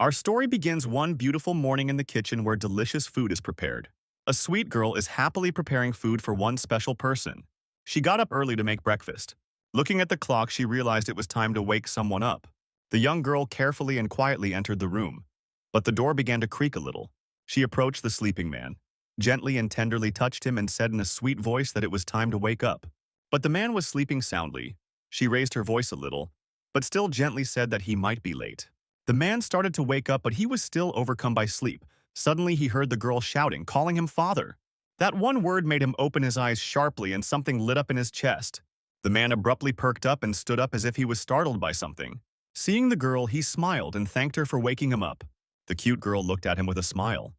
Our story begins one beautiful morning in the kitchen where delicious food is prepared. A sweet girl is happily preparing food for one special person. She got up early to make breakfast. Looking at the clock, she realized it was time to wake someone up. The young girl carefully and quietly entered the room, but the door began to creak a little. She approached the sleeping man, gently and tenderly touched him and said in a sweet voice that it was time to wake up. But the man was sleeping soundly. She raised her voice a little, but still gently said that he might be late. The man started to wake up, but he was still overcome by sleep. Suddenly, he heard the girl shouting, calling him father. That one word made him open his eyes sharply and something lit up in his chest. The man abruptly perked up and stood up as if he was startled by something. Seeing the girl, he smiled and thanked her for waking him up. The cute girl looked at him with a smile.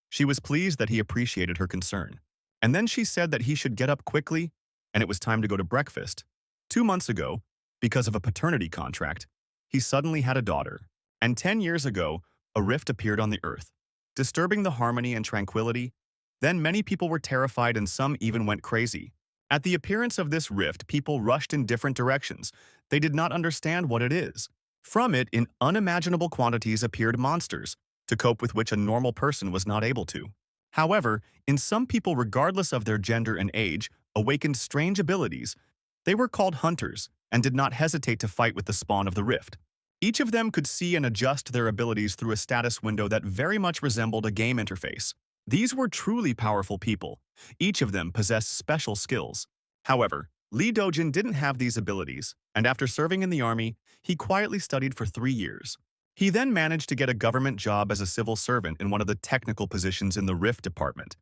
She was pleased that he appreciated her concern. And then she said that he should get up quickly, and it was time to go to breakfast. 2 months ago, because of a paternity contract, he suddenly had a daughter. And 10 years ago, a rift appeared on the earth, disturbing the harmony and tranquility. Then many people were terrified and some even went crazy. At the appearance of this rift, people rushed in different directions. They did not understand what it is. From it, in unimaginable quantities appeared monsters, to cope with which a normal person was not able to. However, in some people, regardless of their gender and age, awakened strange abilities. They were called hunters and did not hesitate to fight with the spawn of the rift. Each of them could see and adjust their abilities through a status window that very much resembled a game interface. These were truly powerful people. Each of them possessed special skills. However, Lee Dojin didn't have these abilities, and after serving in the army, he quietly studied for 3 years. He then managed to get a government job as a civil servant in one of the technical positions in the Rift department.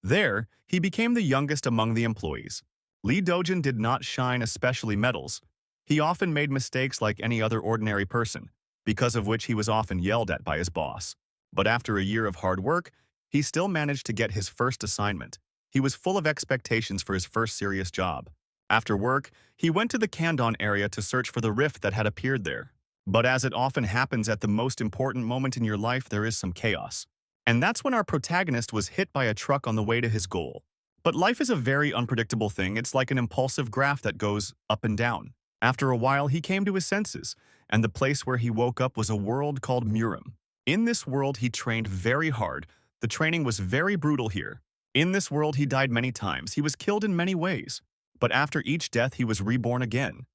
There, he became the youngest among the employees. Lee Dojin did not shine especially medals. He often made mistakes like any other ordinary person, because of which he was often yelled at by his boss. But after a year of hard work, he still managed to get his first assignment. He was full of expectations for his first serious job. After work, he went to the Kandon area to search for the rift that had appeared there. But as it often happens at the most important moment in your life, there is some chaos. And that's when our protagonist was hit by a truck on the way to his goal. But life is a very unpredictable thing. It's like an impulsive graph that goes up and down. After a while, he came to his senses, and the place where he woke up was a world called Murim. In this world, he trained very hard. The training was very brutal here. In this world, he died many times. He was killed in many ways. But after each death, he was reborn again.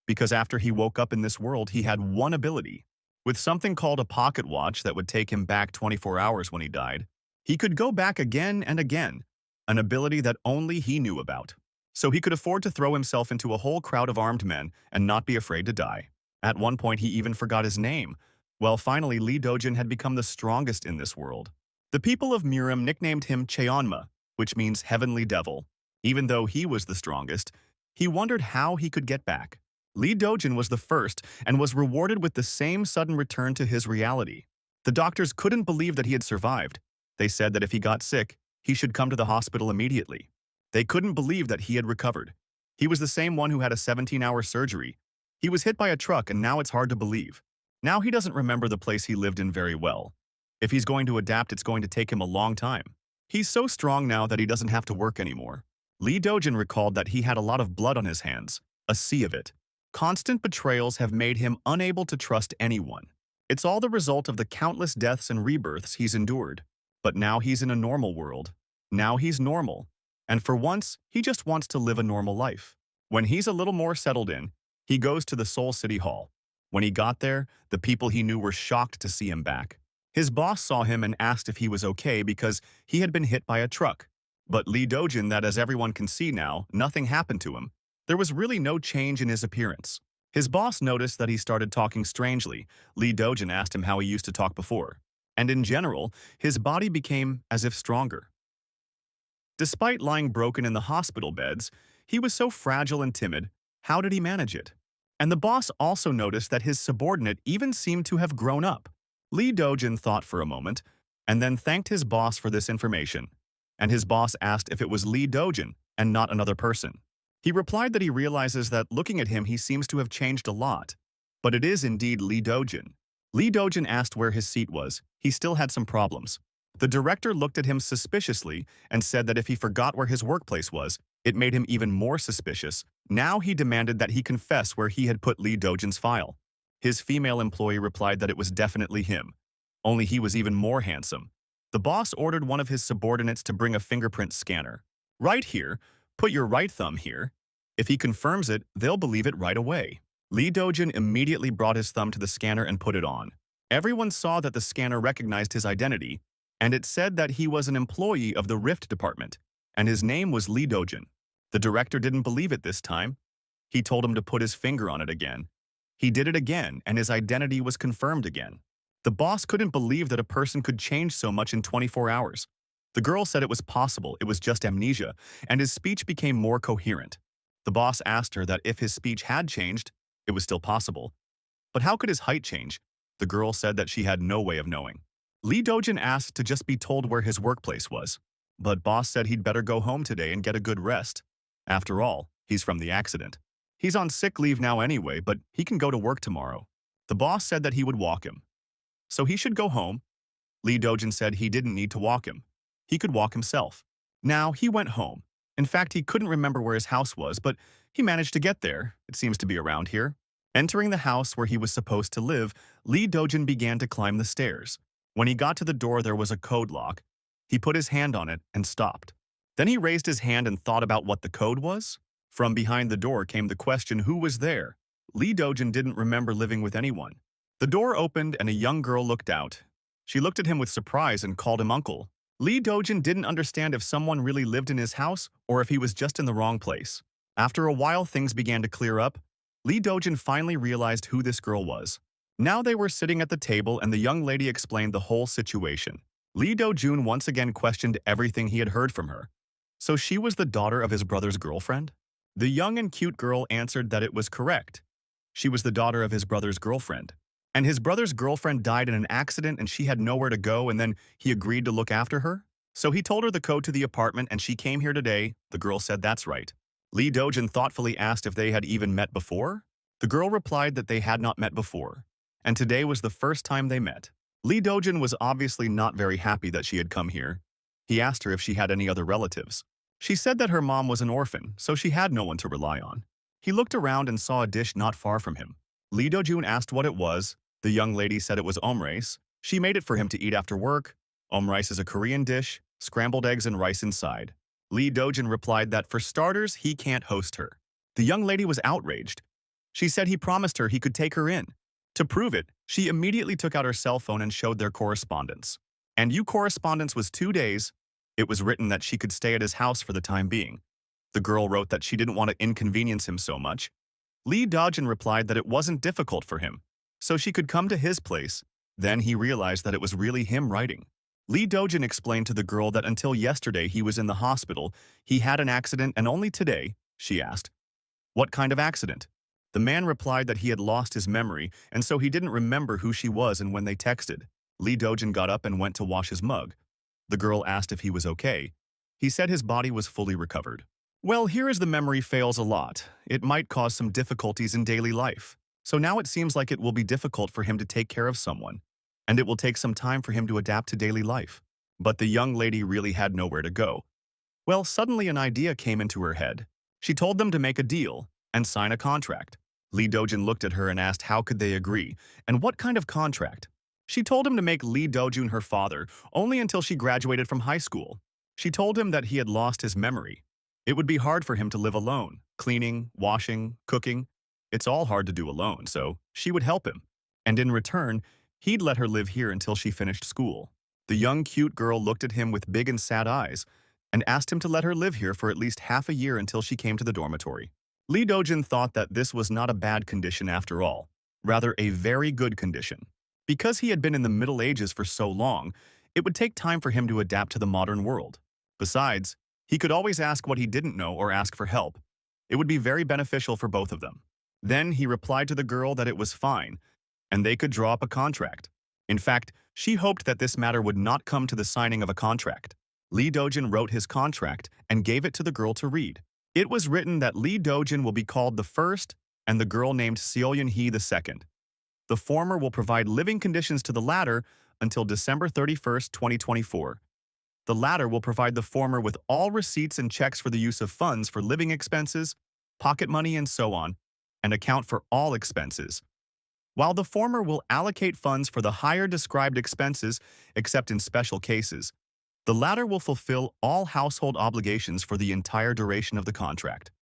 Because after he woke up in this world, he had one ability. With something called a pocket watch that would take him back 24 hours when he died, he could go back again and again, an ability that only he knew about. So he could afford to throw himself into a whole crowd of armed men and not be afraid to die. At one point, he even forgot his name. Well, finally, Lee Dojin had become the strongest in this world. The people of Murim nicknamed him Cheonma, which means heavenly devil. Even though he was the strongest, he wondered how he could get back. Lee Dojin was the first and was rewarded with the same sudden return to his reality. The doctors couldn't believe that he had survived. They said that if he got sick, he should come to the hospital immediately. They couldn't believe that he had recovered. He was the same one who had a 17-hour surgery. He was hit by a truck and now it's hard to believe. Now he doesn't remember the place he lived in very well. If he's going to adapt, it's going to take him a long time. He's so strong now that he doesn't have to work anymore. Lee Dojin recalled that he had a lot of blood on his hands, a sea of it. Constant betrayals have made him unable to trust anyone. It's all the result of the countless deaths and rebirths he's endured. But now he's in a normal world. Now he's normal. And for once, he just wants to live a normal life. When he's a little more settled in, he goes to the Seoul City Hall. When he got there, the people he knew were shocked to see him back. His boss saw him and asked if he was okay because he had been hit by a truck. But Lee Dojin, that as everyone can see now, nothing happened to him. There was really no change in his appearance. His boss noticed that he started talking strangely. Lee Dojin asked him how he used to talk before. And in general, his body became as if stronger. Despite lying broken in the hospital beds, he was so fragile and timid. How did he manage it? And the boss also noticed that his subordinate even seemed to have grown up. Lee Dojin thought for a moment, and then thanked his boss for this information. And his boss asked if it was Lee Dojin and not another person. He replied that he realizes that looking at him he seems to have changed a lot. But it is indeed Lee Dojin. Lee Dojin asked where his seat was. He still had some problems. The director looked at him suspiciously and said that if he forgot where his workplace was, it made him even more suspicious. Now he demanded that he confess where he had put Lee Dojin's file. His female employee replied that it was definitely him. only he was even more handsome. The boss ordered one of his subordinates to bring a fingerprint scanner. Right here, put your right thumb here. If he confirms it, they'll believe it right away. Lee Dojin immediately brought his thumb to the scanner and put it on. Everyone saw that the scanner recognized his identity, and it said that he was an employee of the Rift department, and his name was Lee Dojin. The director didn't believe it this time. He told him to put his finger on it again. He did it again, and his identity was confirmed again. The boss couldn't believe that a person could change so much in 24 hours. The girl said it was possible, it was just amnesia, and his speech became more coherent. The boss asked her that if his speech had changed, it was still possible. But how could his height change? The girl said that she had no way of knowing. Lee Dojin asked to just be told where his workplace was. But boss said he'd better go home today and get a good rest. After all, he's from the accident. He's on sick leave now anyway, but he can go to work tomorrow. The boss said that he would walk him. So he should go home. Lee Dojin said he didn't need to walk him. He could walk himself. Now he went home. In fact, he couldn't remember where his house was, but he managed to get there. It seems to be around here. Entering the house where he was supposed to live, Lee Dojin began to climb the stairs. When he got to the door, there was a code lock. He put his hand on it and stopped. Then he raised his hand and thought about what the code was. From behind the door came the question, who was there? Lee Dojin didn't remember living with anyone. The door opened and a young girl looked out. She looked at him with surprise and called him uncle. Lee Dojin didn't understand if someone really lived in his house or if he was just in the wrong place. After a while, things began to clear up. Lee Dojin finally realized who this girl was. Now they were sitting at the table and the young lady explained the whole situation. Lee Dojun once again questioned everything he had heard from her. So she was the daughter of his brother's girlfriend? The young and cute girl answered that it was correct. She was the daughter of his brother's girlfriend. And his brother's girlfriend died in an accident and she had nowhere to go and then he agreed to look after her? So he told her the code to the apartment and she came here today. The girl said that's right. Lee Dojin thoughtfully asked if they had even met before. The girl replied that they had not met before. And today was the first time they met. Lee Dojin was obviously not very happy that she had come here. He asked her if she had any other relatives. She said that her mom was an orphan, so she had no one to rely on. He looked around and saw a dish not far from him. Lee Dojun asked what it was. The young lady said it was omrice. She made it for him to eat after work. Omrice is a Korean dish, scrambled eggs and rice inside. Lee Dojin replied that for starters, he can't host her. The young lady was outraged. She said he promised her he could take her in. To prove it, she immediately took out her cell phone and showed their correspondence. And correspondence was 2 days. It was written that she could stay at his house for the time being. The girl wrote that she didn't want to inconvenience him so much. Lee Dojin replied that it wasn't difficult for him, so she could come to his place. Then he realized that it was really him writing. Lee Dojin explained to the girl that until yesterday he was in the hospital, he had an accident and only today, she asked. What kind of accident? The man replied that he had lost his memory and so he didn't remember who she was and when they texted. Lee Dojin got up and went to wash his mug. The girl asked if he was okay. He said his body was fully recovered. Well, here is the memory fails a lot. It might cause some difficulties in daily life. So now it seems like it will be difficult for him to take care of someone. And it will take some time for him to adapt to daily life. But the young lady really had nowhere to go. Well, suddenly an idea came into her head. She told them to make a deal and sign a contract. Lee Dojin looked at her and asked how could they agree, and what kind of contract? She told him to make Lee Dojun her father only until she graduated from high school. She told him that he had lost his memory. It would be hard for him to live alone, cleaning, washing, cooking. It's all hard to do alone, so she would help him. And in return, he'd let her live here until she finished school. The young, cute girl looked at him with big and sad eyes and asked him to let her live here for at least half a year until she came to the dormitory. Lee Dojin thought that this was not a bad condition after all, rather a very good condition. Because he had been in the Middle Ages for so long, it would take time for him to adapt to the modern world. Besides, he could always ask what he didn't know or ask for help. It would be very beneficial for both of them. Then he replied to the girl that it was fine, and they could draw up a contract. In fact, she hoped that this matter would not come to the signing of a contract. Lee Dojin wrote his contract and gave it to the girl to read. It was written that Lee Dojin will be called the first and the girl named Seoyun Hee the second. The former will provide living conditions to the latter until December 31st, 2024. The latter will provide the former with all receipts and checks for the use of funds for living expenses, pocket money, and so on, and account for all expenses. while the former will allocate funds for the higher described expenses except in special cases. The latter will fulfill all household obligations for the entire duration of the contract.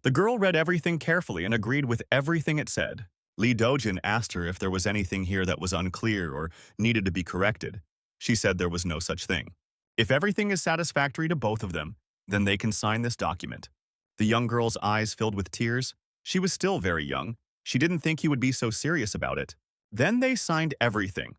The girl read everything carefully and agreed with everything it said. Lee Dojin asked her if there was anything here that was unclear or needed to be corrected. She said there was no such thing. If everything is satisfactory to both of them, then they can sign this document. The young girl's eyes filled with tears. She was still very young. She didn't think he would be so serious about it. Then they signed everything.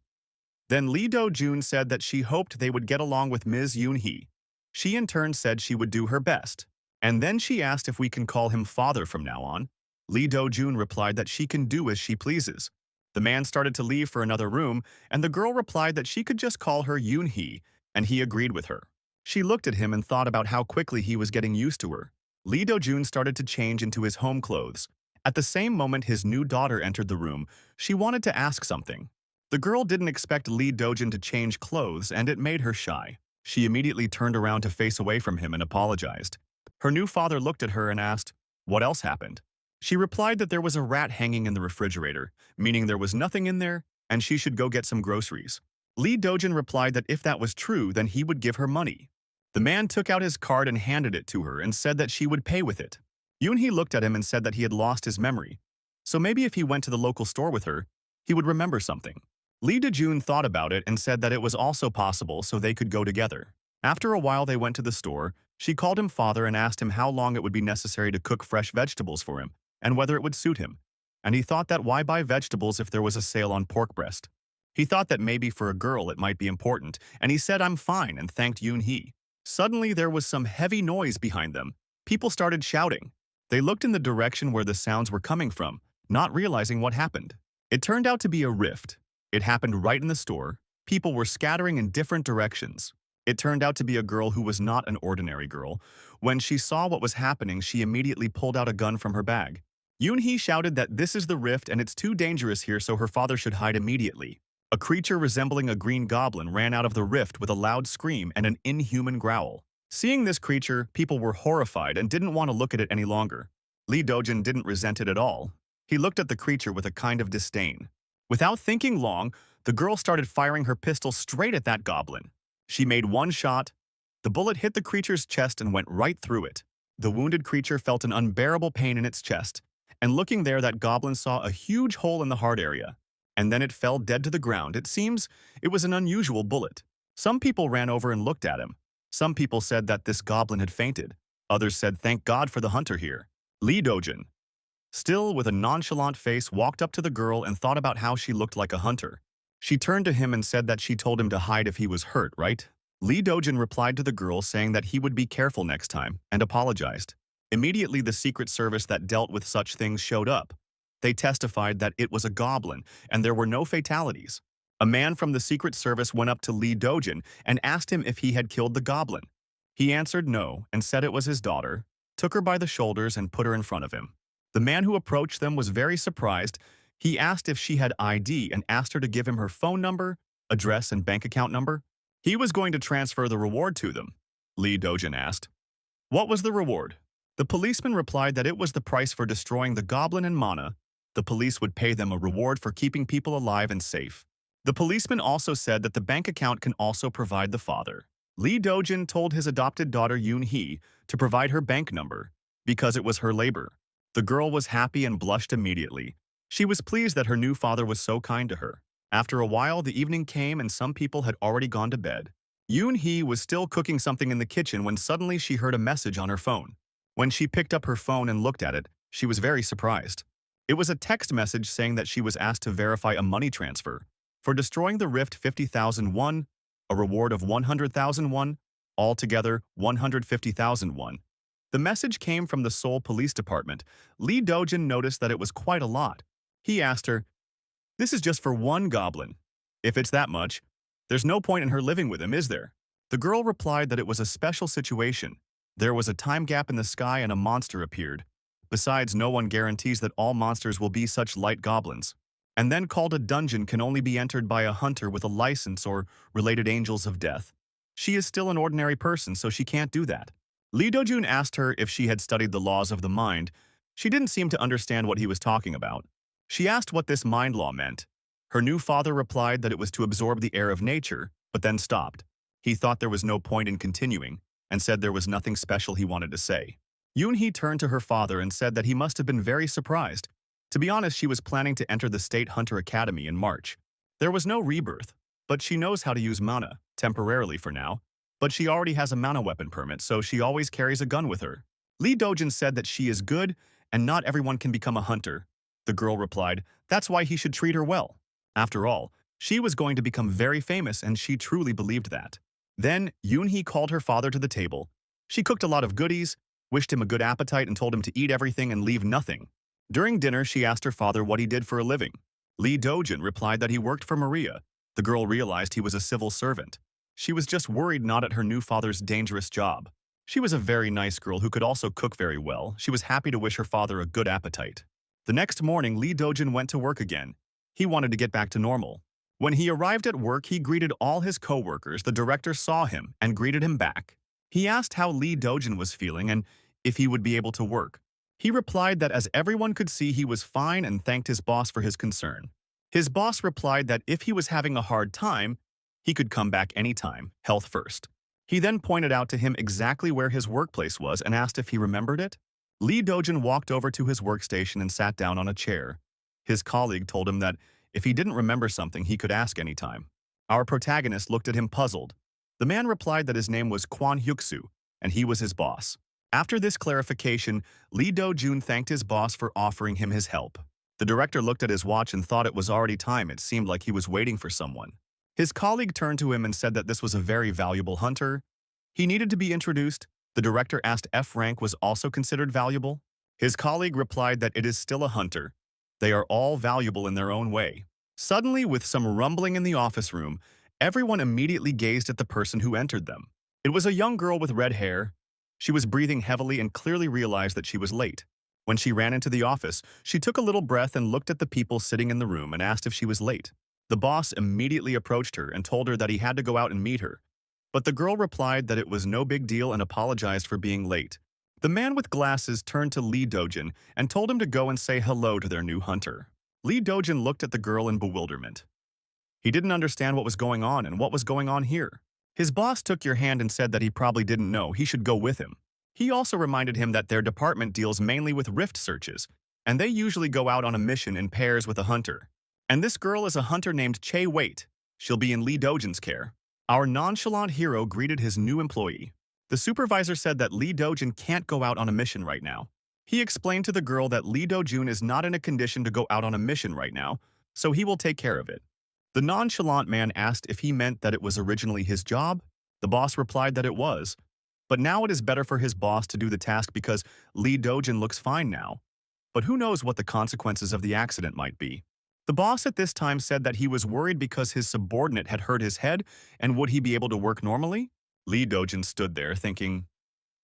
Then Lee Do-jun said that she hoped they would get along with Ms. Yoon-hee. She in turn said she would do her best. And then she asked if we can call him father from now on. Lee Do-jun replied that she can do as she pleases. The man started to leave for another room, and the girl replied that she could just call her Yoon-hee, and he agreed with her. She looked at him and thought about how quickly he was getting used to her. Lee Do-jun started to change into his home clothes. At the same moment his new daughter entered the room, she wanted to ask something. The girl didn't expect Lee Do-jun to change clothes, and it made her shy. She immediately turned around to face away from him and apologized. Her new father looked at her and asked, "What else happened?" She replied that there was a rat hanging in the refrigerator, meaning there was nothing in there, and she should go get some groceries. Lee Do-jun replied that if that was true, then he would give her money. The man took out his card and handed it to her and said that she would pay with it. Yoon-hee looked at him and said that he had lost his memory, so maybe if he went to the local store with her, he would remember something. Lee Do-jun thought about it and said that it was also possible so they could go together. After a while they went to the store. She called him father and asked him how long it would be necessary to cook fresh vegetables for him and whether it would suit him. And he thought that why buy vegetables if there was a sale on pork breast? He thought that maybe for a girl it might be important, and he said I'm fine and thanked Yoon-hee. Suddenly there was some heavy noise behind them. People started shouting. They looked in the direction where the sounds were coming from, not realizing what happened. It turned out to be a rift. It happened right in the store. People were scattering in different directions. It turned out to be a girl who was not an ordinary girl. When she saw what was happening, she immediately pulled out a gun from her bag. Yoon-hee shouted that this is the rift and it's too dangerous here, so her father should hide immediately. A creature resembling a green goblin ran out of the rift with a loud scream and an inhuman growl. Seeing this creature, people were horrified and didn't want to look at it any longer. Lee Do-jun didn't resent it at all. He looked at the creature with a kind of disdain. Without thinking long, the girl started firing her pistol straight at that goblin. She made one shot. The bullet hit the creature's chest and went right through it. The wounded creature felt an unbearable pain in its chest, and looking there, that goblin saw a huge hole in the heart area. And then it fell dead to the ground. It seems it was an unusual bullet. Some people ran over and looked at him. Some people said that this goblin had fainted. Others said, "Thank God for the hunter here." Lee Do-jun, still with a nonchalant face, walked up to the girl and thought about how she looked like a hunter. She turned to him and said that she told him to hide if he was hurt, right? Lee Do-jun replied to the girl saying that he would be careful next time and apologized. Immediately, the Secret Service that dealt with such things showed up. They testified that it was a goblin and there were no fatalities. A man from the Secret Service went up to Lee Do-jun and asked him if he had killed the goblin. He answered no and said it was his daughter, took her by the shoulders and put her in front of him. The man who approached them was very surprised. He asked if she had ID and asked her to give him her phone number, address, and bank account number. He was going to transfer the reward to them. Lee Do-jun asked, "What was the reward?" The policeman replied that it was the price for destroying the goblin and mana. The police would pay them a reward for keeping people alive and safe. The policeman also said that the bank account can also provide the father. Lee Do-jun told his adopted daughter Yoon-hee to provide her bank number because it was her labor. The girl was happy and blushed immediately. She was pleased that her new father was so kind to her. After a while, the evening came and some people had already gone to bed. Yoon-hee was still cooking something in the kitchen when suddenly she heard a message on her phone. When she picked up her phone and looked at it, she was very surprised. It was a text message saying that she was asked to verify a money transfer for destroying the rift 50,000 won, a reward of 100,000 won, altogether 150,000 won. The message came from the Seoul Police Department. Lee Do-jun noticed that it was quite a lot. He asked her, "This is just for one goblin. If it's that much, there's no point in her living with him, is there?" The girl replied that it was a special situation. There was a time gap in the sky and a monster appeared. Besides, no one guarantees that all monsters will be such light goblins. And then called a dungeon can only be entered by a hunter with a license or related angels of death. She is still an ordinary person, so she can't do that. Lee Do-jun asked her if she had studied the laws of the mind. She didn't seem to understand what he was talking about. She asked what this mind law meant. Her new father replied that it was to absorb the air of nature, but then stopped. He thought there was no point in continuing, and said there was nothing special he wanted to say. Yoon-hee turned to her father and said that he must have been very surprised. To be honest, she was planning to enter the State Hunter Academy in March. There was no rebirth, but she knows how to use mana, temporarily for now. But she already has a mana weapon permit, so she always carries a gun with her. Lee Dojin said that she is good, and not everyone can become a hunter. The girl replied, that's why he should treat her well. After all, she was going to become very famous and she truly believed that. Then, Yoon-hee called her father to the table. She cooked a lot of goodies, wished him a good appetite and told him to eat everything and leave nothing. During dinner, she asked her father what he did for a living. Lee Dojin replied that he worked for Maria. The girl realized he was a civil servant. She was just worried not at her new father's dangerous job. She was a very nice girl who could also cook very well. She was happy to wish her father a good appetite. The next morning, Lee Dojin went to work again. He wanted to get back to normal. When he arrived at work, he greeted all his co-workers. The director saw him and greeted him back. He asked how Lee Dojin was feeling and if he would be able to work. He replied that as everyone could see, he was fine and thanked his boss for his concern. His boss replied that if he was having a hard time, he could come back anytime, health first. He then pointed out to him exactly where his workplace was and asked if he remembered it. Lee Dojin walked over to his workstation and sat down on a chair. His colleague told him that if he didn't remember something, he could ask anytime. Our protagonist looked at him puzzled. The man replied that his name was Kwon Hyuk-soo, and he was his boss. After this clarification, Lee Do-jun thanked his boss for offering him his help. The director looked at his watch and thought it was already time. It seemed like he was waiting for someone. His colleague turned to him and said that this was a very valuable hunter. He needed to be introduced. The director asked if rank was also considered valuable. His colleague replied that it is still a hunter. They are all valuable in their own way. Suddenly, with some rumbling in the office room, everyone immediately gazed at the person who entered them. It was a young girl with red hair. She was breathing heavily and clearly realized that she was late. When she ran into the office, she took a little breath and looked at the people sitting in the room and asked if she was late. The boss immediately approached her and told her that he had to go out and meet her. But the girl replied that it was no big deal and apologized for being late. The man with glasses turned to Lee Do-jin and told him to go and say hello to their new hunter. Lee Do-jin looked at the girl in bewilderment. He didn't understand what was going on and what was going on here. His boss took your hand and said that he probably didn't know he should go with him. He also reminded him that their department deals mainly with rift searches, and they usually go out on a mission in pairs with a hunter. And this girl is a hunter named Chae Wait. She'll be in Lee Do-jin's care. Our nonchalant hero greeted his new employee. The supervisor said that Lee Do-jin can't go out on a mission right now. He explained to the girl that Lee Do-jun is not in a condition to go out on a mission right now, so he will take care of it. The nonchalant man asked if he meant that it was originally his job. The boss replied that it was. But now it is better for his boss to do the task because Lee Do-jin looks fine now. But who knows what the consequences of the accident might be. The boss at this time said that he was worried because his subordinate had hurt his head and would he be able to work normally? Lee Do-jin stood there thinking,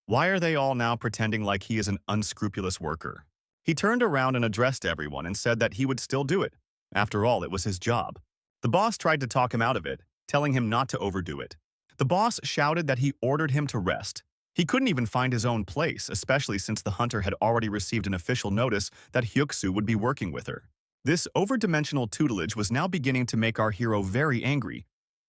why are they all now pretending like he is an unscrupulous worker? He turned around and addressed everyone and said that he would still do it. After all, it was his job. The boss tried to talk him out of it, telling him not to overdo it. The boss shouted that he ordered him to rest. He couldn't even find his own place, especially since the hunter had already received an official notice that Hyuk-soo would be working with her. This overdimensional tutelage was now beginning to make our hero very angry.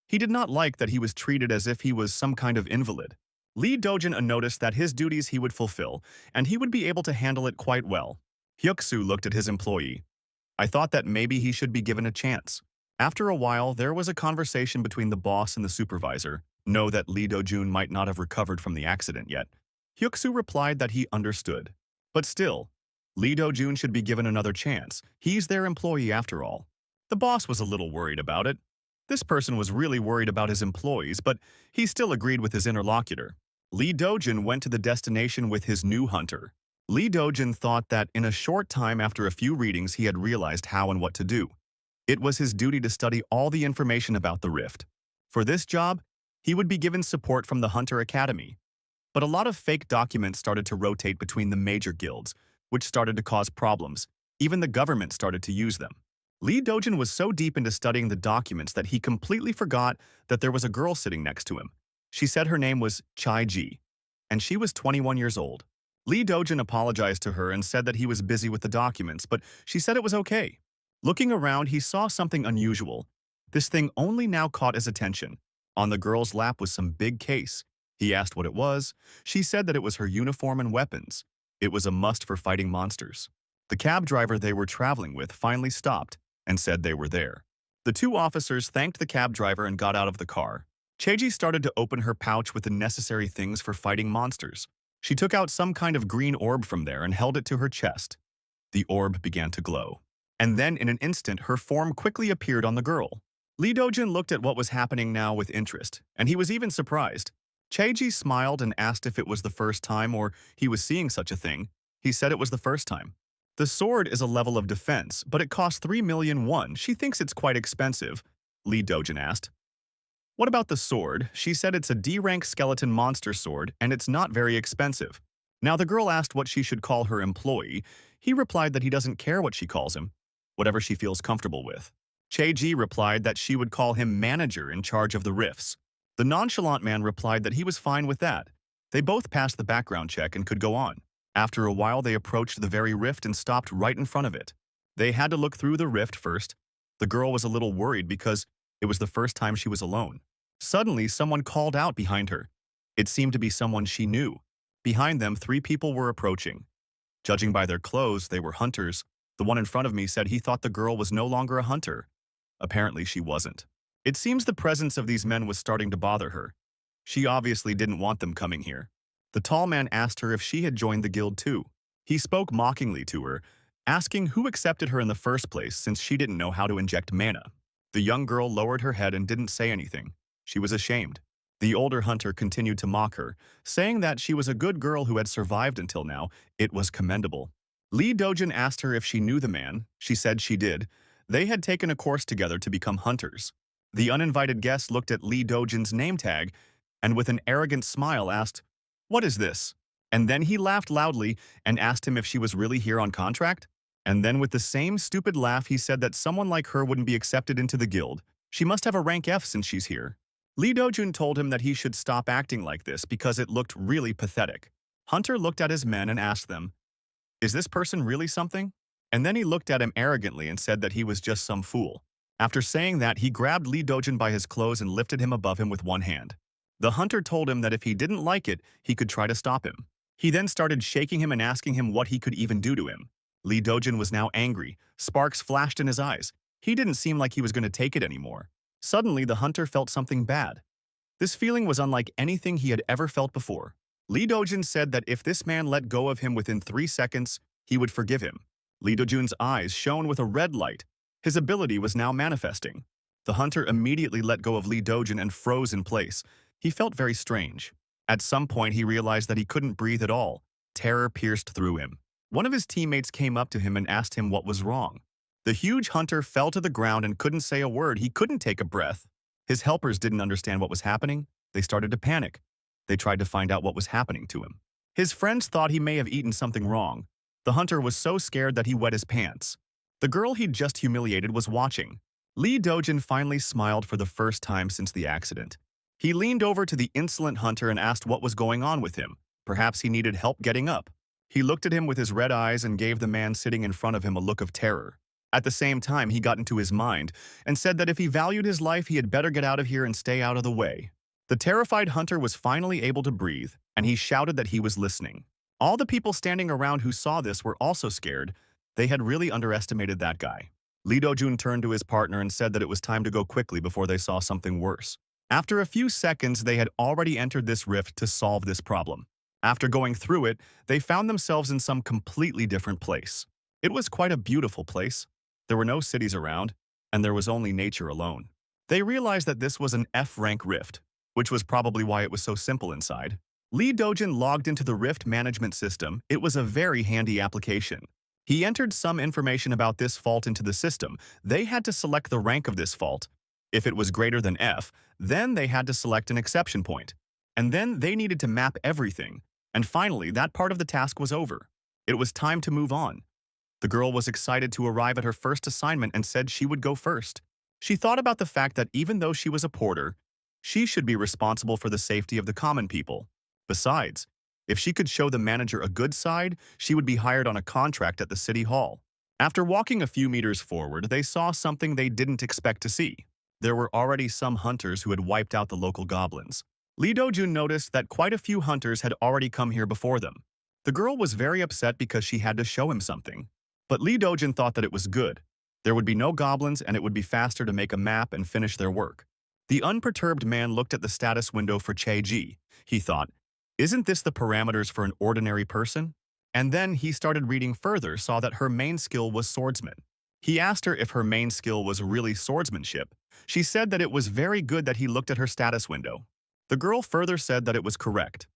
He did not like that he was treated as if he was some kind of invalid. Lee Do-jin noticed that his duties he would fulfill, and he would be able to handle it quite well. Hyuk-soo looked at his employee. I thought that maybe he should be given a chance. After a while, there was a conversation between the boss and the supervisor. Know that Lee Do-jun might not have recovered from the accident yet. Hyuk-soo replied that he understood. But still, Lee Do-jun should be given another chance. He's their employee after all. The boss was a little worried about it. This person was really worried about his employees, but he still agreed with his interlocutor. Lee Do-jun went to the destination with his new hunter. Lee Do-jun thought that in a short time after a few readings he had realized how and what to do. It was his duty to study all the information about the rift. For this job, he would be given support from the Hunter Academy. But a lot of fake documents started to rotate between the major guilds, which started to cause problems. Even the government started to use them. Lee Do-jun was so deep into studying the documents that he completely forgot that there was a girl sitting next to him. She said her name was Chai-ji, and she was 21 years old. Lee Do-jun apologized to her and said that he was busy with the documents, but she said it was okay. Looking around, he saw something unusual. This thing only now caught his attention. On the girl's lap was some big case. He asked what it was. She said that it was her uniform and weapons. It was a must for fighting monsters. The cab driver they were traveling with finally stopped and said they were there. The two officers thanked the cab driver and got out of the car. Cheji started to open her pouch with the necessary things for fighting monsters. She took out some kind of green orb from there and held it to her chest. The orb began to glow. And then in an instant, her form quickly appeared on the girl. Lee Dojin looked at what was happening now with interest, and he was even surprised. Cheji smiled and asked if it was the first time or he was seeing such a thing. He said it was the first time. The sword is a level of defense, but it costs 3 million won. She thinks it's quite expensive. Lee Dojin asked. What about the sword? She said it's a D-rank skeleton monster sword, and it's not very expensive. Now the girl asked what she should call her employee. He replied that he doesn't care what she calls him, whatever she feels comfortable with. Cheji replied that she would call him manager in charge of the rifts. The nonchalant man replied that he was fine with that. They both passed the background check and could go on. After a while, they approached the very rift and stopped right in front of it. They had to look through the rift first. The girl was a little worried because it was the first time she was alone. Suddenly, someone called out behind her. It seemed to be someone she knew. Behind them, 3 people were approaching. Judging by their clothes, they were hunters. The one in front of me said he thought the girl was no longer a hunter. Apparently, she wasn't. It seems the presence of these men was starting to bother her. She obviously didn't want them coming here. The tall man asked her if she had joined the guild too. He spoke mockingly to her, asking who accepted her in the first place since she didn't know how to inject mana. The young girl lowered her head and didn't say anything. She was ashamed. The older hunter continued to mock her, saying that she was a good girl who had survived until now. It was commendable. Lee Dojin asked her if she knew the man. She said she did. They had taken a course together to become hunters. The uninvited guest looked at Lee Dojin's name tag and with an arrogant smile asked, "What is this?" And then he laughed loudly and asked him if she was really here on contract. And then with the same stupid laugh he said that someone like her wouldn't be accepted into the guild. She must have a rank F since she's here. Lee Dojun told him that he should stop acting like this because it looked really pathetic. Hunter looked at his men and asked them, "Is this person really something?" And then he looked at him arrogantly and said that he was just some fool. After saying that, he grabbed Lee Dojun by his clothes and lifted him above him with one hand. The hunter told him that if he didn't like it, he could try to stop him. He then started shaking him and asking him what he could even do to him. Lee Dojun was now angry. Sparks flashed in his eyes. He didn't seem like he was going to take it anymore. Suddenly, the hunter felt something bad. This feeling was unlike anything he had ever felt before. Lee Dojun said that if this man let go of him within 3 seconds, he would forgive him. Lee Dojun's eyes shone with a red light. His ability was now manifesting. The hunter immediately let go of Lee Dojun and froze in place. He felt very strange. At some point, he realized that he couldn't breathe at all. Terror pierced through him. One of his teammates came up to him and asked him what was wrong. The huge hunter fell to the ground and couldn't say a word. He couldn't take a breath. His helpers didn't understand what was happening. They started to panic. They tried to find out what was happening to him. His friends thought he may have eaten something wrong. The hunter was so scared that he wet his pants. The girl he'd just humiliated was watching. Lee Dojun finally smiled for the first time since the accident. He leaned over to the insolent hunter and asked what was going on with him. Perhaps he needed help getting up. He looked at him with his red eyes and gave the man sitting in front of him a look of terror. At the same time, he got into his mind and said that if he valued his life, he had better get out of here and stay out of the way. The terrified hunter was finally able to breathe, and he shouted that he was listening. All the people standing around who saw this were also scared. They had really underestimated that guy. Lee Dojun turned to his partner and said that it was time to go quickly before they saw something worse. After a few seconds, they had already entered this rift to solve this problem. After going through it, they found themselves in some completely different place. It was quite a beautiful place. There were no cities around, and there was only nature alone. They realized that this was an F-rank rift, which was probably why it was so simple inside. Lee Dojun logged into the rift management system. It was a very handy application. He entered some information about this fault into the system. They had to select the rank of this fault. If it was greater than F, then they had to select an exception point. And then they needed to map everything. And finally, that part of the task was over. It was time to move on. The girl was excited to arrive at her first assignment and said she would go first. She thought about the fact that even though she was a porter, she should be responsible for the safety of the common people. Besides, if she could show the manager a good side, she would be hired on a contract at the city hall. After walking a few meters forward, they saw something they didn't expect to see. There were already some hunters who had wiped out the local goblins. Lee Dojun noticed that quite a few hunters had already come here before them. The girl was very upset because she had to show him something. But Lee Dojun thought that it was good. There would be no goblins and it would be faster to make a map and finish their work. The unperturbed man looked at the status window for Che-ji. He thought, isn't this the parameters for an ordinary person? And then he started reading further, saw that her main skill was swordsman. He asked her if her main skill was really swordsmanship. She said that it was very good that he looked at her status window. The girl further said that it was correct.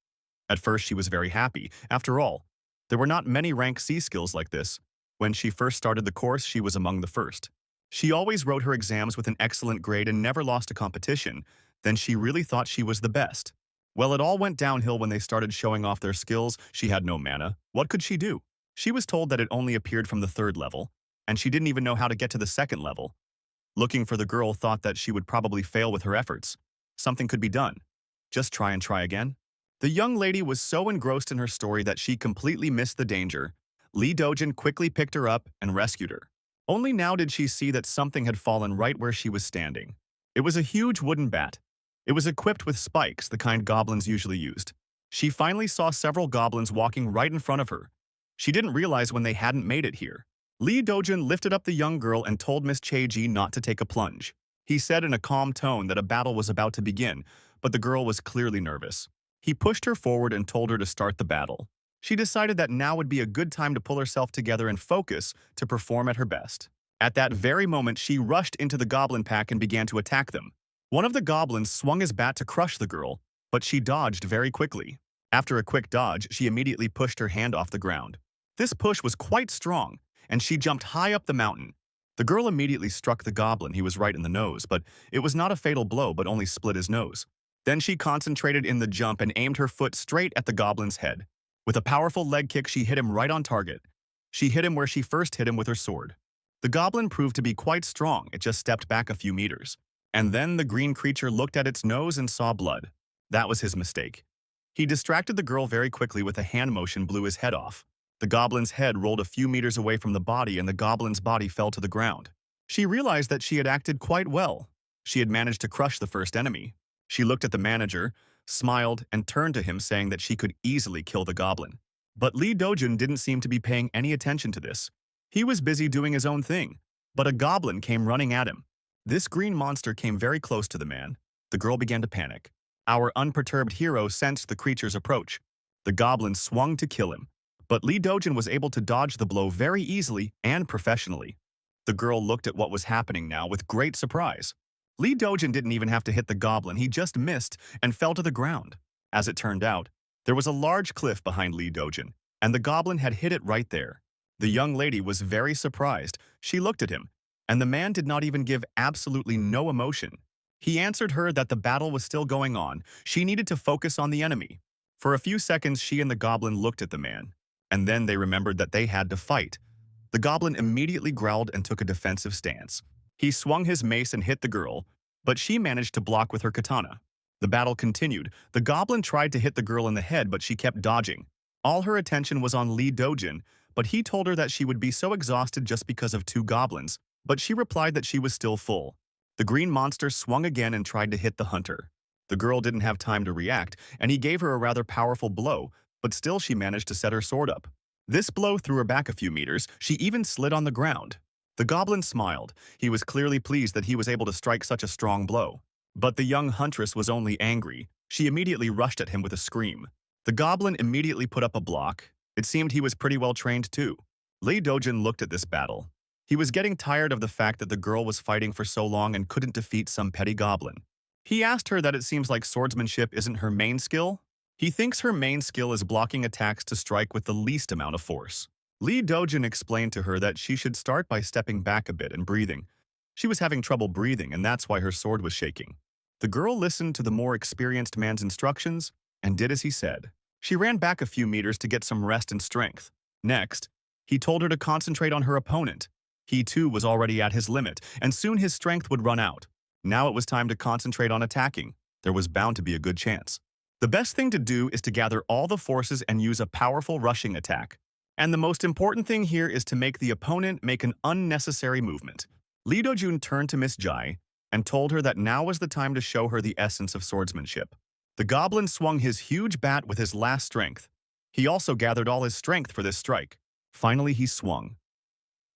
At first she was very happy. After all, there were not many rank C skills like this. When she first started the course, she was among the first. She always wrote her exams with an excellent grade and never lost a competition. Then she really thought she was the best. Well, it all went downhill when they started showing off their skills. She had no mana. What could she do? She was told that it only appeared from the 3rd level, and she didn't even know how to get to the 2nd level. Looking for the girl thought that she would probably fail with her efforts. Something could be done. Just try and try again. The young lady was so engrossed in her story that she completely missed the danger. Lee Dojin quickly picked her up and rescued her. Only now did she see that something had fallen right where she was standing. It was a huge wooden bat. It was equipped with spikes, the kind goblins usually used. She finally saw several goblins walking right in front of her. She didn't realize when they hadn't made it here. Lee Dojin lifted up the young girl and told Miss Che-ji not to take a plunge. He said in a calm tone that a battle was about to begin, but the girl was clearly nervous. He pushed her forward and told her to start the battle. She decided that now would be a good time to pull herself together and focus to perform at her best. At that very moment, she rushed into the goblin pack and began to attack them. One of the goblins swung his bat to crush the girl, but she dodged very quickly. After a quick dodge, she immediately pushed her hand off the ground. This push was quite strong, and she jumped high up the mountain. The girl immediately struck the goblin. He was right in the nose, but it was not a fatal blow, but only split his nose. Then she concentrated in the jump and aimed her foot straight at the goblin's head. With a powerful leg kick, she hit him right on target. She hit him where she first hit him with her sword. The goblin proved to be quite strong. It just stepped back a few meters. And then the green creature looked at its nose and saw blood. That was his mistake. He distracted the girl very quickly with a hand motion, blew his head off. The goblin's head rolled a few meters away from the body and the goblin's body fell to the ground. She realized that she had acted quite well. She had managed to crush the first enemy. She looked at the manager, smiled, and turned to him saying that she could easily kill the goblin. But Lee Dojun didn't seem to be paying any attention to this. He was busy doing his own thing, but a goblin came running at him. This green monster came very close to the man. The girl began to panic. Our unperturbed hero sensed the creature's approach. The goblin swung to kill him, but Lee Dojun was able to dodge the blow very easily and professionally. The girl looked at what was happening now with great surprise. Lee Dojun didn't even have to hit the goblin, he just missed and fell to the ground. As it turned out, there was a large cliff behind Lee Dojun, and the goblin had hit it right there. The young lady was very surprised. She looked at him, and the man did not even give absolutely no emotion. He answered her that the battle was still going on. She needed to focus on the enemy. For a few seconds, she and the goblin looked at the man, and then they remembered that they had to fight. The goblin immediately growled and took a defensive stance. He swung his mace and hit the girl, but she managed to block with her katana. The battle continued. The goblin tried to hit the girl in the head, but she kept dodging. All her attention was on Lee Dojin, but he told her that she would be so exhausted just because of 2 goblins, but she replied that she was still full. The green monster swung again and tried to hit the hunter. The girl didn't have time to react, and he gave her a rather powerful blow, but still she managed to set her sword up. This blow threw her back a few meters. She even slid on the ground. The goblin smiled. He was clearly pleased that he was able to strike such a strong blow. But the young huntress was only angry. She immediately rushed at him with a scream. The goblin immediately put up a block. It seemed he was pretty well trained too. Lee Dojin looked at this battle. He was getting tired of the fact that the girl was fighting for so long and couldn't defeat some petty goblin. He asked her that it seems like swordsmanship isn't her main skill. He thinks her main skill is blocking attacks to strike with the least amount of force. Lee Dojin explained to her that she should start by stepping back a bit and breathing. She was having trouble breathing, and that's why her sword was shaking. The girl listened to the more experienced man's instructions and did as he said. She ran back a few meters to get some rest and strength. Next, he told her to concentrate on her opponent. He too was already at his limit, and soon his strength would run out. Now it was time to concentrate on attacking. There was bound to be a good chance. The best thing to do is to gather all the forces and use a powerful rushing attack. And the most important thing here is to make the opponent make an unnecessary movement. Lee Do-jun turned to Miss Jai and told her that now was the time to show her the essence of swordsmanship. The goblin swung his huge bat with his last strength. He also gathered all his strength for this strike. Finally, he swung.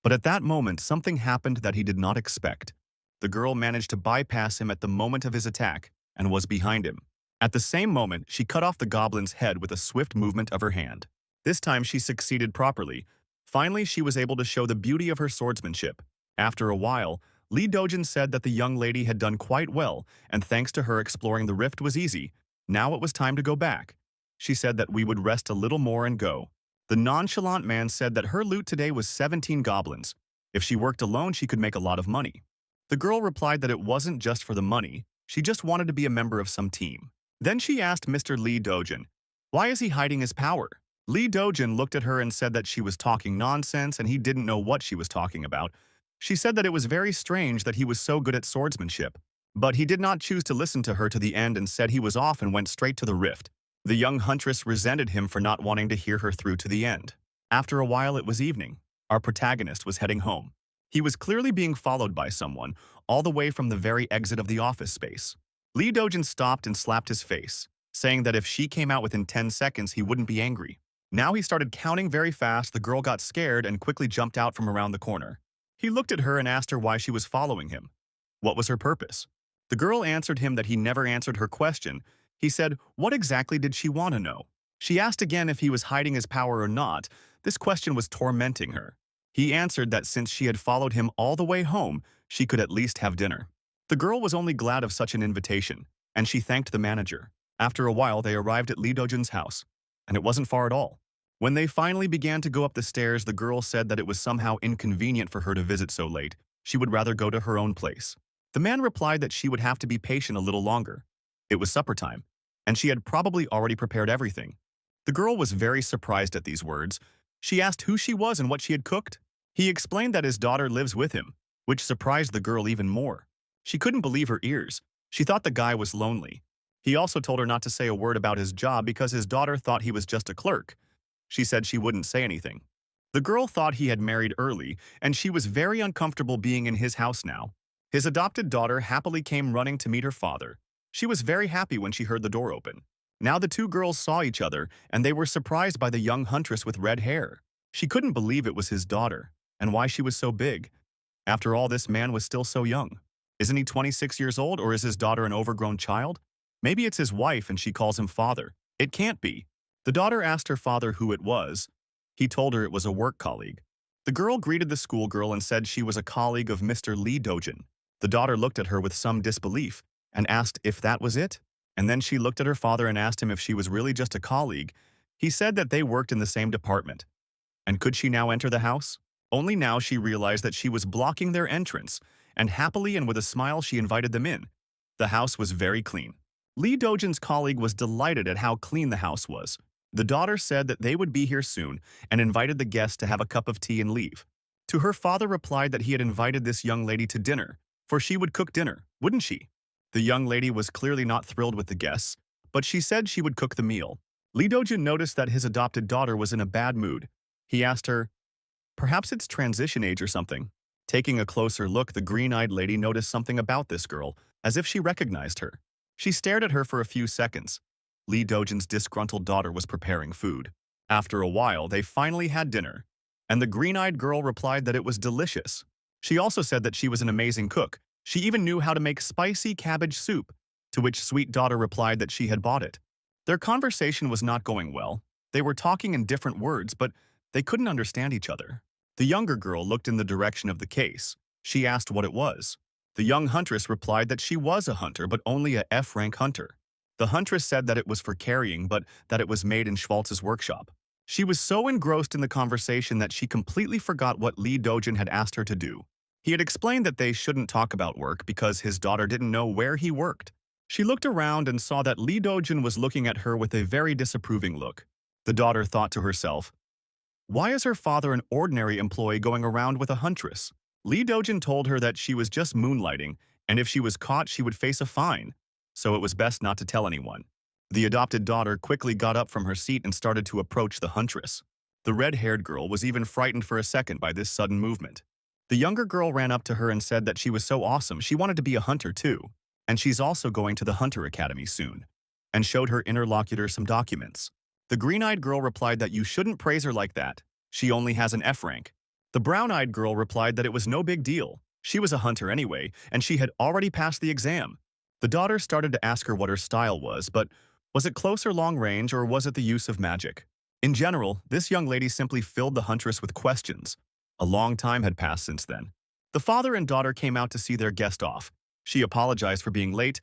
But at that moment, something happened that he did not expect. The girl managed to bypass him at the moment of his attack and was behind him. At the same moment, she cut off the goblin's head with a swift movement of her hand. This time, she succeeded properly. Finally, she was able to show the beauty of her swordsmanship. After a while, Lee Do-jun said that the young lady had done quite well, and thanks to her exploring the rift was easy. Now it was time to go back. She said that we would rest a little more and go. The nonchalant man said that her loot today was 17 goblins. If she worked alone, she could make a lot of money. The girl replied that it wasn't just for the money, she just wanted to be a member of some team. Then she asked Mr. Lee Do-jun, why is he hiding his power? Lee Do-jun looked at her and said that she was talking nonsense and he didn't know what she was talking about. She said that it was very strange that he was so good at swordsmanship. But he did not choose to listen to her to the end and said he was off and went straight to the rift. The young huntress resented him for not wanting to hear her through to the end. After a while, it was evening. Our protagonist was heading home. He was clearly being followed by someone, all the way from the very exit of the office space. Lee Do-jun stopped and slapped his face, saying that if she came out within 10 seconds, he wouldn't be angry. Now he started counting very fast. The girl got scared and quickly jumped out from around the corner. He looked at her and asked her why she was following him. What was her purpose? The girl answered him that he never answered her question. He said, what exactly did she want to know? She asked again if he was hiding his power or not. This question was tormenting her. He answered that since she had followed him all the way home, she could at least have dinner. The girl was only glad of such an invitation, and she thanked the manager. After a while, they arrived at Lee Do-jun's house, and it wasn't far at all. When they finally began to go up the stairs, the girl said that it was somehow inconvenient for her to visit so late. She would rather go to her own place. The man replied that she would have to be patient a little longer. It was supper time, and she had probably already prepared everything. The girl was very surprised at these words. She asked who she was and what she had cooked. He explained that his daughter lives with him, which surprised the girl even more. She couldn't believe her ears. She thought the guy was lonely. He also told her not to say a word about his job because his daughter thought he was just a clerk. She said she wouldn't say anything. The girl thought he had married early, and she was very uncomfortable being in his house now. His adopted daughter happily came running to meet her father. She was very happy when she heard the door open. Now the two girls saw each other, and they were surprised by the young huntress with red hair. She couldn't believe it was his daughter, and why she was so big. After all, this man was still so young. Isn't he 26 years old, or is his daughter an overgrown child? Maybe it's his wife and she calls him father. It can't be. The daughter asked her father who it was. He told her it was a work colleague. The girl greeted the schoolgirl and said she was a colleague of Mr. Lee Do-jun. The daughter looked at her with some disbelief and asked if that was it. And then she looked at her father and asked him if she was really just a colleague. He said that they worked in the same department. And could she now enter the house? Only now she realized that she was blocking their entrance, and happily and with a smile she invited them in. The house was very clean. Lee Do-jun's colleague was delighted at how clean the house was. The daughter said that they would be here soon and invited the guests to have a cup of tea and leave. To her father replied that he had invited this young lady to dinner, for she would cook dinner, wouldn't she? The young lady was clearly not thrilled with the guests, but she said she would cook the meal. Lee Do-jun noticed that his adopted daughter was in a bad mood. He asked her, perhaps it's transition age or something. Taking a closer look, the green-eyed lady noticed something about this girl, as if she recognized her. She stared at her for a few seconds. Lee Do-jun's disgruntled daughter was preparing food. After a while, they finally had dinner, and the green-eyed girl replied that it was delicious. She also said that she was an amazing cook. She even knew how to make spicy cabbage soup, to which sweet daughter replied that she had bought it. Their conversation was not going well. They were talking in different words, but they couldn't understand each other. The younger girl looked in the direction of the case. She asked what it was. The young huntress replied that she was a hunter, but only a F-rank hunter. The huntress said that it was for carrying, but that it was made in Schwartz's workshop. She was so engrossed in the conversation that she completely forgot what Lee Do-jun had asked her to do. He had explained that they shouldn't talk about work because his daughter didn't know where he worked. She looked around and saw that Lee Do-jun was looking at her with a very disapproving look. The daughter thought to herself, why is her father an ordinary employee going around with a huntress? Lee Do-jun told her that she was just moonlighting, and if she was caught, she would face a fine. So it was best not to tell anyone. The adopted daughter quickly got up from her seat and started to approach the huntress. The red-haired girl was even frightened for a second by this sudden movement. The younger girl ran up to her and said that she was so awesome she wanted to be a hunter too, and she's also going to the Hunter Academy soon, and showed her interlocutor some documents. The green-eyed girl replied that you shouldn't praise her like that. She only has an F rank. The brown-eyed girl replied that it was no big deal. She was a hunter anyway, and she had already passed the exam. The daughter started to ask her what her style was, but was it close or long range, or was it the use of magic? In general, this young lady simply filled the huntress with questions. A long time had passed since then. The father and daughter came out to see their guest off. She apologized for being late.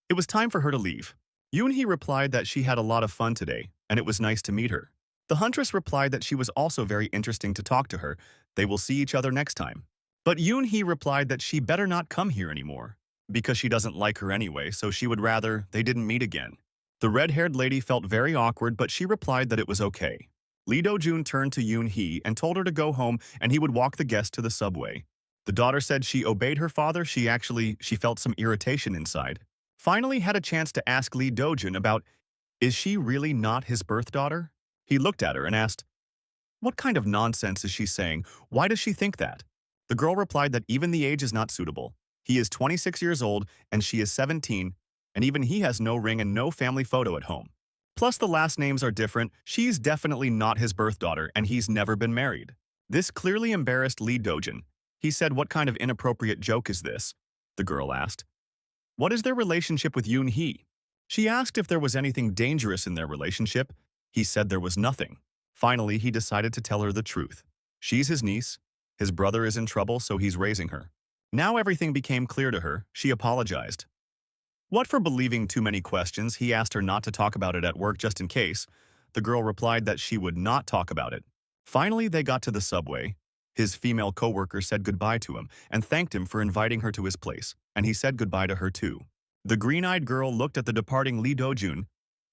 It was time for her to leave. Yoon-hee replied that she had a lot of fun today, and it was nice to meet her. The huntress replied that she was also very interesting to talk to her. They will see each other next time. But Yoon-hee replied that she better not come here anymore, because she doesn't like her anyway, so she would rather they didn't meet again. The red-haired lady felt very awkward, but she replied that it was okay. Lee Do-jun turned to Yoon-hee and told her to go home and he would walk the guest to the subway. The daughter said she obeyed her father. She felt some irritation inside. Finally had a chance to ask Lee Do-jun about, is she really not his birth daughter? He looked at her and asked, what kind of nonsense is she saying? Why does she think that? The girl replied that even the age is not suitable. He is 26 years old and she is 17, and even he has no ring and no family photo at home. Plus the last names are different. She's definitely not his birth daughter and he's never been married. This clearly embarrassed Lee Do-jun. He said, what kind of inappropriate joke is this? The girl asked. What is their relationship with Yoon-hee? She asked if there was anything dangerous in their relationship. He said there was nothing. Finally, he decided to tell her the truth. She's his niece. His brother is in trouble, so he's raising her. Now everything became clear to her. She apologized. What for believing too many questions, he asked her not to talk about it at work just in case. The girl replied that she would not talk about it. Finally, they got to the subway. His female coworker said goodbye to him and thanked him for inviting her to his place, and he said goodbye to her too. The green-eyed girl looked at the departing Lee Do-jun,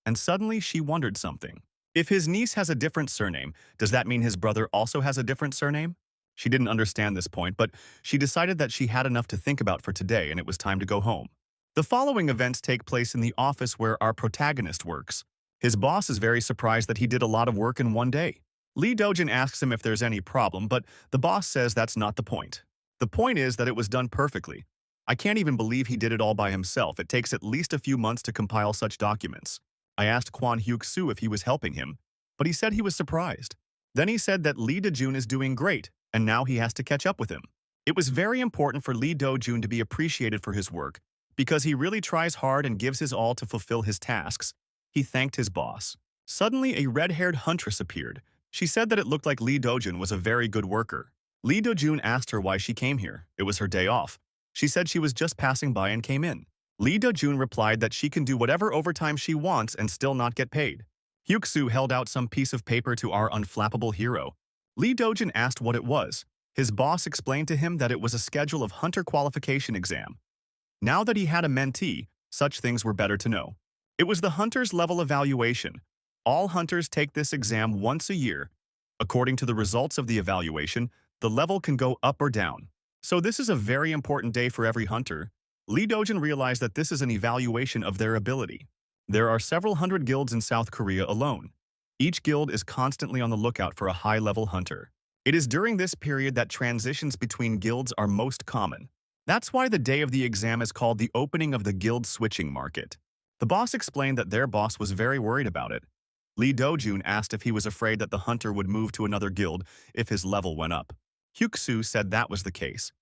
and suddenly she wondered something. If his niece has a different surname, does that mean his brother also has a different surname? She didn't understand this point, but she decided that she had enough to think about for today and it was time to go home. The following events take place in the office where our protagonist works. His boss is very surprised that he did a lot of work in one day. Lee Do-jun asks him if there's any problem, but the boss says that's not the point. The point is that it was done perfectly. I can't even believe he did it all by himself. It takes at least a few months to compile such documents. I asked Kwon Hyuk-soo if he was helping him, but he said he was surprised. Then he said that Lee Do-jun is doing great, and now he has to catch up with him. It was very important for Lee Do-jun to be appreciated for his work, because he really tries hard and gives his all to fulfill his tasks. He thanked his boss. Suddenly, a red-haired huntress appeared. She said that it looked like Lee Do-jun was a very good worker. Lee Do-jun asked her why she came here. It was her day off. She said she was just passing by and came in. Lee Do-jun replied that she can do whatever overtime she wants and still not get paid. Hyuk-soo held out some piece of paper to our unflappable hero. Lee Do-jun asked what it was. His boss explained to him that it was a schedule of hunter qualification exam. Now that he had a mentee, such things were better to know. It was the hunter's level evaluation. All hunters take this exam once a year. According to the results of the evaluation, the level can go up or down. So this is a very important day for every hunter. Lee Do-jun realized that this is an evaluation of their ability. There are several hundred guilds in South Korea alone. Each guild is constantly on the lookout for a high-level hunter. It is during this period that transitions between guilds are most common. That's why the day of the exam is called the opening of the guild switching market. The boss explained that their boss was very worried about it. Lee Do-jun asked if he was afraid that the hunter would move to another guild if his level went up. Hyuk-soo said that was the case.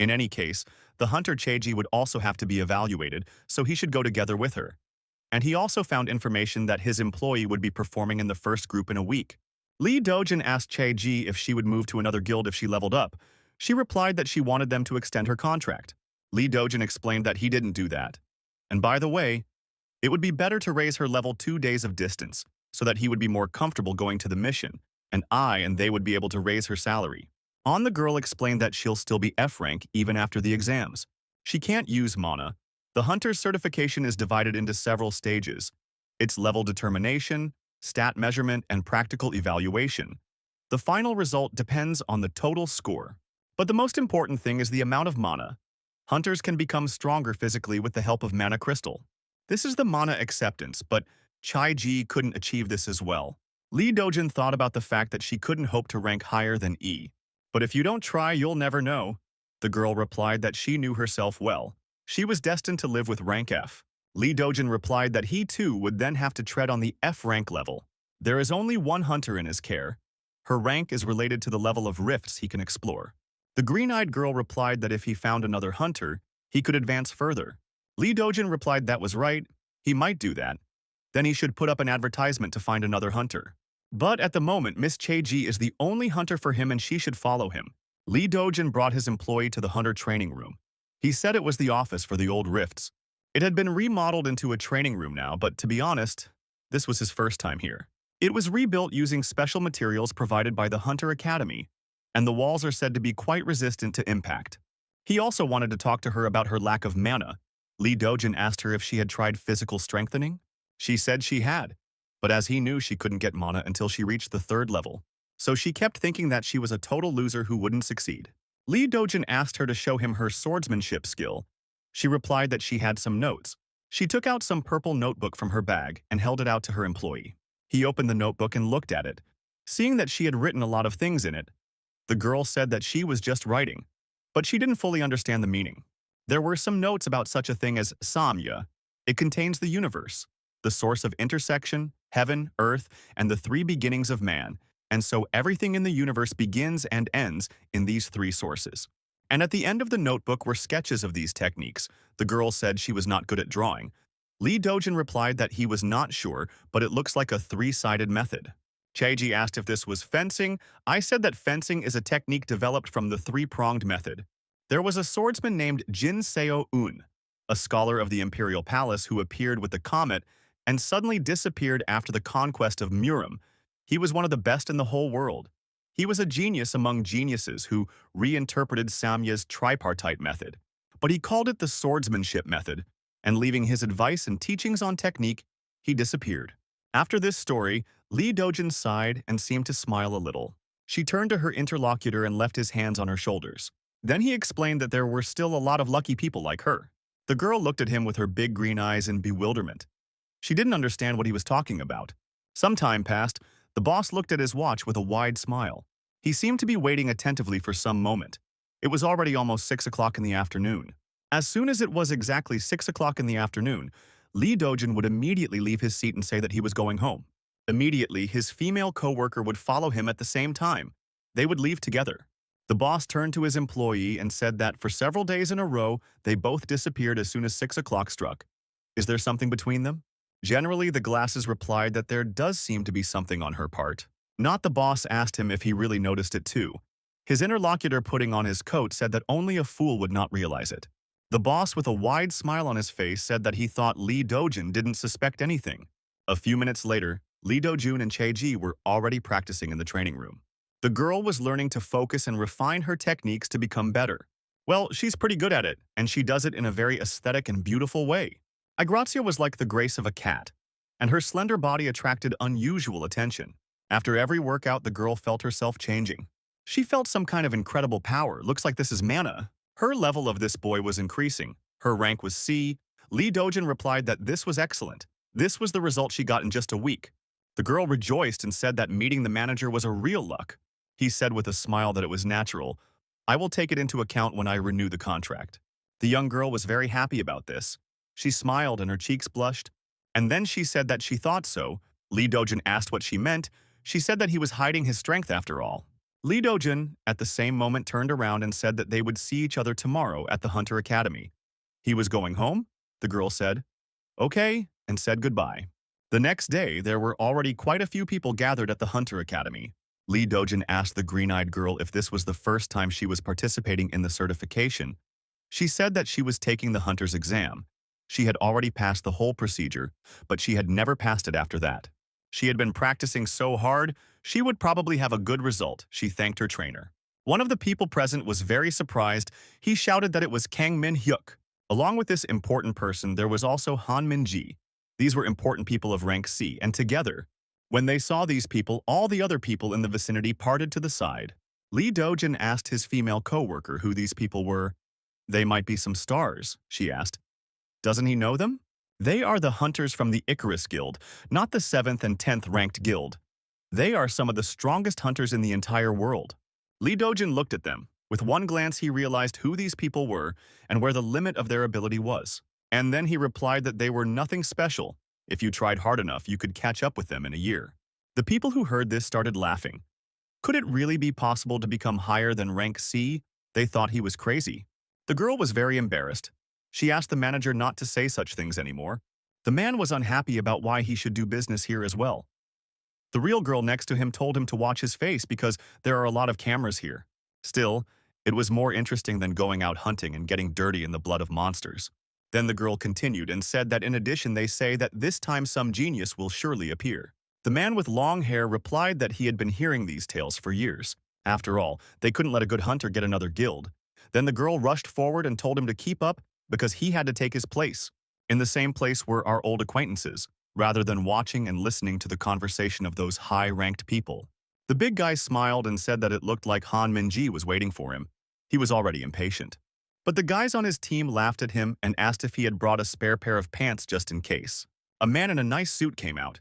In any case, the hunter Chae-ji would also have to be evaluated, so he should go together with her. And he also found information that his employee would be performing in the first group in a week. Lee Do-jun asked Chae-ji if she would move to another guild if she leveled up. She replied that she wanted them to extend her contract. Lee Do-jun explained that he didn't do that. And by the way, it would be better to raise her level 2 days of distance, so that he would be more comfortable going to the mission, and they would be able to raise her salary. The girl explained that she'll still be F rank even after the exams. She can't use mana. The hunter's certification is divided into several stages. It's level determination, stat measurement, and practical evaluation. The final result depends on the total score. But the most important thing is the amount of mana. Hunters can become stronger physically with the help of mana crystal. This is the mana acceptance, but Chae-ji couldn't achieve this as well. Lee Dojin thought about the fact that she couldn't hope to rank higher than E. But if you don't try, you'll never know. The girl replied that she knew herself well. She was destined to live with rank F. Lee Dojin replied that he too would then have to tread on the F rank level. There is only one hunter in his care. Her rank is related to the level of rifts he can explore. The green-eyed girl replied that if he found another hunter, he could advance further. Lee Dojin replied that was right, he might do that. Then he should put up an advertisement to find another hunter. But at the moment, Miss Chae-ji is the only hunter for him and she should follow him. Lee Dojin brought his employee to the hunter training room. He said it was the office for the old rifts. It had been remodeled into a training room now, but to be honest, this was his first time here. It was rebuilt using special materials provided by the Hunter Academy, and the walls are said to be quite resistant to impact. He also wanted to talk to her about her lack of mana. Lee Dojin asked her if she had tried physical strengthening. She said she had, but as he knew she couldn't get mana until she reached the 3rd level, so she kept thinking that she was a total loser who wouldn't succeed. Lee Dojin asked her to show him her swordsmanship skill. She replied that she had some notes. She took out some purple notebook from her bag and held it out to her employee. He opened the notebook and looked at it. Seeing that she had written a lot of things in it, the girl said that she was just writing, but she didn't fully understand the meaning. There were some notes about such a thing as Samya. It contains the universe, the source of intersection, heaven, earth, and the 3 beginnings of man, and so everything in the universe begins and ends in these 3 sources. And at the end of the notebook were sketches of these techniques. The girl said she was not good at drawing. Lee Dojin replied that he was not sure, but it looks like a 3-sided method. Chae-ji asked if this was fencing. I said that fencing is a technique developed from the 3-pronged method. There was a swordsman named Jin Seo-un, a scholar of the Imperial Palace who appeared with the comet and suddenly disappeared after the conquest of Murim. He was one of the best in the whole world. He was a genius among geniuses who reinterpreted Samya's tripartite method, but he called it the swordsmanship method, and leaving his advice and teachings on technique, he disappeared. After this story, Lee Dojin sighed and seemed to smile a little. She turned to her interlocutor and left his hands on her shoulders. Then he explained that there were still a lot of lucky people like her. The girl looked at him with her big green eyes in bewilderment. She didn't understand what he was talking about. Some time passed. The boss looked at his watch with a wide smile. He seemed to be waiting attentively for some moment. It was already almost 6 o'clock in the afternoon. As soon as it was exactly 6 o'clock in the afternoon, Lee Dojin would immediately leave his seat and say that he was going home. Immediately, his female co-worker would follow him at the same time. They would leave together. The boss turned to his employee and said that for several days in a row, they both disappeared as soon as 6 o'clock struck. Is there something between them? Generally, the glasses replied that there does seem to be something on her part. Not the boss asked him if he really noticed it too. His interlocutor putting on his coat said that only a fool would not realize it. The boss with a wide smile on his face said that he thought Lee Dojin didn't suspect anything. A few minutes later, Lee Dojun and Chae-ji were already practicing in the training room. The girl was learning to focus and refine her techniques to become better. Well, she's pretty good at it, and she does it in a very aesthetic and beautiful way. Grazia was like the grace of a cat, and her slender body attracted unusual attention. After every workout, the girl felt herself changing. She felt some kind of incredible power. Looks like this is mana. Her level of this boy was increasing. Her rank was C. Lee Dojin replied that this was excellent. This was the result she got in just a week. The girl rejoiced and said that meeting the manager was a real luck. He said with a smile that it was natural. I will take it into account when I renew the contract. The young girl was very happy about this. She smiled and her cheeks blushed, and then she said that she thought so. Lee Dojin asked what she meant. She said that he was hiding his strength after all. Lee Dojin, at the same moment, turned around and said that they would see each other tomorrow at the Hunter Academy. He was going home? The girl said, okay, and said goodbye. The next day, there were already quite a few people gathered at the Hunter Academy. Lee Dojin asked the green-eyed girl if this was the first time she was participating in the certification. She said that she was taking the hunter's exam. She had already passed the whole procedure, but she had never passed it after that. She had been practicing so hard, she would probably have a good result, she thanked her trainer. One of the people present was very surprised. He shouted that it was Kang Min-hyuk. Along with this important person, there was also Han Min-ji. These were important people of rank C, and together, when they saw these people, all the other people in the vicinity parted to the side. Lee Dojin asked his female co-worker who these people were. They might be some stars, she asked. Doesn't he know them? They are the hunters from the Icarus Guild, not the 7th and 10th ranked guild. They are some of the strongest hunters in the entire world. Lee Dojin looked at them. With one glance, he realized who these people were and where the limit of their ability was. And then he replied that they were nothing special. If you tried hard enough, you could catch up with them in a year. The people who heard this started laughing. Could it really be possible to become higher than rank C? They thought he was crazy. The girl was very embarrassed. She asked the manager not to say such things anymore. The man was unhappy about why he should do business here as well. The real girl next to him told him to watch his face because there are a lot of cameras here. Still, it was more interesting than going out hunting and getting dirty in the blood of monsters. Then the girl continued and said that in addition they say that this time some genius will surely appear. The man with long hair replied that he had been hearing these tales for years. After all, they couldn't let a good hunter get another guild. Then the girl rushed forward and told him to keep up because he had to take his place. In the same place were our old acquaintances, rather than watching and listening to the conversation of those high-ranked people. The big guy smiled and said that it looked like Han Minji was waiting for him. He was already impatient. But the guys on his team laughed at him and asked if he had brought a spare pair of pants just in case. A man in a nice suit came out.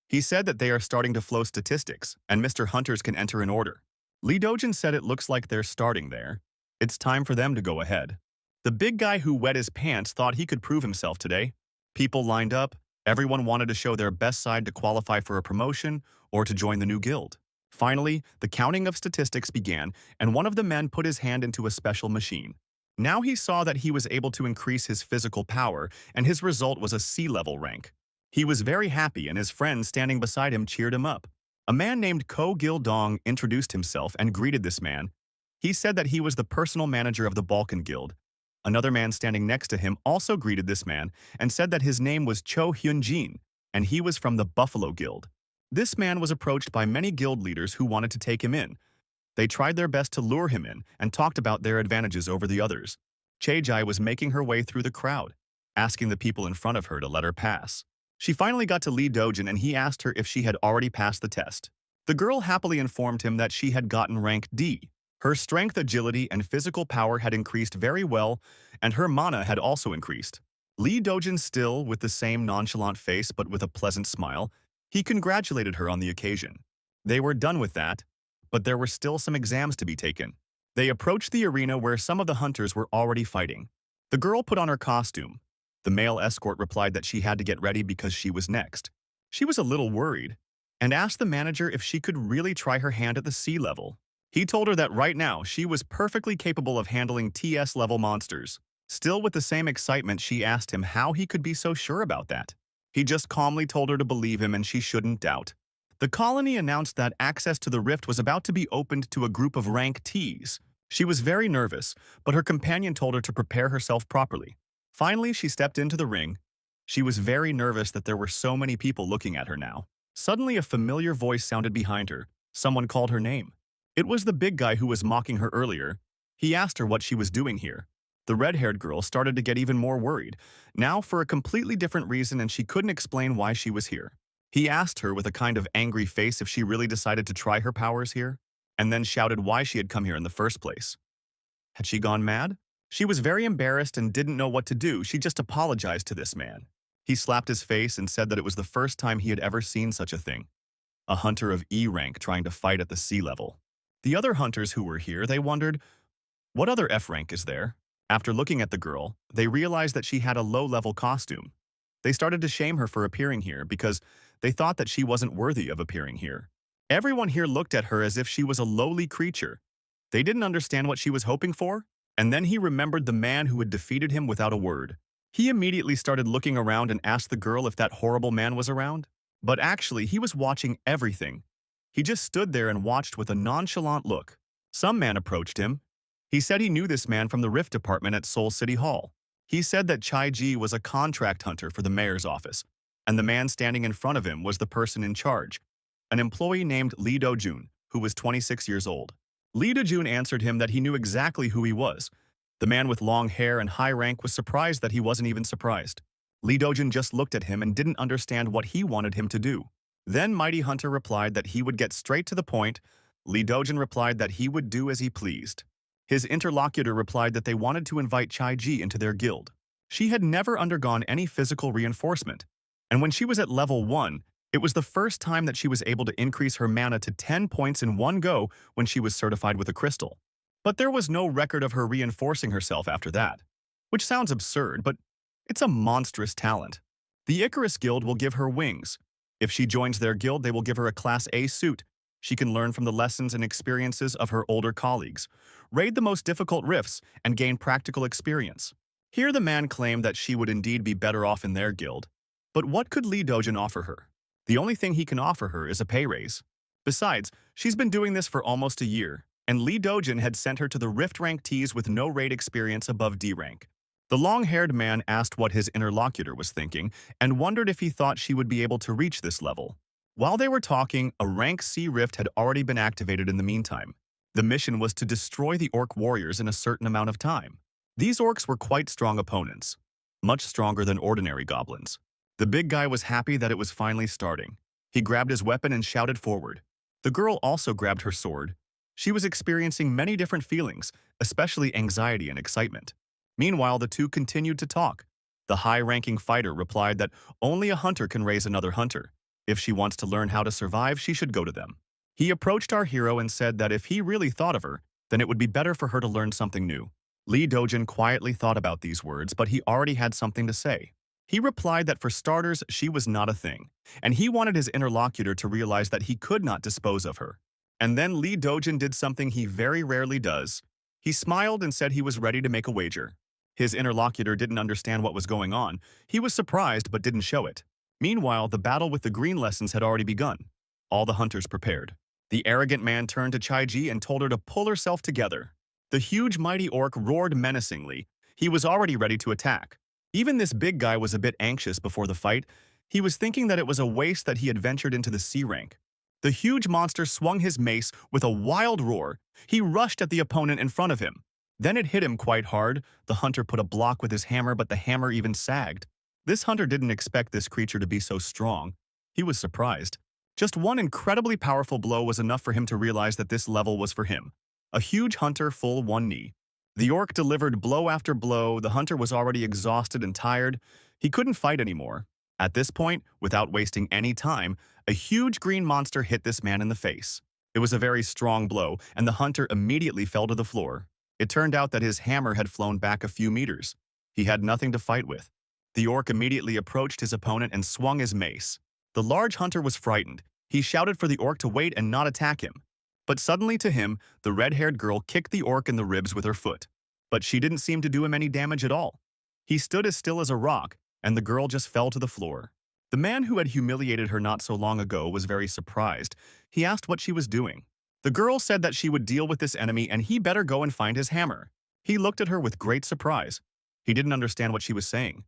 He said that they are starting to flow statistics, and Mr. Hunters can enter in order. Lee Dojin said it looks like they're starting there. It's time for them to go ahead. The big guy who wet his pants thought he could prove himself today. People lined up. Everyone wanted to show their best side to qualify for a promotion or to join the new guild. Finally, the counting of statistics began, and one of the men put his hand into a special machine. Now he saw that he was able to increase his physical power, and his result was a C-level rank. He was very happy, and his friends standing beside him cheered him up. A man named Ko Gil-dong introduced himself and greeted this man. He said that he was the personal manager of the Balkan Guild. Another man standing next to him also greeted this man and said that his name was Cho Hyun-jin, and he was from the Buffalo Guild. This man was approached by many guild leaders who wanted to take him in. They tried their best to lure him in and talked about their advantages over the others. Chae-jai was making her way through the crowd, asking the people in front of her to let her pass. She finally got to Lee Dojin and he asked her if she had already passed the test. The girl happily informed him that she had gotten rank D. Her strength, agility, and physical power had increased very well, and her mana had also increased. Lee Dojin, still with the same nonchalant face but with a pleasant smile, he congratulated her on the occasion. They were done with that, but there were still some exams to be taken. They approached the arena where some of the hunters were already fighting. The girl put on her costume. The male escort replied that she had to get ready because she was next. She was a little worried and asked the manager if she could really try her hand at the C level. He told her that right now she was perfectly capable of handling TS-level monsters. Still with the same excitement, she asked him how he could be so sure about that. He just calmly told her to believe him and she shouldn't doubt. The colony announced that access to the rift was about to be opened to a group of rank Ts. She was very nervous, but her companion told her to prepare herself properly. Finally, she stepped into the ring. She was very nervous that there were so many people looking at her now. Suddenly, a familiar voice sounded behind her. Someone called her name. It was the big guy who was mocking her earlier. He asked her what she was doing here. The red-haired girl started to get even more worried, now for a completely different reason, and she couldn't explain why she was here. He asked her with a kind of angry face if she really decided to try her powers here, and then shouted why she had come here in the first place. Had she gone mad? She was very embarrassed and didn't know what to do. She just apologized to this man. He slapped his face and said that it was the first time he had ever seen such a thing. A hunter of E rank trying to fight at the C level. The other hunters who were here, they wondered, what other F rank is there? After looking at the girl, they realized that she had a low-level costume. They started to shame her for appearing here because they thought that she wasn't worthy of appearing here. Everyone here looked at her as if she was a lowly creature. They didn't understand what she was hoping for, and then he remembered the man who had defeated him without a word. He immediately started looking around and asked the girl if that horrible man was around. But actually, he was watching everything. He just stood there and watched with a nonchalant look. Some man approached him. He said he knew this man from the Rift Department at Seoul City Hall. He said that Chae-ji was a contract hunter for the mayor's office, and the man standing in front of him was the person in charge, an employee named Lee Do-jun, who was 26 years old. Lee Do-jun answered him that he knew exactly who he was. The man with long hair and high rank was surprised that he wasn't even surprised. Lee Do-jun just looked at him and didn't understand what he wanted him to do. Then Mighty Hunter replied that he would get straight to the point. Lee Do-jun replied that he would do as he pleased. His interlocutor replied that they wanted to invite Chae-ji into their guild. She had never undergone any physical reinforcement, and when she was at level 1, It was the first time that she was able to increase her mana to 10 points in one go when she was certified with a crystal. But there was no record of her reinforcing herself after that. Which sounds absurd, but it's a monstrous talent. The Icarus Guild will give her wings. If she joins their guild, they will give her a Class A suit. She can learn from the lessons and experiences of her older colleagues, raid the most difficult rifts, and gain practical experience. Here the man claimed that she would indeed be better off in their guild. But what could Lee Dojin offer her? The only thing he can offer her is a pay raise. Besides, she's been doing this for almost a year, and Lee Dojin had sent her to the Rift rank Ts with no raid experience above D rank. The long-haired man asked what his interlocutor was thinking and wondered if he thought she would be able to reach this level. While they were talking, a rank C rift had already been activated in the meantime. The mission was to destroy the orc warriors in a certain amount of time. These orcs were quite strong opponents, much stronger than ordinary goblins. The big guy was happy that it was finally starting. He grabbed his weapon and shouted forward. The girl also grabbed her sword. She was experiencing many different feelings, especially anxiety and excitement. Meanwhile, the two continued to talk. The high-ranking fighter replied that only a hunter can raise another hunter. If she wants to learn how to survive, she should go to them. He approached our hero and said that if he really thought of her, then it would be better for her to learn something new. Lee Dojin quietly thought about these words, but he already had something to say. He replied that for starters, she was not a thing, and he wanted his interlocutor to realize that he could not dispose of her. And then Lee Dojin did something he very rarely does. He smiled and said he was ready to make a wager. His interlocutor didn't understand what was going on. He was surprised but didn't show it. Meanwhile, the battle with the green lessons had already begun. All the hunters prepared. The arrogant man turned to Chai-Ji and told her to pull herself together. The huge mighty orc roared menacingly. He was already ready to attack. Even this big guy was a bit anxious before the fight. He was thinking that it was a waste that he had ventured into the C rank. The huge monster swung his mace with a wild roar. He rushed at the opponent in front of him. Then it hit him quite hard. The hunter put a block with his hammer, but the hammer even sagged. This hunter didn't expect this creature to be so strong. He was surprised. Just one incredibly powerful blow was enough for him to realize that this level was for him. A huge hunter full one knee. The orc delivered blow after blow. The hunter was already exhausted and tired. He couldn't fight anymore. At this point, without wasting any time, a huge green monster hit this man in the face. It was a very strong blow, and the hunter immediately fell to the floor. It turned out that his hammer had flown back a few meters. He had nothing to fight with. The orc immediately approached his opponent and swung his mace. The large hunter was frightened. He shouted for the orc to wait and not attack him. But suddenly to him, the red-haired girl kicked the orc in the ribs with her foot. But she didn't seem to do him any damage at all. He stood as still as a rock, and the girl just fell to the floor. The man who had humiliated her not so long ago was very surprised. He asked what she was doing. The girl said that she would deal with this enemy and he better go and find his hammer. He looked at her with great surprise. He didn't understand what she was saying.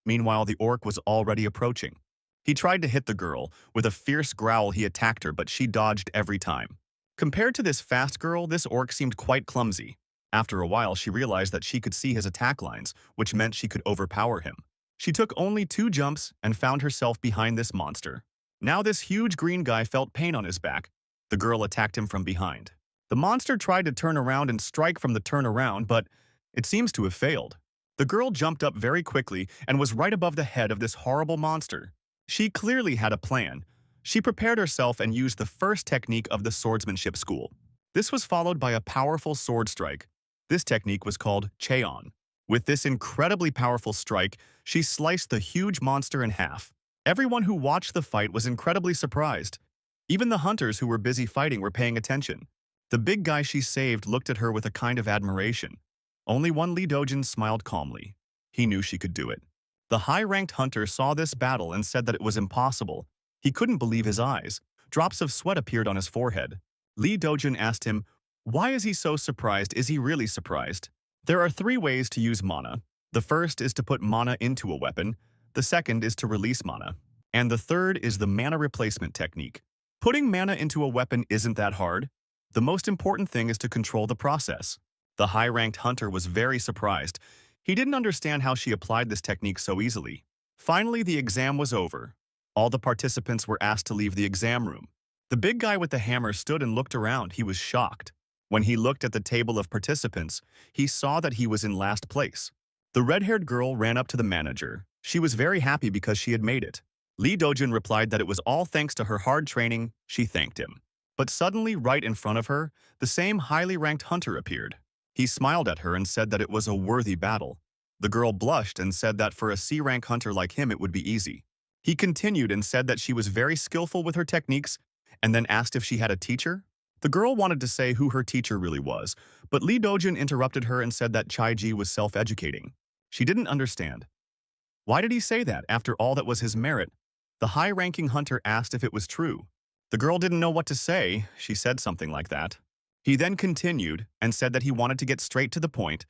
Meanwhile, the orc was already approaching. He tried to hit the girl. With a fierce growl, he attacked her, but she dodged every time. Compared to this fast girl, this orc seemed quite clumsy. After a while, she realized that she could see his attack lines, which meant she could overpower him. She took only 2 jumps and found herself behind this monster. Now this huge green guy felt pain on his back. The girl attacked him from behind. The monster tried to turn around and strike from the turnaround, but it seems to have failed. The girl jumped up very quickly and was right above the head of this horrible monster. She clearly had a plan. She prepared herself and used the first technique of the swordsmanship school. This was followed by a powerful sword strike. This technique was called Cheon. With this incredibly powerful strike, she sliced the huge monster in half. Everyone who watched the fight was incredibly surprised. Even the hunters who were busy fighting were paying attention. The big guy she saved looked at her with a kind of admiration. Only one Lee Dojin smiled calmly. He knew she could do it. The high-ranked hunter saw this battle and said that it was impossible. He couldn't believe his eyes. Drops of sweat appeared on his forehead. Lee Dojin asked him, why is he so surprised? Is he really surprised? There are 3 ways to use mana. The first is to put mana into a weapon. The second is to release mana. And the third is the mana replacement technique. Putting mana into a weapon isn't that hard. The most important thing is to control the process. The high-ranked hunter was very surprised. He didn't understand how she applied this technique so easily. Finally, the exam was over. All the participants were asked to leave the exam room. The big guy with the hammer stood and looked around. He was shocked. When he looked at the table of participants, he saw that he was in last place. The red-haired girl ran up to the manager. She was very happy because she had made it. Lee Dojun replied that it was all thanks to her hard training. She thanked him. But suddenly, right in front of her, the same highly ranked hunter appeared. He smiled at her and said that it was a worthy battle. The girl blushed and said that for a C-rank hunter like him it would be easy. He continued and said that she was very skillful with her techniques, and then asked if she had a teacher. The girl wanted to say who her teacher really was, but Lee Dojun interrupted her and said that Chai-ji was self-educating. She didn't understand. Why did he say that after all that was his merit? The high-ranking hunter asked if it was true. The girl didn't know what to say. She said something like that. He then continued and said that he wanted to get straight to the point.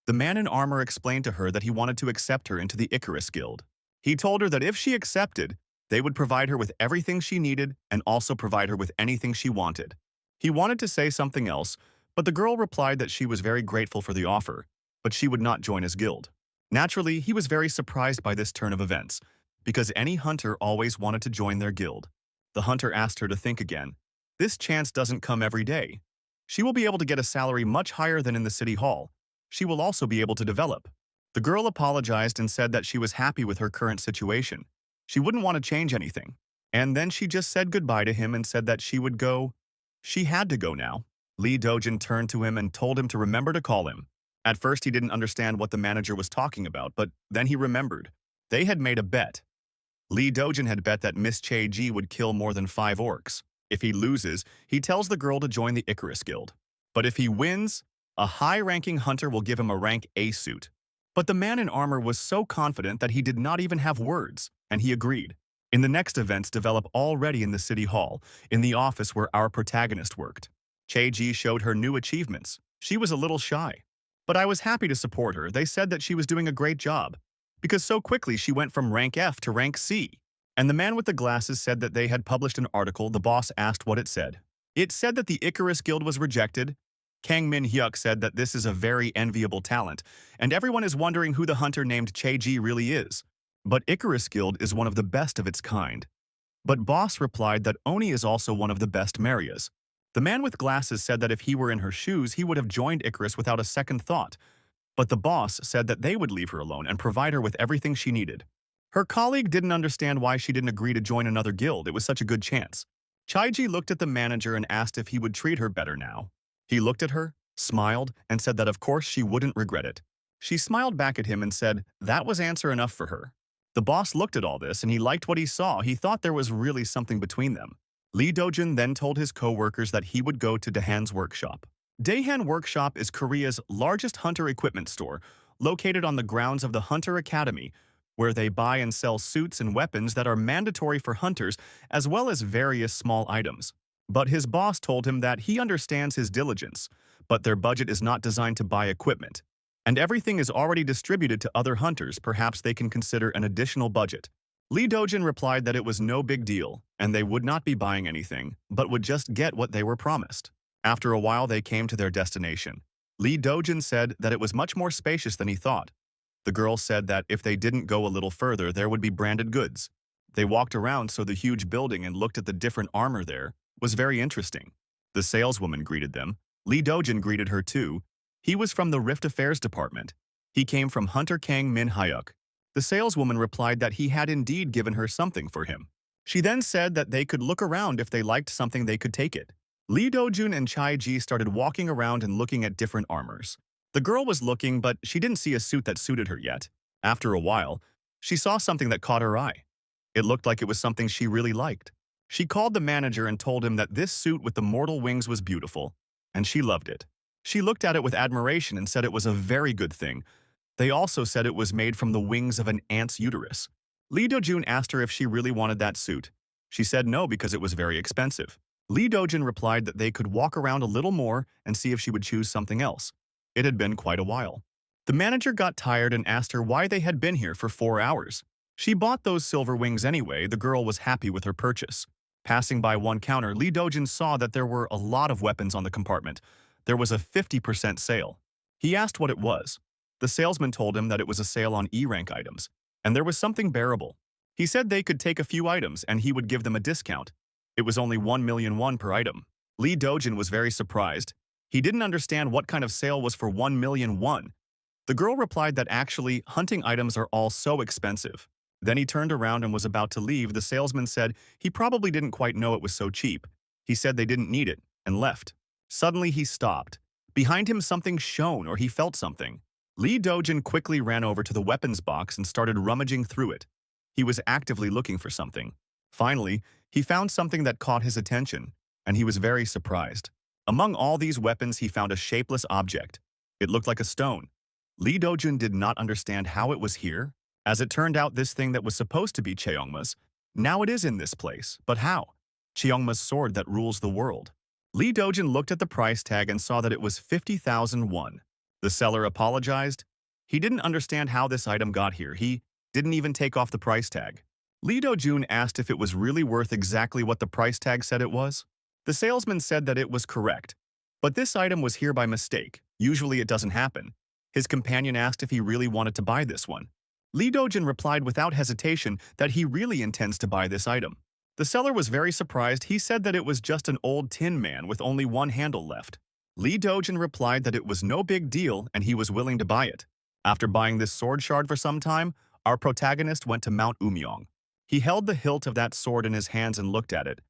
The man in armor explained to her that he wanted to accept her into the Icarus Guild. He told her that if she accepted, they would provide her with everything she needed and also provide her with anything she wanted. He wanted to say something else, but the girl replied that she was very grateful for the offer, but she would not join his guild. Naturally, he was very surprised by this turn of events, because any hunter always wanted to join their guild. The hunter asked her to think again. This chance doesn't come every day. She will be able to get a salary much higher than in the city hall. She will also be able to develop. The girl apologized and said that she was happy with her current situation. She wouldn't want to change anything. And then she just said goodbye to him and said that she would go. She had to go now. Lee Dojun turned to him and told him to remember to call him. At first he didn't understand what the manager was talking about, but then he remembered. They had made a bet. Lee Dojun had bet that Miss Chae-ji would kill more than 5 orcs. If he loses, he tells the girl to join the Icarus Guild. But if he wins, a high-ranking hunter will give him a rank A suit. But the man in armor was so confident that he did not even have words, and he agreed. In the next events develop already in the city hall, in the office where our protagonist worked. Chae-ji showed her new achievements. She was a little shy. But I was happy to support her. They said that she was doing a great job, because so quickly she went from rank F to rank C. And the man with the glasses said that they had published an article. The boss asked what it said. It said that the Icarus Guild was rejected. Kang Min-hyuk said that this is a very enviable talent, and everyone is wondering who the hunter named Chae-ji really is. But Icarus Guild is one of the best of its kind. But boss replied that Oni is also one of the best Marias. The man with glasses said that if he were in her shoes, he would have joined Icarus without a second thought. But the boss said that they would leave her alone and provide her with everything she needed. Her colleague didn't understand why she didn't agree to join another guild. It was such a good chance. Chai-ji looked at the manager and asked if he would treat her better now. He looked at her, smiled, and said that of course she wouldn't regret it. She smiled back at him and said that was answer enough for her. The boss looked at all this and he liked what he saw. He thought there was really something between them. Lee Dojun then told his co-workers that he would go to Daehan's workshop. Daehan Workshop is Korea's largest hunter equipment store, located on the grounds of the Hunter Academy, where they buy and sell suits and weapons that are mandatory for hunters, as well as various small items. But his boss told him that he understands his diligence, but their budget is not designed to buy equipment. And everything is already distributed to other hunters. Perhaps they can consider an additional budget. Lee Dojun replied that it was no big deal, and they would not be buying anything, but would just get what they were promised. After a while, they came to their destination. Lee Dojun said that it was much more spacious than he thought. The girl said that if they didn't go a little further, there would be branded goods. They walked around so the huge building and looked at the different armor there was very interesting. The saleswoman greeted them. Lee Dojun greeted her too. He was from the Rift Affairs department. He came from Hunter Kang Min-hyuk. The saleswoman replied that he had indeed given her something for him. She then said that they could look around. If they liked something, they could take it. Lee Dojun and Chai-ji started walking around and looking at different armors. The girl was looking, but she didn't see a suit that suited her yet. After a while, she saw something that caught her eye. It looked like it was something she really liked. She called the manager and told him that this suit with the mortal wings was beautiful, and she loved it. She looked at it with admiration and said it was a very good thing. They also said it was made from the wings of an ant's uterus. Lee Dojun asked her if she really wanted that suit. She said no because it was very expensive. Lee Dojun replied that they could walk around a little more and see if she would choose something else. It had been quite a while. The manager got tired and asked her why they had been here for 4 hours. She bought those silver wings anyway. The girl was happy with her purchase. Passing by one counter, Lee Dojun saw that there were a lot of weapons on the compartment. There was a 50% sale. He asked what it was. The salesman told him that it was a sale on E-rank items, and there was something bearable. He said they could take a few items and he would give them a discount. It was only 1,000,000 won per item. Lee Dojun was very surprised. He didn't understand what kind of sale was for 1,000,000 won. The girl replied that actually, hunting items are all so expensive. Then he turned around and was about to leave. The salesman said he probably didn't quite know it was so cheap. He said they didn't need it, and left. Suddenly he stopped. Behind him something shone, or he felt something. Lee Dojin quickly ran over to the weapons box and started rummaging through it. He was actively looking for something. Finally, he found something that caught his attention, and he was very surprised. Among all these weapons, he found a shapeless object. It looked like a stone. Lee Dojun did not understand how it was here. As it turned out, this thing that was supposed to be Cheongma's, now it is in this place. But how? Cheongma's sword that rules the world. Lee Dojin looked at the price tag and saw that it was 50,000 won. The seller apologized. He didn't understand how this item got here. He didn't even take off the price tag. Lee Dojun asked if it was really worth exactly what the price tag said it was. The salesman said that it was correct. But this item was here by mistake. Usually it doesn't happen. His companion asked if he really wanted to buy this one. Lee Dojin replied without hesitation that he really intends to buy this item. The seller was very surprised. He said that it was just an old tin man with only one handle left. Lee Dojin replied that it was no big deal and he was willing to buy it. After buying this sword shard for some time, our protagonist went to Mount Umyong. He held the hilt of that sword in his hands and looked at it.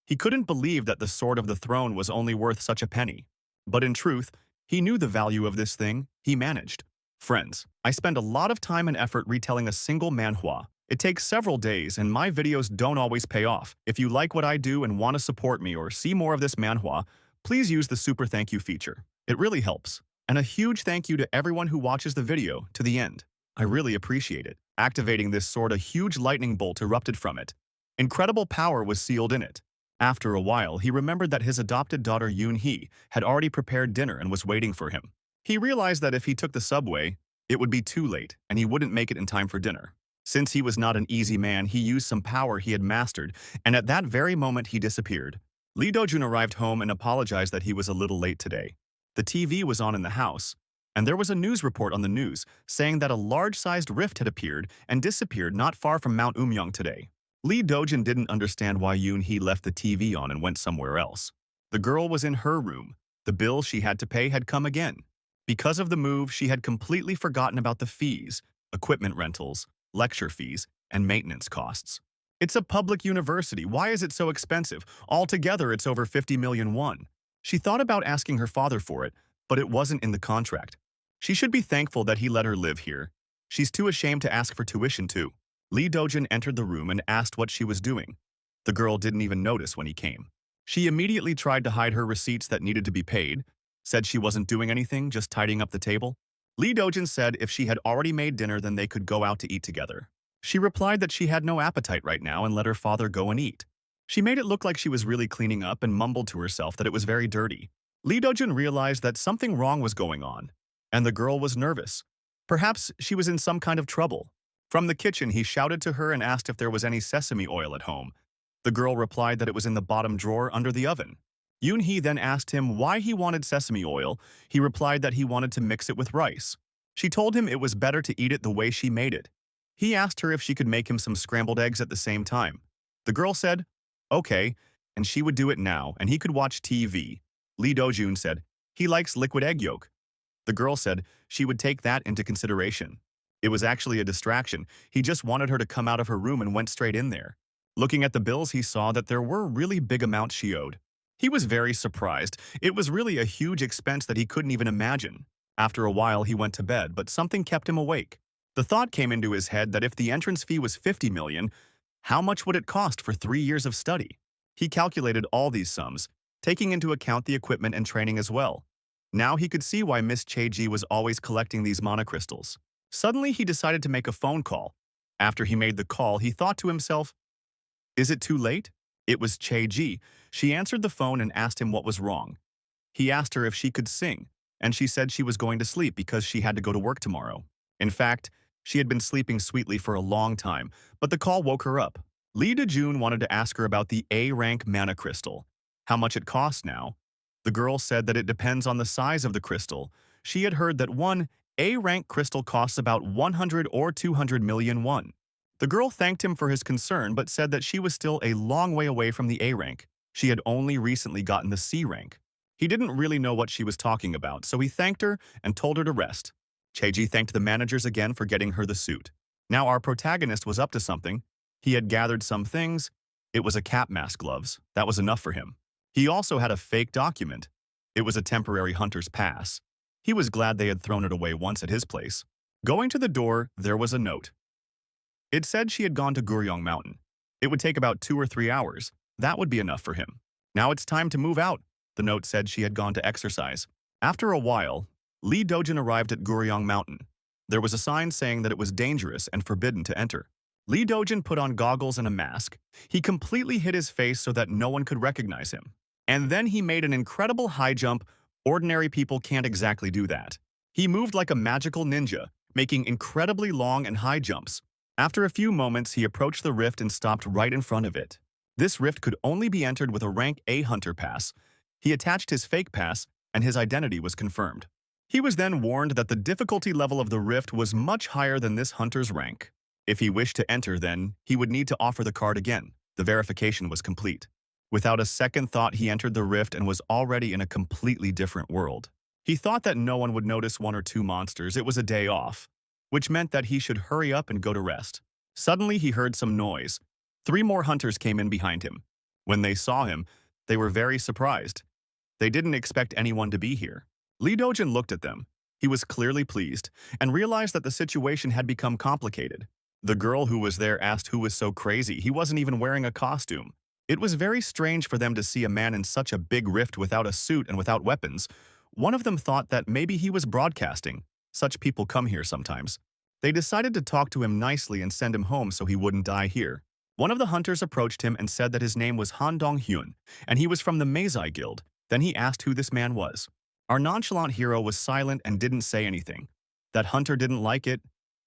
He couldn't believe that the sword of the throne was only worth such a penny. But in truth, he knew the value of this thing. He managed. Friends, I spend a lot of time and effort retelling a single manhwa. It takes several days, and my videos don't always pay off. If you like what I do and want to support me or see more of this manhwa, please use the super thank you feature. It really helps. And a huge thank you to everyone who watches the video to the end. I really appreciate it. Activating this sword, a huge lightning bolt erupted from it. Incredible power was sealed in it. After a while, he remembered that his adopted daughter Yoon-hee had already prepared dinner and was waiting for him. He realized that if he took the subway, it would be too late and he wouldn't make it in time for dinner. Since he was not an easy man, he used some power he had mastered, and at that very moment he disappeared. Lee Dojun arrived home and apologized that he was a little late today. The TV was on in the house, and there was a news report on the news saying that a large-sized rift had appeared and disappeared not far from Mount Umyong today. Lee Dojin didn't understand why Yoon-hee left the TV on and went somewhere else. The girl was in her room. The bill she had to pay had come again. Because of the move, she had completely forgotten about the fees, equipment rentals, lecture fees, and maintenance costs. It's a public university. Why is it so expensive? Altogether, it's over 50 million won. She thought about asking her father for it, but it wasn't in the contract. She should be thankful that he let her live here. She's too ashamed to ask for tuition, too. Lee Dojin entered the room and asked what she was doing. The girl didn't even notice when he came. She immediately tried to hide her receipts that needed to be paid, said she wasn't doing anything, just tidying up the table. Lee Dojin said if she had already made dinner, then they could go out to eat together. She replied that she had no appetite right now and let her father go and eat. She made it look like she was really cleaning up and mumbled to herself that it was very dirty. Lee Dojin realized that something wrong was going on, and the girl was nervous. Perhaps she was in some kind of trouble. From the kitchen, he shouted to her and asked if there was any sesame oil at home. The girl replied that it was in the bottom drawer under the oven. Yoon-hee then asked him why he wanted sesame oil. He replied that he wanted to mix it with rice. She told him it was better to eat it the way she made it. He asked her if she could make him some scrambled eggs at the same time. The girl said, okay, and she would do it now, and he could watch TV. Lee Dojun said, he likes liquid egg yolk. The girl said she would take that into consideration. It was actually a distraction. He just wanted her to come out of her room and went straight in there. Looking at the bills, he saw that there were really big amounts she owed. He was very surprised. It was really a huge expense that he couldn't even imagine. After a while, he went to bed, but something kept him awake. The thought came into his head that if the entrance fee was 50 million, how much would it cost for 3 years of study? He calculated all these sums, taking into account the equipment and training as well. Now he could see why Miss Chae-ji was always collecting these monocrystals. Suddenly, he decided to make a phone call. After he made the call, he thought to himself, is it too late? It was Chae-ji. She answered the phone and asked him what was wrong. He asked her if she could sing, and she said she was going to sleep because she had to go to work tomorrow. In fact, she had been sleeping sweetly for a long time, but the call woke her up. Lee De-jun wanted to ask her about the A-rank mana crystal, how much it costs now. The girl said that it depends on the size of the crystal. She had heard that one A-rank crystal costs about 100 or 200 million won. The girl thanked him for his concern but said that she was still a long way away from the A rank. She had only recently gotten the C rank. He didn't really know what she was talking about, so he thanked her and told her to rest. Chae-ji thanked the managers again for getting her the suit. Now our protagonist was up to something. He had gathered some things. It was a cap mask gloves. That was enough for him. He also had a fake document. It was a temporary hunter's pass. He was glad they had thrown it away once at his place. Going to the door, there was a note. It said she had gone to Guryong Mountain. It would take about 2 or 3 hours. That would be enough for him. Now it's time to move out. The note said she had gone to exercise. After a while, Lee Dojin arrived at Guryong Mountain. There was a sign saying that it was dangerous and forbidden to enter. Lee Dojin put on goggles and a mask. He completely hid his face so that no one could recognize him. And then he made an incredible high jump. Ordinary people can't exactly do that. He moved like a magical ninja, making incredibly long and high jumps. After a few moments, he approached the rift and stopped right in front of it. This rift could only be entered with a rank A hunter pass. He attached his fake pass, and his identity was confirmed. He was then warned that the difficulty level of the rift was much higher than this hunter's rank. If he wished to enter, then he would need to offer the card again. The verification was complete. Without a second thought, he entered the rift and was already in a completely different world. He thought that no one would notice 1 or 2 monsters. It was a day off, which meant that he should hurry up and go to rest. Suddenly, he heard some noise. 3 more hunters came in behind him. When they saw him, they were very surprised. They didn't expect anyone to be here. Lee Dojin looked at them. He was clearly pleased and realized that the situation had become complicated. The girl who was there asked who was so crazy. He wasn't even wearing a costume. It was very strange for them to see a man in such a big rift without a suit and without weapons. One of them thought that maybe he was broadcasting. Such people come here sometimes. They decided to talk to him nicely and send him home so he wouldn't die here. One of the hunters approached him and said that his name was Han Dong-hyun, and he was from the Meizai Guild. Then he asked who this man was. Our nonchalant hero was silent and didn't say anything. That hunter didn't like it.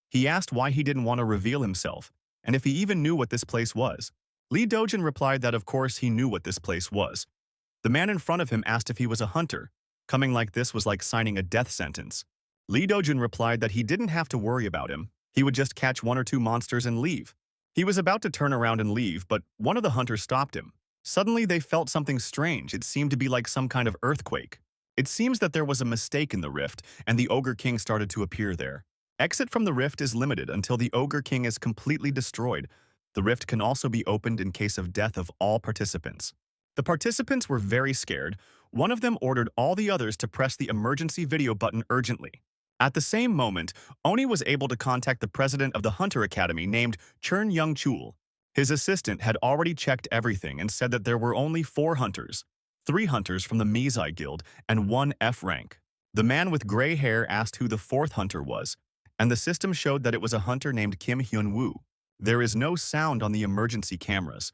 He asked why he didn't want to reveal himself, and if he even knew what this place was. Lee Dojin replied that of course he knew what this place was. The man in front of him asked if he was a hunter. Coming like this was like signing a death sentence. Lee Dojin replied that he didn't have to worry about him. He would just catch 1 or 2 monsters and leave. He was about to turn around and leave, but one of the hunters stopped him. Suddenly, they felt something strange. It seemed to be like some kind of earthquake. It seems that there was a mistake in the rift, and the Ogre King started to appear there. Exit from the rift is limited until the Ogre King is completely destroyed. The rift can also be opened in case of death of all participants. The participants were very scared. One of them ordered all the others to press the emergency video button urgently. At the same moment, Oni was able to contact the president of the Hunter Academy named Chern Young-chul. His assistant had already checked everything and said that there were only 4 hunters, 3 hunters from the Meizai Guild, and 1 F rank. The man with gray hair asked who the 4th hunter was, and the system showed that it was a hunter named Kim Hyun-woo. There is no sound on the emergency cameras,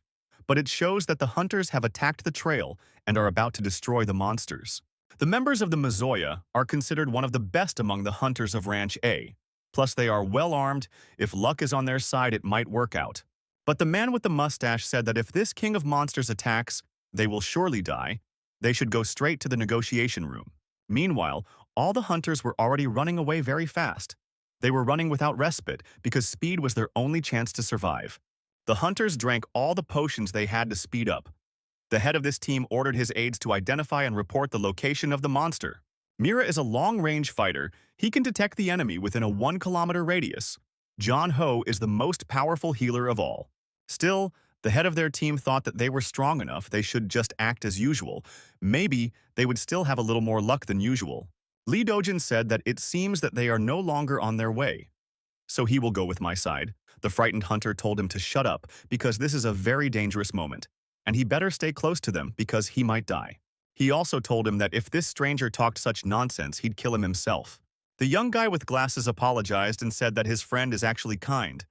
but it shows that the hunters have attacked the trail and are about to destroy the monsters. The members of the Mizoya are considered one of the best among the hunters of Ranch A. Plus, they are well armed. If luck is on their side, it might work out. But the man with the mustache said that if this king of monsters attacks, they will surely die. They should go straight to the negotiation room. Meanwhile, all the hunters were already running away very fast. They were running without respite because speed was their only chance to survive. The hunters drank all the potions they had to speed up. The head of this team ordered his aides to identify and report the location of the monster. Mira is a long-range fighter. He can detect the enemy within a 1-kilometer radius. John Ho is the most powerful healer of all. Still, the head of their team thought that they were strong enough they should just act as usual. Maybe they would still have a little more luck than usual. Lee Dojin said that it seems that they are no longer on their way. So he will go with my side. The frightened hunter told him to shut up because this is a very dangerous moment, and he better stay close to them because he might die. He also told him that if this stranger talked such nonsense, he'd kill him himself. The young guy with glasses apologized and said that his friend is actually kind.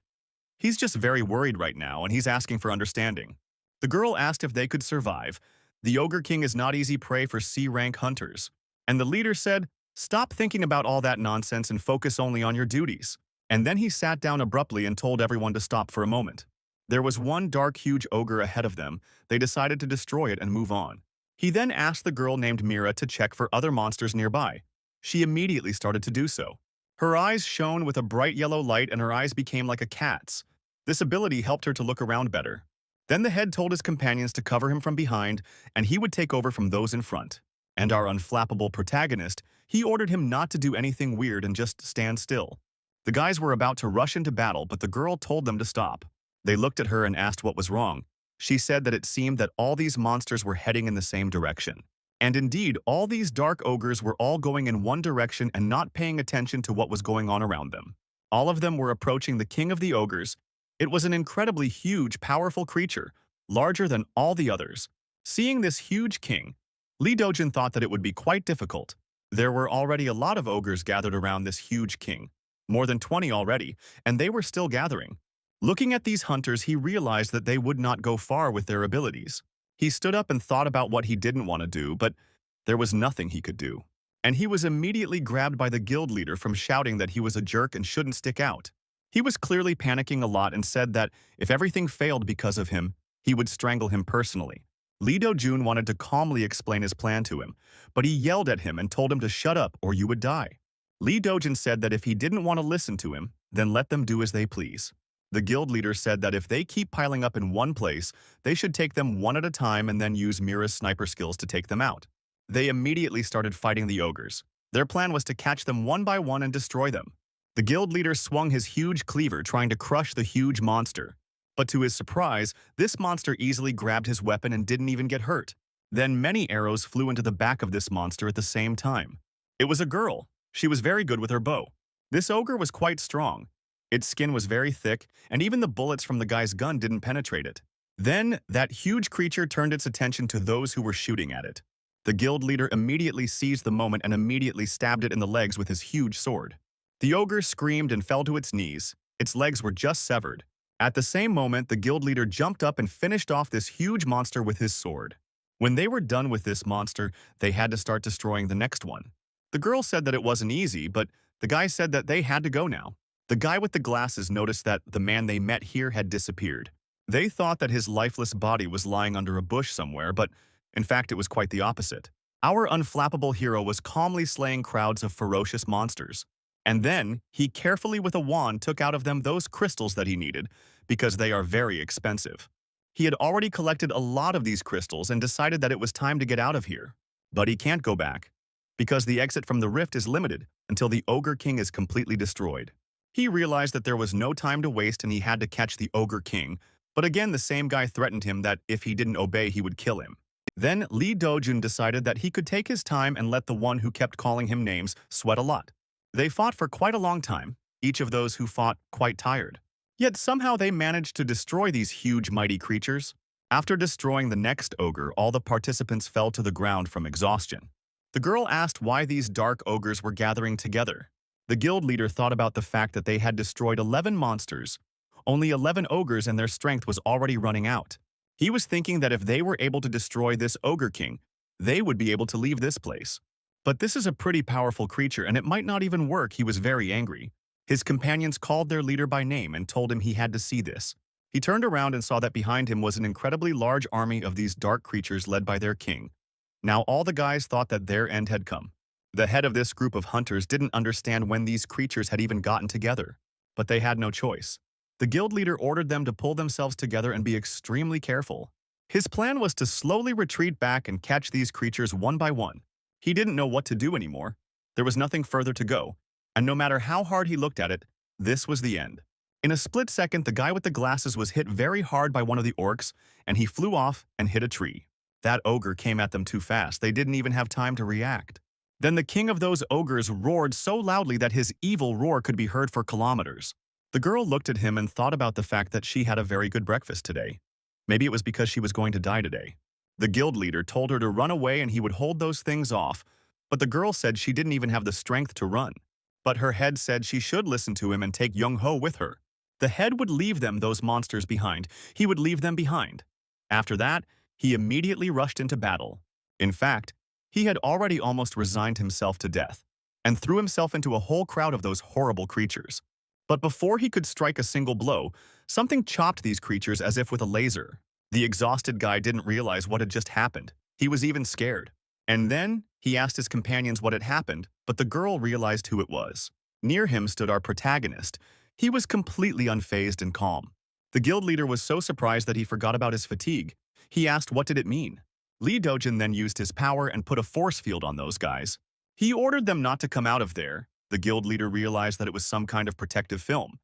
He's just very worried right now, and he's asking for understanding. The girl asked if they could survive. The Ogre King is not easy prey for C-rank hunters. And the leader said, "Stop thinking about all that nonsense and focus only on your duties." And then he sat down abruptly and told everyone to stop for a moment. There was one dark, huge ogre ahead of them. They decided to destroy it and move on. He then asked the girl named Mira to check for other monsters nearby. She immediately started to do so. Her eyes shone with a bright yellow light and her eyes became like a cat's. This ability helped her to look around better. Then the head told his companions to cover him from behind and he would take over from those in front. And our unflappable protagonist, he ordered him not to do anything weird and just stand still. The guys were about to rush into battle, but the girl told them to stop. They looked at her and asked what was wrong. She said that it seemed that all these monsters were heading in the same direction. And indeed, all these dark ogres were all going in one direction and not paying attention to what was going on around them. All of them were approaching the king of the ogres. It was an incredibly huge, powerful creature, larger than all the others. Seeing this huge king, Lee Dojin thought that it would be quite difficult. There were already a lot of ogres gathered around this huge king, more than 20 already, and they were still gathering. Looking at these hunters, he realized that they would not go far with their abilities. He stood up and thought about what he didn't want to do, but there was nothing he could do. And he was immediately grabbed by the guild leader from shouting that he was a jerk and shouldn't stick out. He was clearly panicking a lot and said that if everything failed because of him, he would strangle him personally. Lee Do-jun wanted to calmly explain his plan to him, but he yelled at him and told him to shut up or you would die. Lee Do-jun said that if he didn't want to listen to him, then let them do as they please. The guild leader said that if they keep piling up in one place, they should take them one at a time and then use Mira's sniper skills to take them out. They immediately started fighting the ogres. Their plan was to catch them one by one and destroy them. The guild leader swung his huge cleaver trying to crush the huge monster. But to his surprise, this monster easily grabbed his weapon and didn't even get hurt. Then many arrows flew into the back of this monster at the same time. It was a girl. She was very good with her bow. This ogre was quite strong. Its skin was very thick, and even the bullets from the guy's gun didn't penetrate it. Then, that huge creature turned its attention to those who were shooting at it. The guild leader immediately seized the moment and immediately stabbed it in the legs with his huge sword. The ogre screamed and fell to its knees. Its legs were just severed. At the same moment, the guild leader jumped up and finished off this huge monster with his sword. When they were done with this monster, they had to start destroying the next one. The girl said that it wasn't easy, but the guy said that they had to go now. The guy with the glasses noticed that the man they met here had disappeared. They thought that his lifeless body was lying under a bush somewhere, but in fact it was quite the opposite. Our unflappable hero was calmly slaying crowds of ferocious monsters. And then, he carefully with a wand took out of them those crystals that he needed, because they are very expensive. He had already collected a lot of these crystals and decided that it was time to get out of here. But he can't go back, because the exit from the rift is limited until the Ogre King is completely destroyed. He realized that there was no time to waste and he had to catch the Ogre King, but again the same guy threatened him that if he didn't obey he would kill him. Then Lee Do-jun decided that he could take his time and let the one who kept calling him names sweat a lot. They fought for quite a long time, each of those who fought quite tired. Yet somehow they managed to destroy these huge mighty creatures. After destroying the next ogre, all the participants fell to the ground from exhaustion. The girl asked why these dark ogres were gathering together. The guild leader thought about the fact that they had destroyed 11 monsters, only 11 ogres and their strength was already running out. He was thinking that if they were able to destroy this Ogre King, they would be able to leave this place. But this is a pretty powerful creature and it might not even work. He was very angry. His companions called their leader by name and told him he had to see this. He turned around and saw that behind him was an incredibly large army of these dark creatures led by their king. Now all the guys thought that their end had come. The head of this group of hunters didn't understand when these creatures had even gotten together, but they had no choice. The guild leader ordered them to pull themselves together and be extremely careful. His plan was to slowly retreat back and catch these creatures one by one. He didn't know what to do anymore. There was nothing further to go, and no matter how hard he looked at it, this was the end. In a split second, the guy with the glasses was hit very hard by one of the orcs, and he flew off and hit a tree. That ogre came at them too fast. They didn't even have time to react. Then the king of those ogres roared so loudly that his evil roar could be heard for kilometers. The girl looked at him and thought about the fact that she had a very good breakfast today. Maybe it was because she was going to die today. The guild leader told her to run away and he would hold those things off, but the girl said she didn't even have the strength to run. But her head said she should listen to him and take Young-ho with her. The head would leave them those monsters behind. He would leave them behind. After that, he immediately rushed into battle. In fact, he had already almost resigned himself to death and threw himself into a whole crowd of those horrible creatures. But before he could strike a single blow, something chopped these creatures as if with a laser. The exhausted guy didn't realize what had just happened. He was even scared. And then he asked his companions what had happened, but the girl realized who it was. Near him stood our protagonist. He was completely unfazed and calm. The guild leader was so surprised that he forgot about his fatigue. He asked what did it mean. Lee Do-jun then used his power and put a force field on those guys. He ordered them not to come out of there. The guild leader realized that it was some kind of protective film.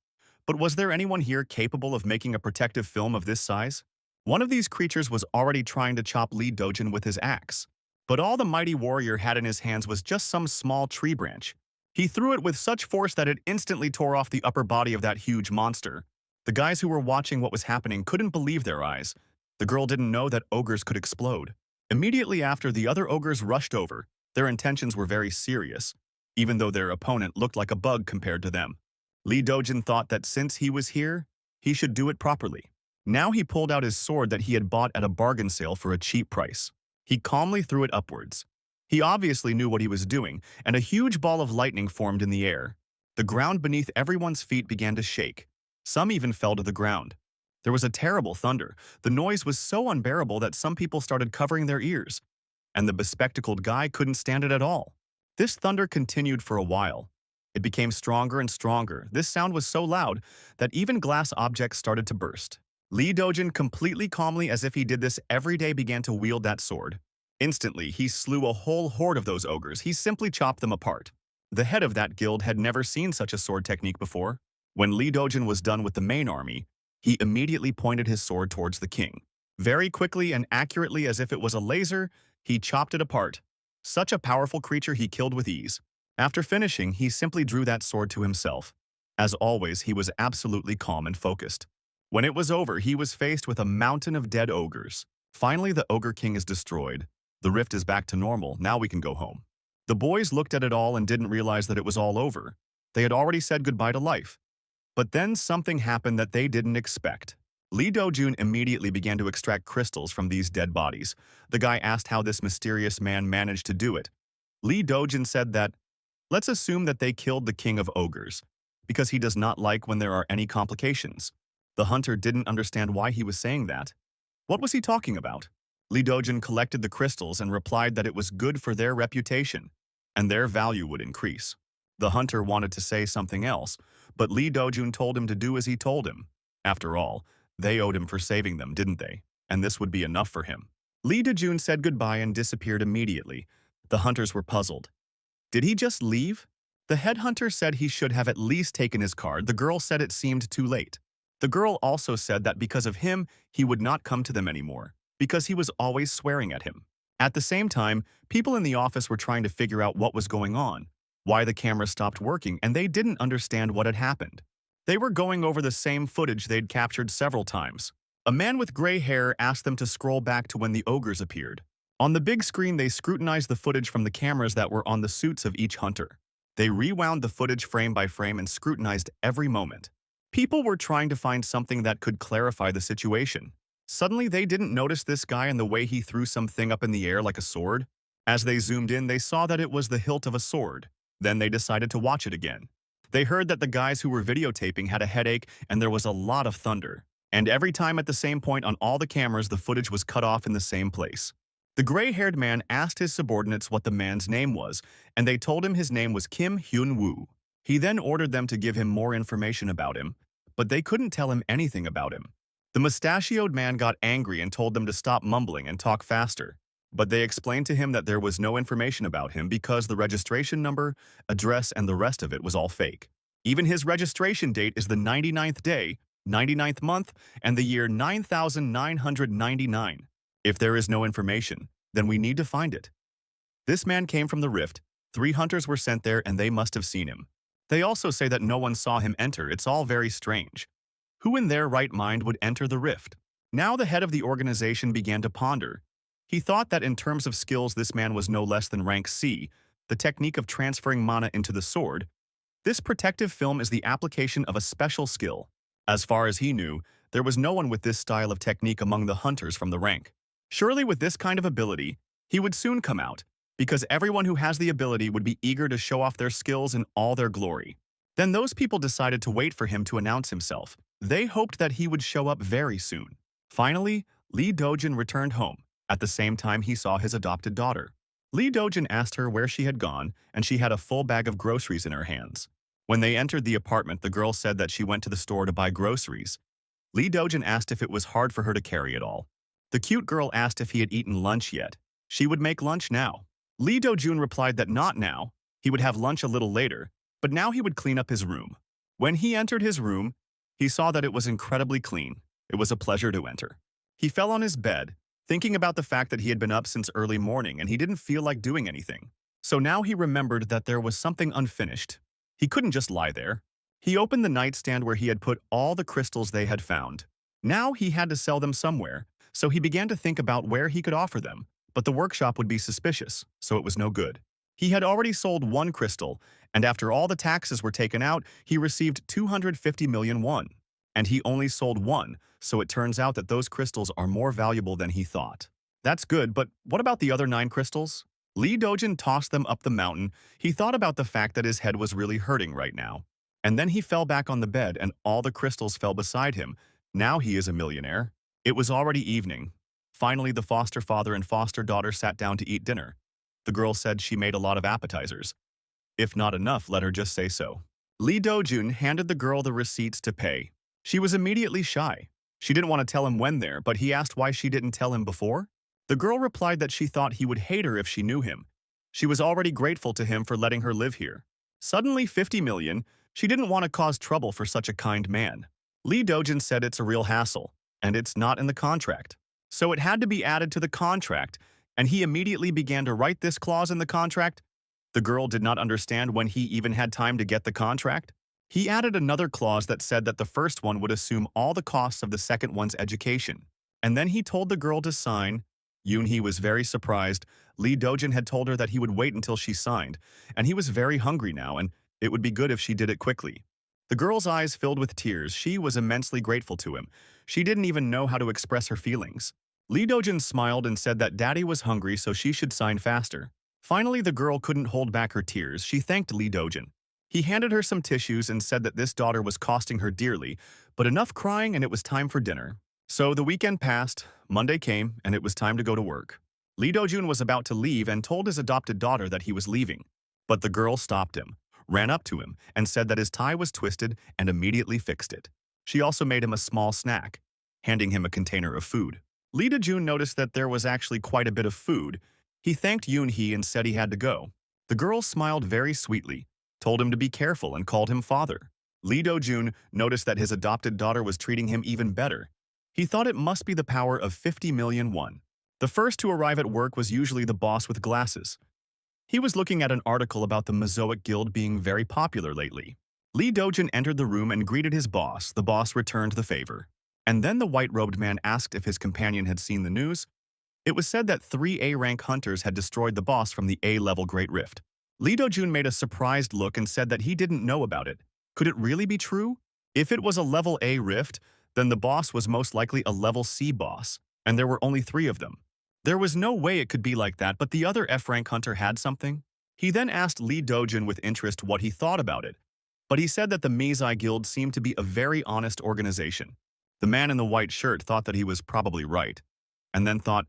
But was there anyone here capable of making a protective film of this size? One of these creatures was already trying to chop Lee Dojin with his axe. But all the mighty warrior had in his hands was just some small tree branch. He threw it with such force that it instantly tore off the upper body of that huge monster. The guys who were watching what was happening couldn't believe their eyes. The girl didn't know that ogres could explode. Immediately after, the other ogres rushed over. Their intentions were very serious, even though their opponent looked like a bug compared to them. Lee Dojin thought that since he was here, he should do it properly. Now he pulled out his sword that he had bought at a bargain sale for a cheap price. He calmly threw it upwards. He obviously knew what he was doing, and a huge ball of lightning formed in the air. The ground beneath everyone's feet began to shake. Some even fell to the ground. There was a terrible thunder. The noise was so unbearable that some people started covering their ears, and the bespectacled guy couldn't stand it at all. This thunder continued for a while. It became stronger and stronger. This sound was so loud that even glass objects started to burst. Lee Dojin, completely calmly as if he did this every day, began to wield that sword. Instantly, he slew a whole horde of those ogres. He simply chopped them apart. The head of that guild had never seen such a sword technique before. When Lee Dojin was done with the main army, he immediately pointed his sword towards the king. Very quickly and accurately, as if it was a laser, he chopped it apart. Such a powerful creature he killed with ease. After finishing, he simply drew that sword to himself. As always, he was absolutely calm and focused. When it was over, he was faced with a mountain of dead ogres. Finally, the Ogre King is destroyed. The rift is back to normal. Now we can go home. The boys looked at it all and didn't realize that it was all over. They had already said goodbye to life. But then something happened that they didn't expect. Lee Dojun immediately began to extract crystals from these dead bodies. The guy asked how this mysterious man managed to do it. Lee Dojun said that, "Let's assume that they killed the king of ogres, because he does not like when there are any complications." The hunter didn't understand why he was saying that. What was he talking about? Lee Dojun collected the crystals and replied that it was good for their reputation, and their value would increase. The hunter wanted to say something else, but Lee Dojun told him to do as he told him. After all, they owed him for saving them, didn't they? And this would be enough for him. Lee Dojun said goodbye and disappeared immediately. The hunters were puzzled. Did he just leave? The headhunter said he should have at least taken his card. The girl said it seemed too late. The girl also said that because of him, he would not come to them anymore, because he was always swearing at him. At the same time, people in the office were trying to figure out what was going on, why the camera stopped working, and they didn't understand what had happened. They were going over the same footage they'd captured several times. A man with gray hair asked them to scroll back to when the ogres appeared. On the big screen, they scrutinized the footage from the cameras that were on the suits of each hunter. They rewound the footage frame by frame and scrutinized every moment. People were trying to find something that could clarify the situation. Suddenly, they didn't notice this guy and the way he threw something up in the air like a sword. As they zoomed in, they saw that it was the hilt of a sword. Then they decided to watch it again. They heard that the guys who were videotaping had a headache and there was a lot of thunder. And every time at the same point on all the cameras, the footage was cut off in the same place. The gray-haired man asked his subordinates what the man's name was, and they told him his name was Kim Hyun-woo. He then ordered them to give him more information about him, but they couldn't tell him anything about him. The mustachioed man got angry and told them to stop mumbling and talk faster. But they explained to him that there was no information about him because the registration number, address, and the rest of it was all fake. Even his registration date is the 99th day, 99th month, and the year 9999. If there is no information, then we need to find it. This man came from the rift. 3 hunters were sent there and they must have seen him. They also say that no one saw him enter. It's all very strange. Who in their right mind would enter the rift? Now the head of the organization began to ponder. He thought that in terms of skills, this man was no less than rank C, the technique of transferring mana into the sword. This protective film is the application of a special skill. As far as he knew, there was no one with this style of technique among the hunters from the rank. Surely with this kind of ability, he would soon come out, because everyone who has the ability would be eager to show off their skills in all their glory. Then those people decided to wait for him to announce himself. They hoped that he would show up very soon. Finally, Lee Dojin returned home. At the same time, he saw his adopted daughter. Lee Dojin asked her where she had gone, and she had a full bag of groceries in her hands. When they entered the apartment, the girl said that she went to the store to buy groceries. Lee Dojin asked if it was hard for her to carry it all. The cute girl asked if he had eaten lunch yet. She would make lunch now. Lee Dojun replied that not now, he would have lunch a little later, but now he would clean up his room. When he entered his room, he saw that it was incredibly clean. It was a pleasure to enter. He fell on his bed, thinking about the fact that he had been up since early morning and he didn't feel like doing anything. So now he remembered that there was something unfinished. He couldn't just lie there. He opened the nightstand where he had put all the crystals they had found. Now he had to sell them somewhere, so he began to think about where he could offer them, but the workshop would be suspicious, so it was no good. He had already sold one crystal, and after all the taxes were taken out, he received 250 million won. And he only sold one, so it turns out that those crystals are more valuable than he thought. That's good, but what about the other 9 crystals? Lee Dojin tossed them up the mountain. He thought about the fact that his head was really hurting right now. And then he fell back on the bed and all the crystals fell beside him. Now he is a millionaire. It was already evening. Finally, the foster father and foster daughter sat down to eat dinner. The girl said she made a lot of appetizers. If not enough, let her just say so. Lee Dojun handed the girl the receipts to pay. She was immediately shy. She didn't want to tell him when there, but he asked why she didn't tell him before. The girl replied that she thought he would hate her if she knew him. She was already grateful to him for letting her live here. Suddenly 50 million, she didn't want to cause trouble for such a kind man. Lee Dojin said it's a real hassle, and it's not in the contract. So it had to be added to the contract, and he immediately began to write this clause in the contract. The girl did not understand when he even had time to get the contract. He added another clause that said that the first one would assume all the costs of the second one's education. And then he told the girl to sign. Yoon-hee was very surprised. Lee Dojin had told her that he would wait until she signed, and he was very hungry now, and it would be good if she did it quickly. The girl's eyes filled with tears. She was immensely grateful to him. She didn't even know how to express her feelings. Lee Dojin smiled and said that Daddy was hungry, so she should sign faster. Finally, the girl couldn't hold back her tears. She thanked Lee Dojin. He handed her some tissues and said that this daughter was costing her dearly, but enough crying and it was time for dinner. So the weekend passed, Monday came, and it was time to go to work. Lee Dojun was about to leave and told his adopted daughter that he was leaving. But the girl stopped him, ran up to him, and said that his tie was twisted and immediately fixed it. She also made him a small snack, handing him a container of food. Lee Dojun noticed that there was actually quite a bit of food. He thanked Yoon-hee and said he had to go. The girl smiled very sweetly, told him to be careful, and called him father. Lee Dojun noticed that his adopted daughter was treating him even better. He thought it must be the power of 50 million won. The first to arrive at work was usually the boss with glasses. He was looking at an article about the Mozoic Guild being very popular lately. Lee Dojin entered the room and greeted his boss. The boss returned the favor. And then the white-robed man asked if his companion had seen the news. It was said that 3 A-rank hunters had destroyed the boss from the A-level Great Rift. Lee Dojun made a surprised look and said that he didn't know about it. Could it really be true? If it was a level A rift, then the boss was most likely a level C boss, and there were only 3 of them. There was no way it could be like that, but the other F-rank hunter had something. He then asked Lee Dojin with interest what he thought about it, but he said that the Mizai Guild seemed to be a very honest organization. The man in the white shirt thought that he was probably right, and then thought,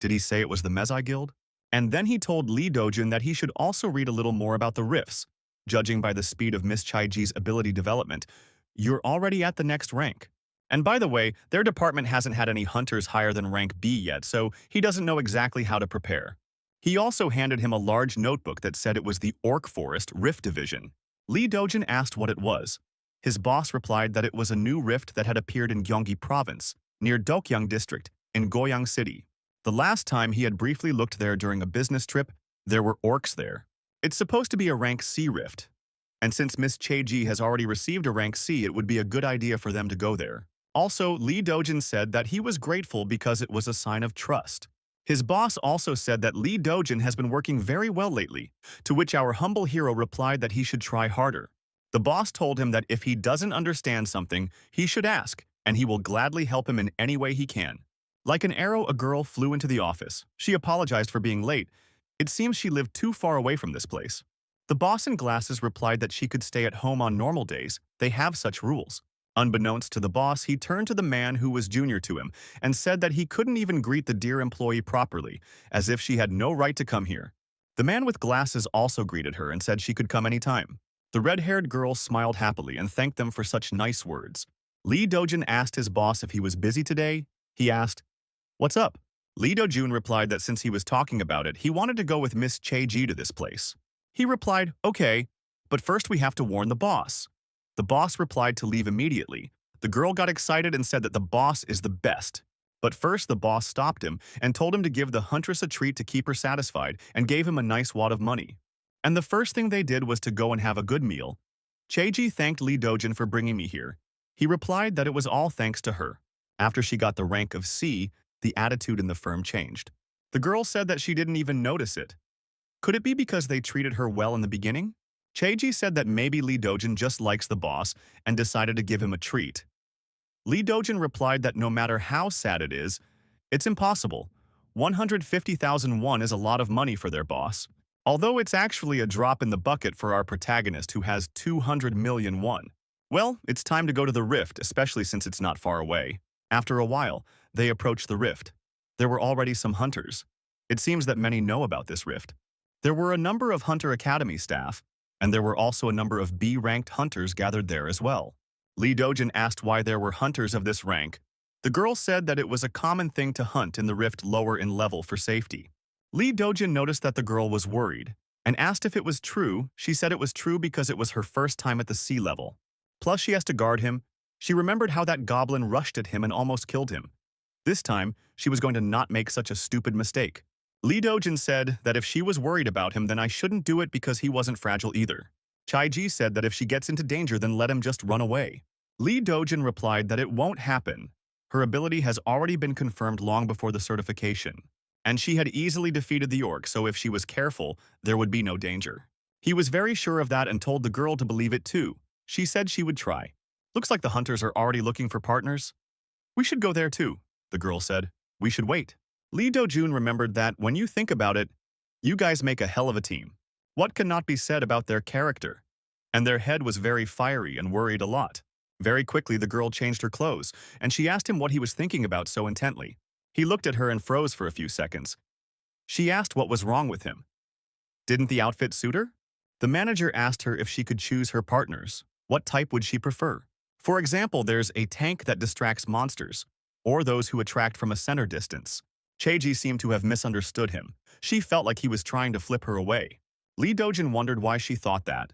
did he say it was the Mezai Guild? And then he told Lee Dojin that he should also read a little more about the rifts. Judging by the speed of Miss Chai-ji's ability development, you're already at the next rank. And by the way, their department hasn't had any hunters higher than rank B yet, so he doesn't know exactly how to prepare. He also handed him a large notebook that said it was the Orc Forest Rift Division. Lee Dojin asked what it was. His boss replied that it was a new rift that had appeared in Gyeonggi Province, near Dokyang District, in Goyang City. The last time he had briefly looked there during a business trip, there were orcs there. It's supposed to be a rank C rift. And since Miss Chai-ji has already received a rank C, it would be a good idea for them to go there. Also, Lee Dojin said that he was grateful because it was a sign of trust. His boss also said that Lee Dojin has been working very well lately, to which our humble hero replied that he should try harder. The boss told him that if he doesn't understand something, he should ask, and he will gladly help him in any way he can. Like an arrow, a girl flew into the office. She apologized for being late. It seems she lived too far away from this place. The boss in glasses replied that she could stay at home on normal days. They have such rules. Unbeknownst to the boss, he turned to the man who was junior to him and said that he couldn't even greet the dear employee properly, as if she had no right to come here. The man with glasses also greeted her and said she could come anytime. The red-haired girl smiled happily and thanked them for such nice words. Lee Dojin asked his boss if he was busy today. He asked, "What's up?" Lee Dojun replied that since he was talking about it, he wanted to go with Miss Chai-ji to this place. He replied, "Okay," But first we have to warn the boss. The boss replied to leave immediately. The girl got excited and said that the boss is the best. But first the boss stopped him and told him to give the huntress a treat to keep her satisfied and gave him a nice wad of money. And the first thing they did was to go and have a good meal. Chaeji thanked Lee Dojin for bringing me here. He replied that it was all thanks to her. After she got the rank of C, the attitude in the firm changed. The girl said that she didn't even notice it. Could it be because they treated her well in the beginning? Chaeji said that maybe Lee Dojin just likes the boss and decided to give him a treat. Lee Dojin replied that no matter how sad it is, it's impossible. 150,000 won is a lot of money for their boss. Although it's actually a drop in the bucket for our protagonist who has 200 million won. Well, it's time to go to the rift, especially since it's not far away. After a while, they approached the rift. There were already some hunters. It seems that many know about this rift. There were a number of Hunter Academy staff, and there were also a number of B-ranked hunters gathered there as well. Lee Dojin asked why there were hunters of this rank. The girl said that it was a common thing to hunt in the rift lower in level for safety. Lee Dojin noticed that the girl was worried and asked if it was true. She said it was true because it was her first time at the sea level. Plus she has to guard him. She remembered how that goblin rushed at him and almost killed him. This time, she was going to not make such a stupid mistake. Lee Dojin said that if she was worried about him, then I shouldn't do it because he wasn't fragile either. Chaeji said that if she gets into danger, then let him just run away. Lee Dojin replied that it won't happen. Her ability has already been confirmed long before the certification, and she had easily defeated the orc, so if she was careful, there would be no danger. He was very sure of that and told the girl to believe it too. She said she would try. Looks like the hunters are already looking for partners. We should go there too, the girl said. We should wait. Lee Dojun remembered that, when you think about it, you guys make a hell of a team. What cannot be said about their character? And their head was very fiery and worried a lot. Very quickly the girl changed her clothes, and she asked him what he was thinking about so intently. He looked at her and froze for a few seconds. She asked what was wrong with him. Didn't the outfit suit her? The manager asked her if she could choose her partners. What type would she prefer? For example, there's a tank that distracts monsters, or those who attract from a center distance. Chaeji seemed to have misunderstood him. She felt like he was trying to flip her away. Lee Dojin wondered why she thought that.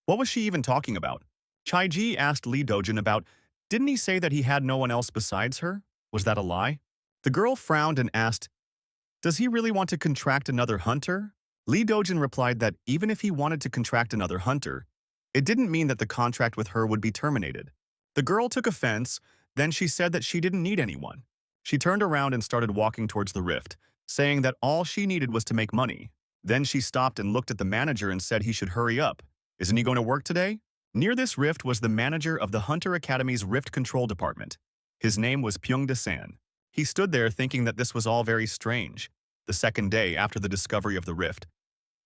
What was she even talking about? Chaeji asked Lee Dojin about, didn't he say that he had no one else besides her? Was that a lie? The girl frowned and asked, does he really want to contract another hunter? Lee Dojin replied that even if he wanted to contract another hunter, it didn't mean that the contract with her would be terminated. The girl took offense, then she said that she didn't need anyone. She turned around and started walking towards the rift, saying that all she needed was to make money. Then she stopped and looked at the manager and said he should hurry up. Isn't he going to work today? Near this rift was the manager of the Hunter Academy's Rift Control Department. His name was Pyung-de-san. He stood there thinking that this was all very strange, the second day after the discovery of the rift.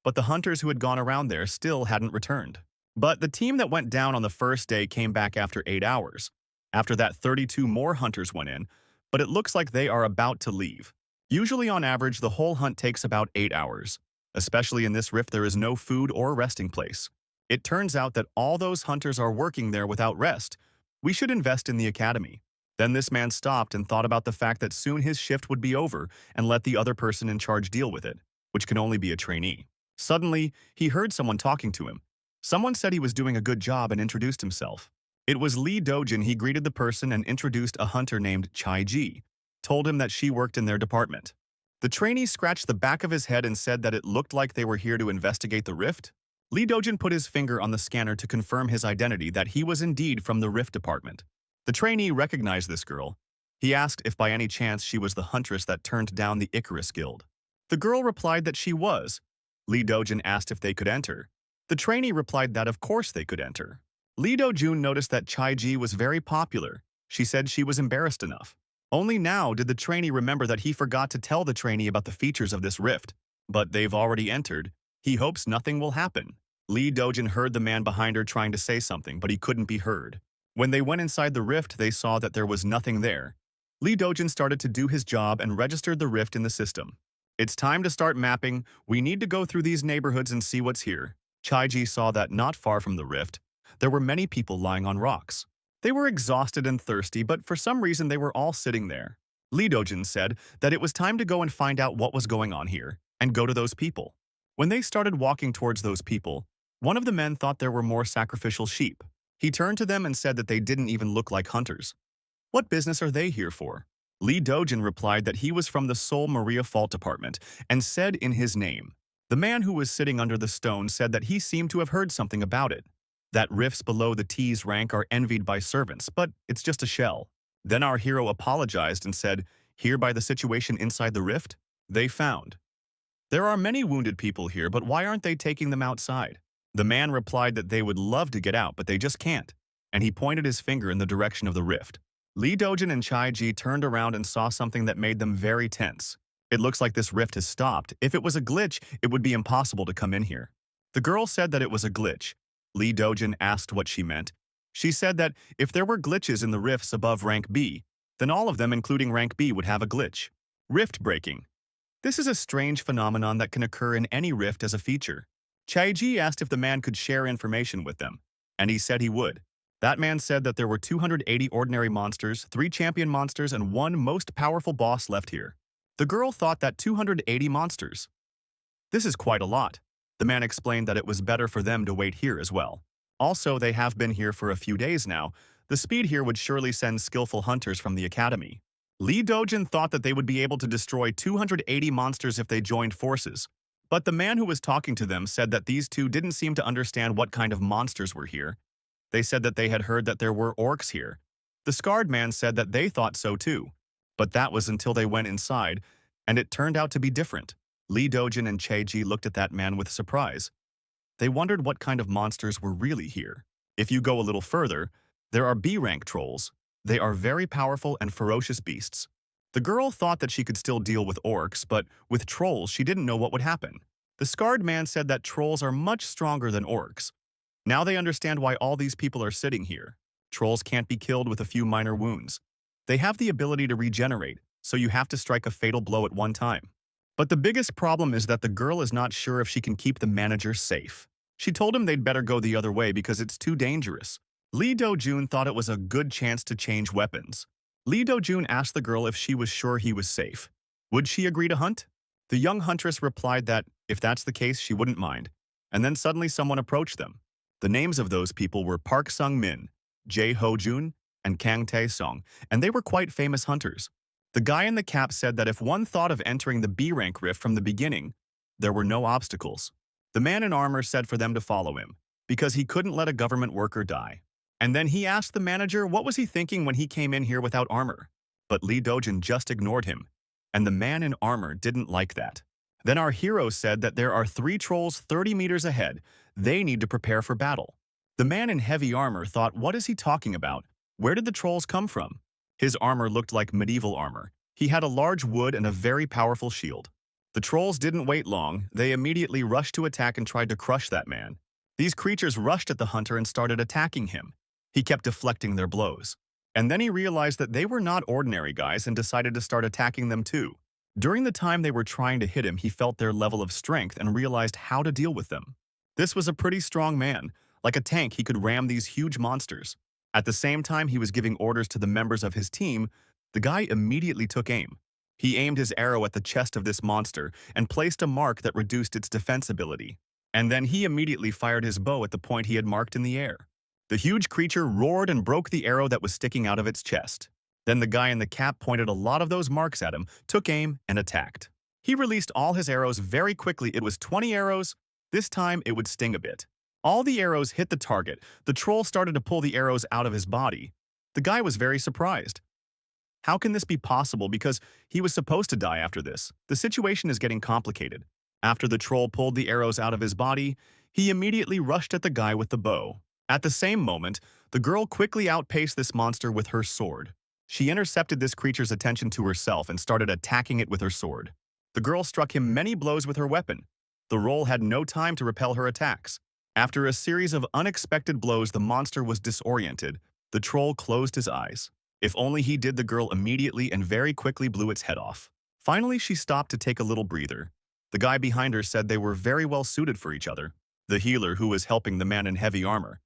But the hunters who had gone around there still hadn't returned. But the team that went down on the first day came back after 8 hours. After that, 32 more hunters went in, but it looks like they are about to leave. Usually on average, the whole hunt takes about 8 hours. Especially in this rift, there is no food or resting place. It turns out that all those hunters are working there without rest. We should invest in the academy. Then this man stopped and thought about the fact that soon his shift would be over and let the other person in charge deal with it, which can only be a trainee. Suddenly, he heard someone talking to him. Someone said he was doing a good job and introduced himself. It was Lee Dojin. He greeted the person and introduced a hunter named Chaeji, told him that she worked in their department. The trainee scratched the back of his head and said that it looked like they were here to investigate the rift. Lee Dojin put his finger on the scanner to confirm his identity, that he was indeed from the rift department. The trainee recognized this girl. He asked if by any chance she was the huntress that turned down the Icarus Guild. The girl replied that she was. Lee Dojin asked if they could enter. The trainee replied that of course they could enter. Lee Dojun noticed that Chaeji was very popular. She said she was embarrassed enough. Only now did the trainee remember that he forgot to tell the trainee about the features of this rift. But they've already entered. He hopes nothing will happen. Lee Dojin heard the man behind her trying to say something, but he couldn't be heard. When they went inside the rift, they saw that there was nothing there. Lee Dojin started to do his job and registered the rift in the system. It's time to start mapping. We need to go through these neighborhoods and see what's here. Chaeji saw that not far from the rift, there were many people lying on rocks. They were exhausted and thirsty, but for some reason they were all sitting there. Lee Dojin said that it was time to go and find out what was going on here, and go to those people. When they started walking towards those people, One of the men thought there were more sacrificial sheep. He turned to them and said that they didn't even look like hunters. What business are they here for? Lee Dojin replied that he was from the Seoul Maria Fault Department and said in his name. The man who was sitting under the stone said that he seemed to have heard something about it. That rifts below the T's rank are envied by servants, but it's just a shell. Then our hero apologized and said, hereby the situation inside the rift? They found. There are many wounded people here, but why aren't they taking them outside? The man replied that they would love to get out, but they just can't. And he pointed his finger in the direction of the rift. Lee Dojin and Chai Ji turned around and saw something that made them very tense. It looks like this rift has stopped. If it was a glitch, it would be impossible to come in here. The girl said that it was a glitch. Lee Dojin asked what she meant. She said that if there were glitches in the rifts above rank B, then all of them, including rank B, would have a glitch. Rift breaking. This is a strange phenomenon that can occur in any rift as a feature. Chai Ji asked if the man could share information with them, and he said he would. That man said that there were 280 ordinary monsters, 3 champion monsters, and 1 most powerful boss left here. The girl thought that 280 monsters. This is quite a lot. The man explained that it was better for them to wait here as well. Also, they have been here for a few days now. The speed here would surely send skillful hunters from the academy. Lee Dojin thought that they would be able to destroy 280 monsters if they joined forces. But the man who was talking to them said that these two didn't seem to understand what kind of monsters were here. They said that they had heard that there were orcs here. The scarred man said that they thought so too. But that was until they went inside, and it turned out to be different. Lee Dojin and Chae-ji looked at that man with surprise. They wondered what kind of monsters were really here. If you go a little further, there are B-rank trolls. They are very powerful and ferocious beasts. The girl thought that she could still deal with orcs, but with trolls she didn't know what would happen. The scarred man said that trolls are much stronger than orcs. Now they understand why all these people are sitting here. Trolls can't be killed with a few minor wounds. They have the ability to regenerate, so you have to strike a fatal blow at one time. But the biggest problem is that the girl is not sure if she can keep the manager safe. She told him they'd better go the other way because it's too dangerous. Lee Do-jun thought it was a good chance to change weapons. Lee Do-jun asked the girl if she was sure he was safe. Would she agree to hunt? The young huntress replied that, if that's the case, she wouldn't mind. And then suddenly someone approached them. The names of those people were Park Sung-min, Jae Ho-jun, and Kang Tae-sung, and they were quite famous hunters. The guy in the cap said that if one thought of entering the B-rank rift from the beginning, there were no obstacles. The man in armor said for them to follow him, because he couldn't let a government worker die. And then he asked the manager what was he thinking when he came in here without armor. But Lee Do-jin just ignored him, and the man in armor didn't like that. Then our hero said that there are 3 trolls 30 meters ahead. They need to prepare for battle. The man in heavy armor thought, what is he talking about? Where did the trolls come from? His armor looked like medieval armor. He had a large wood and a very powerful shield. The trolls didn't wait long. They immediately rushed to attack and tried to crush that man. These creatures rushed at the hunter and started attacking him. He kept deflecting their blows. And then he realized that they were not ordinary guys and decided to start attacking them too. During the time they were trying to hit him, he felt their level of strength and realized how to deal with them. This was a pretty strong man. Like a tank, he could ram these huge monsters. At the same time he was giving orders to the members of his team, the guy immediately took aim. He aimed his arrow at the chest of this monster and placed a mark that reduced its defense ability. And then he immediately fired his bow at the point he had marked in the air. The huge creature roared and broke the arrow that was sticking out of its chest. Then the guy in the cap pointed a lot of those marks at him, took aim, and attacked. He released all his arrows very quickly. It was 20 arrows. This time it would sting a bit. All the arrows hit the target. The troll started to pull the arrows out of his body. The guy was very surprised. How can this be possible? Because he was supposed to die after this. The situation is getting complicated. After the troll pulled the arrows out of his body, he immediately rushed at the guy with the bow. At the same moment, the girl quickly outpaced this monster with her sword. She intercepted this creature's attention to herself and started attacking it with her sword. The girl struck him many blows with her weapon. The troll had no time to repel her attacks. After a series of unexpected blows, the monster was disoriented. The troll closed his eyes. If only he did, the girl immediately and very quickly blew its head off. Finally, she stopped to take a little breather. The guy behind her said they were very well suited for each other. The healer, who was helping the man in heavy armor,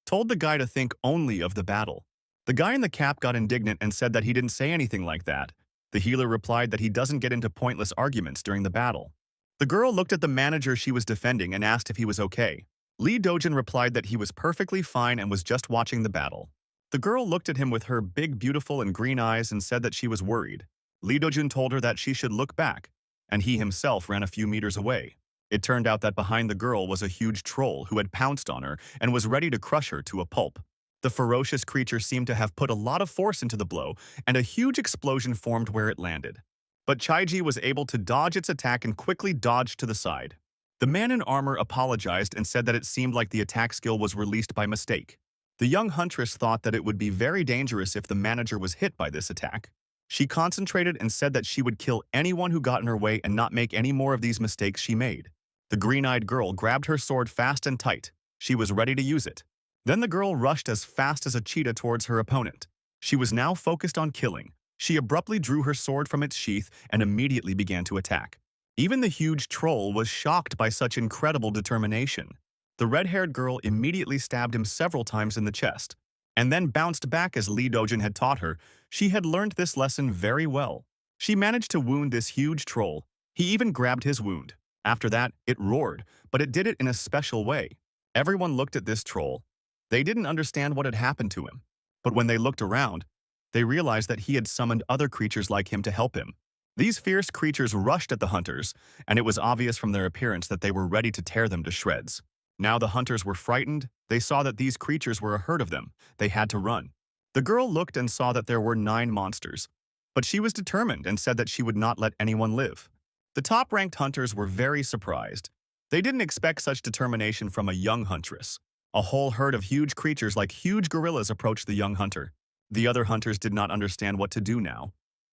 told the guy to think only of the battle. The guy in the cap got indignant and said that he didn't say anything like that. The healer replied that he doesn't get into pointless arguments during the battle. The girl looked at the manager she was defending and asked if he was okay. Lee Dojin replied that he was perfectly fine and was just watching the battle. The girl looked at him with her big, beautiful, and green eyes and said that she was worried. Lee Dojin told her that she should look back, and he himself ran a few meters away. It turned out that behind the girl was a huge troll who had pounced on her and was ready to crush her to a pulp. The ferocious creature seemed to have put a lot of force into the blow, and a huge explosion formed where it landed. But Chaiji was able to dodge its attack and quickly dodged to the side. The man in armor apologized and said that it seemed like the attack skill was released by mistake. The young huntress thought that it would be very dangerous if the manager was hit by this attack. She concentrated and said that she would kill anyone who got in her way and not make any more of these mistakes she made. The green-eyed girl grabbed her sword fast and tight. She was ready to use it. Then the girl rushed as fast as a cheetah towards her opponent. She was now focused on killing. She abruptly drew her sword from its sheath and immediately began to attack. Even the huge troll was shocked by such incredible determination. The red-haired girl immediately stabbed him several times in the chest, and then bounced back as Lee Dojin had taught her. She had learned this lesson very well. She managed to wound this huge troll. He even grabbed his wound. After that, it roared, but it did it in a special way. Everyone looked at this troll. They didn't understand what had happened to him. But when they looked around, they realized that he had summoned other creatures like him to help him. These fierce creatures rushed at the hunters, and it was obvious from their appearance that they were ready to tear them to shreds. Now the hunters were frightened. They saw that these creatures were a herd of them. They had to run. The girl looked and saw that there were 9 monsters, but she was determined and said that she would not let anyone live. The top-ranked hunters were very surprised. They didn't expect such determination from a young huntress. A whole herd of huge creatures like huge gorillas approached the young hunter. The other hunters did not understand what to do now.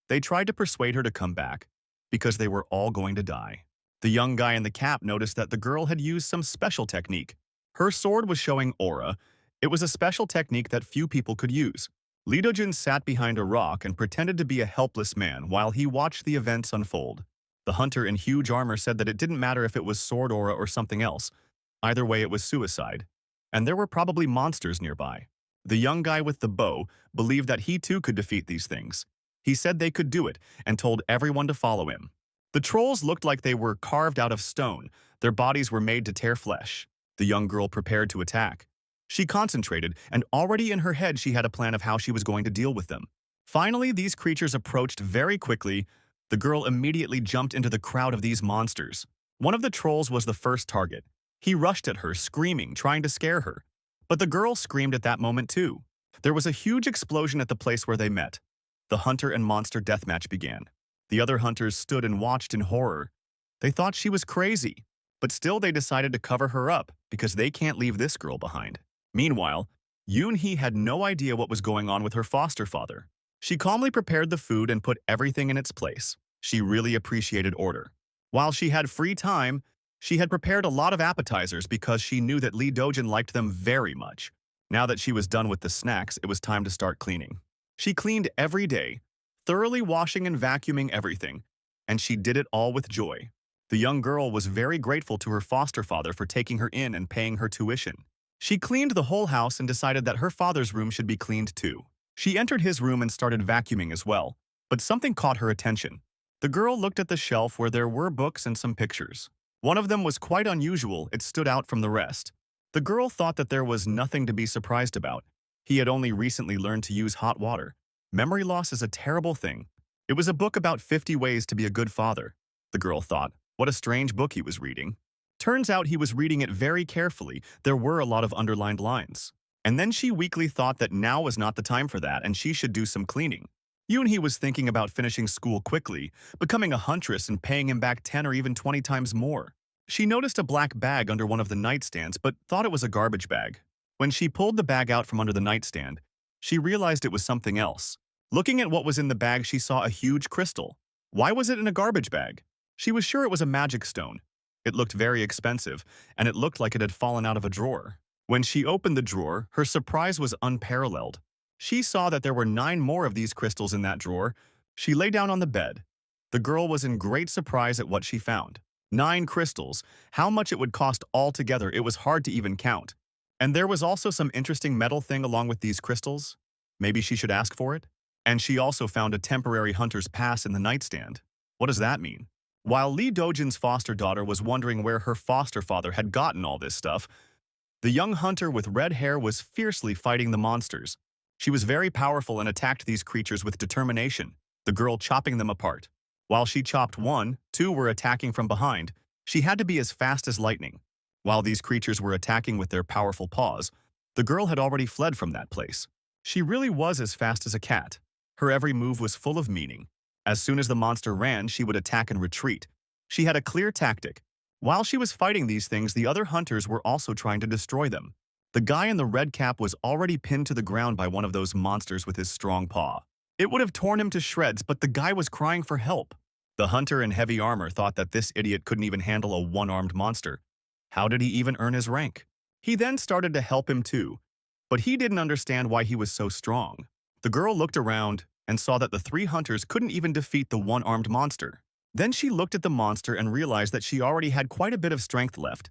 They tried to persuade her to come back, because they were all going to die. The young guy in the cap noticed that the girl had used some special technique. Her sword was showing aura. It was a special technique that few people could use. Lee Dojin sat behind a rock and pretended to be a helpless man while he watched the events unfold. The hunter in huge armor said that it didn't matter if it was sword aura or something else. Either way, it was suicide. And there were probably monsters nearby. The young guy with the bow believed that he too could defeat these things. He said they could do it and told everyone to follow him. The trolls looked like they were carved out of stone. Their bodies were made to tear flesh. The young girl prepared to attack. She concentrated, and already in her head she had a plan of how she was going to deal with them. Finally, these creatures approached very quickly. The girl immediately jumped into the crowd of these monsters. One of the trolls was the first target. He rushed at her, screaming, trying to scare her. But the girl screamed at that moment too. There was a huge explosion at the place where they met. The hunter and monster deathmatch began. The other hunters stood and watched in horror. They thought she was crazy, but still they decided to cover her up because they can't leave this girl behind. Meanwhile, Yoon-hee had no idea what was going on with her foster father. She calmly prepared the food and put everything in its place. She really appreciated order. While she had free time, she had prepared a lot of appetizers because she knew that Lee Dojin liked them very much. Now that she was done with the snacks, it was time to start cleaning. She cleaned every day, thoroughly washing and vacuuming everything, and she did it all with joy. The young girl was very grateful to her foster father for taking her in and paying her tuition. She cleaned the whole house and decided that her father's room should be cleaned too. She entered his room and started vacuuming as well, but something caught her attention. The girl looked at the shelf where there were books and some pictures. One of them was quite unusual. It stood out from the rest. The girl thought that there was nothing to be surprised about. He had only recently learned to use hot water. Memory loss is a terrible thing. It was a book about 50 ways to be a good father. The girl thought, what a strange book he was reading. Turns out he was reading it very carefully. There were a lot of underlined lines. And then she weakly thought that now was not the time for that and she should do some cleaning. Yoon-hee was thinking about finishing school quickly, becoming a huntress and paying him back 10 or even 20 times more. She noticed a black bag under one of the nightstands but thought it was a garbage bag. When she pulled the bag out from under the nightstand, she realized it was something else. Looking at what was in the bag, she saw a huge crystal. Why was it in a garbage bag? She was sure it was a magic stone. It looked very expensive, and it looked like it had fallen out of a drawer. When she opened the drawer, her surprise was unparalleled. She saw that there were 9 more of these crystals in that drawer. She lay down on the bed. The girl was in great surprise at what she found. 9 crystals. How much it would cost altogether, it was hard to even count. And there was also some interesting metal thing along with these crystals. Maybe she should ask for it? And she also found a temporary hunter's pass in the nightstand. What does that mean? While Lee Dojin's foster daughter was wondering where her foster father had gotten all this stuff, The young hunter with red hair was fiercely fighting the monsters. She was very powerful and attacked these creatures with determination, the girl chopping them apart. While she chopped one, two were attacking from behind. She had to be as fast as lightning. While these creatures were attacking with their powerful paws, the girl had already fled from that place. She really was as fast as a cat. Her every move was full of meaning. As soon as the monster ran, she would attack and retreat. She had a clear tactic. While she was fighting these things, the other hunters were also trying to destroy them. The guy in the red cap was already pinned to the ground by one of those monsters with his strong paw. It would have torn him to shreds, but the guy was crying for help. The hunter in heavy armor thought that this idiot couldn't even handle a one-armed monster. How did he even earn his rank? He then started to help him too, but he didn't understand why he was so strong. The girl looked around and saw that the three hunters couldn't even defeat the one-armed monster. Then she looked at the monster and realized that she already had quite a bit of strength left.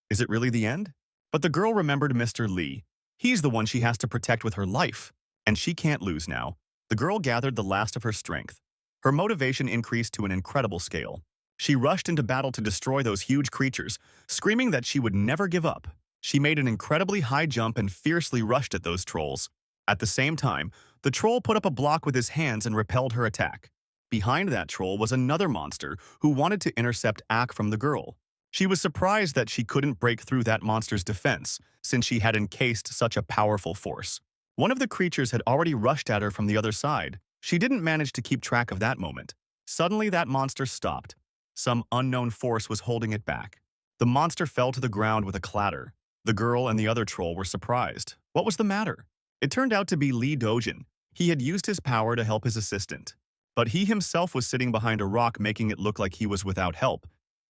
Is it really the end? But the girl remembered Mr. Lee. He's the one she has to protect with her life, and she can't lose now. The girl gathered the last of her strength. Her motivation increased to an incredible scale. She rushed into battle to destroy those huge creatures, screaming that she would never give up. She made an incredibly high jump and fiercely rushed at those trolls. At the same time, the troll put up a block with his hands and repelled her attack. Behind that troll was another monster who wanted to intercept Ak from the girl. She was surprised that she couldn't break through that monster's defense, since she had encased such a powerful force. One of the creatures had already rushed at her from the other side. She didn't manage to keep track of that moment. Suddenly, that monster stopped. Some unknown force was holding it back. The monster fell to the ground with a clatter. The girl and the other troll were surprised. What was the matter? It turned out to be Lee Dojin. He had used his power to help his assistant. But he himself was sitting behind a rock, making it look like he was without help.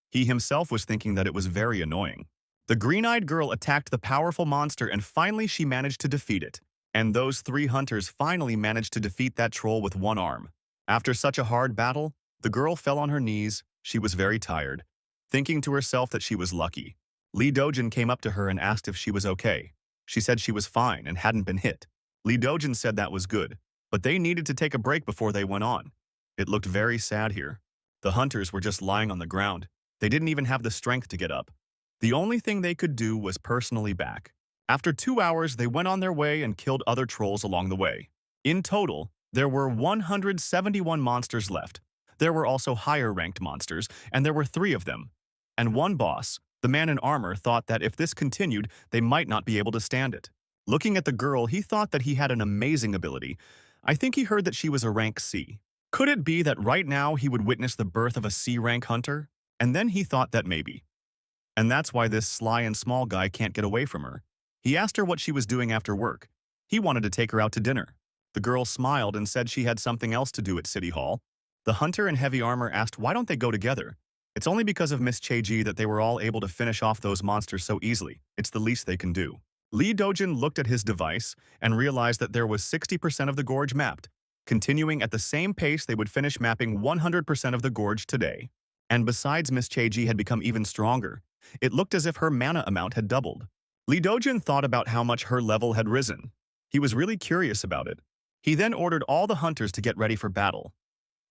He himself was thinking that it was very annoying. The green-eyed girl attacked the powerful monster, and finally she managed to defeat it. And those three hunters finally managed to defeat that troll with one arm. After such a hard battle, the girl fell on her knees. She was very tired, thinking to herself that she was lucky. Lee Dojin came up to her and asked if she was okay. She said she was fine and hadn't been hit. Lee Dojin said that was good, but they needed to take a break before they went on. It looked very sad here. The hunters were just lying on the ground. They didn't even have the strength to get up. The only thing they could do was personally back. After 2 hours, they went on their way and killed other trolls along the way. In total, there were 171 monsters left. There were also higher-ranked monsters, and there were 3 of them. And one boss, the man in armor, thought that if this continued, they might not be able to stand it. Looking at the girl, he thought that he had an amazing ability. I think he heard that she was a rank C. Could it be that right now he would witness the birth of a C-rank hunter? And then he thought that maybe. And that's why this sly and small guy can't get away from her. He asked her what she was doing after work. He wanted to take her out to dinner. The girl smiled and said she had something else to do at City Hall. The hunter in heavy armor asked why don't they go together. It's only because of Miss Cheji that they were all able to finish off those monsters so easily. It's the least they can do. Lee Dojin looked at his device and realized that there was 60% of the gorge mapped. Continuing at the same pace, they would finish mapping 100% of the gorge today. And besides, Miss Cheji had become even stronger. It looked as if her mana amount had doubled. Lee Dojin thought about how much her level had risen. He was really curious about it. He then ordered all the hunters to get ready for battle.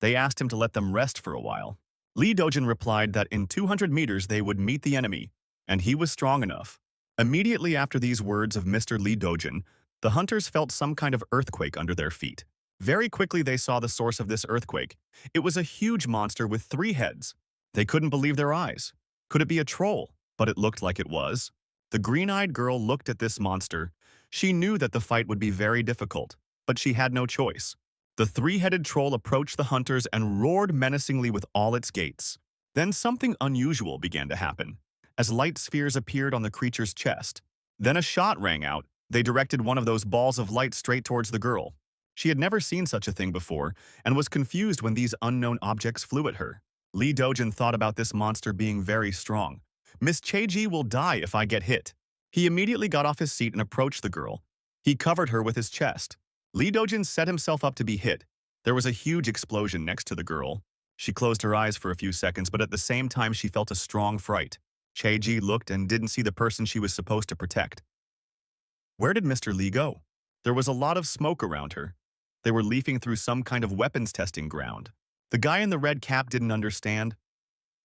They asked him to let them rest for a while. Lee Dojin replied that in 200 meters they would meet the enemy, and he was strong enough. Immediately after these words of Mr. Lee Dojin, the hunters felt some kind of earthquake under their feet. Very quickly they saw the source of this earthquake. It was a huge monster with 3 heads. They couldn't believe their eyes. Could it be a troll? But it looked like it was. The green-eyed girl looked at this monster. She knew that the fight would be very difficult, but she had no choice. The 3-headed troll approached the hunters and roared menacingly with all its gates. Then something unusual began to happen, as light spheres appeared on the creature's chest. Then a shot rang out. They directed one of those balls of light straight towards the girl. She had never seen such a thing before and was confused when these unknown objects flew at her. Lee Dojin thought about this monster being very strong. Miss Cheji will die if I get hit. He immediately got off his seat and approached the girl. He covered her with his chest. Lee Dojin set himself up to be hit. There was a huge explosion next to the girl. She closed her eyes for a few seconds, but at the same time she felt a strong fright. Cheji looked and didn't see the person she was supposed to protect. Where did Mr. Lee go? There was a lot of smoke around her. They were leafing through some kind of weapons testing ground. The guy in the red cap didn't understand.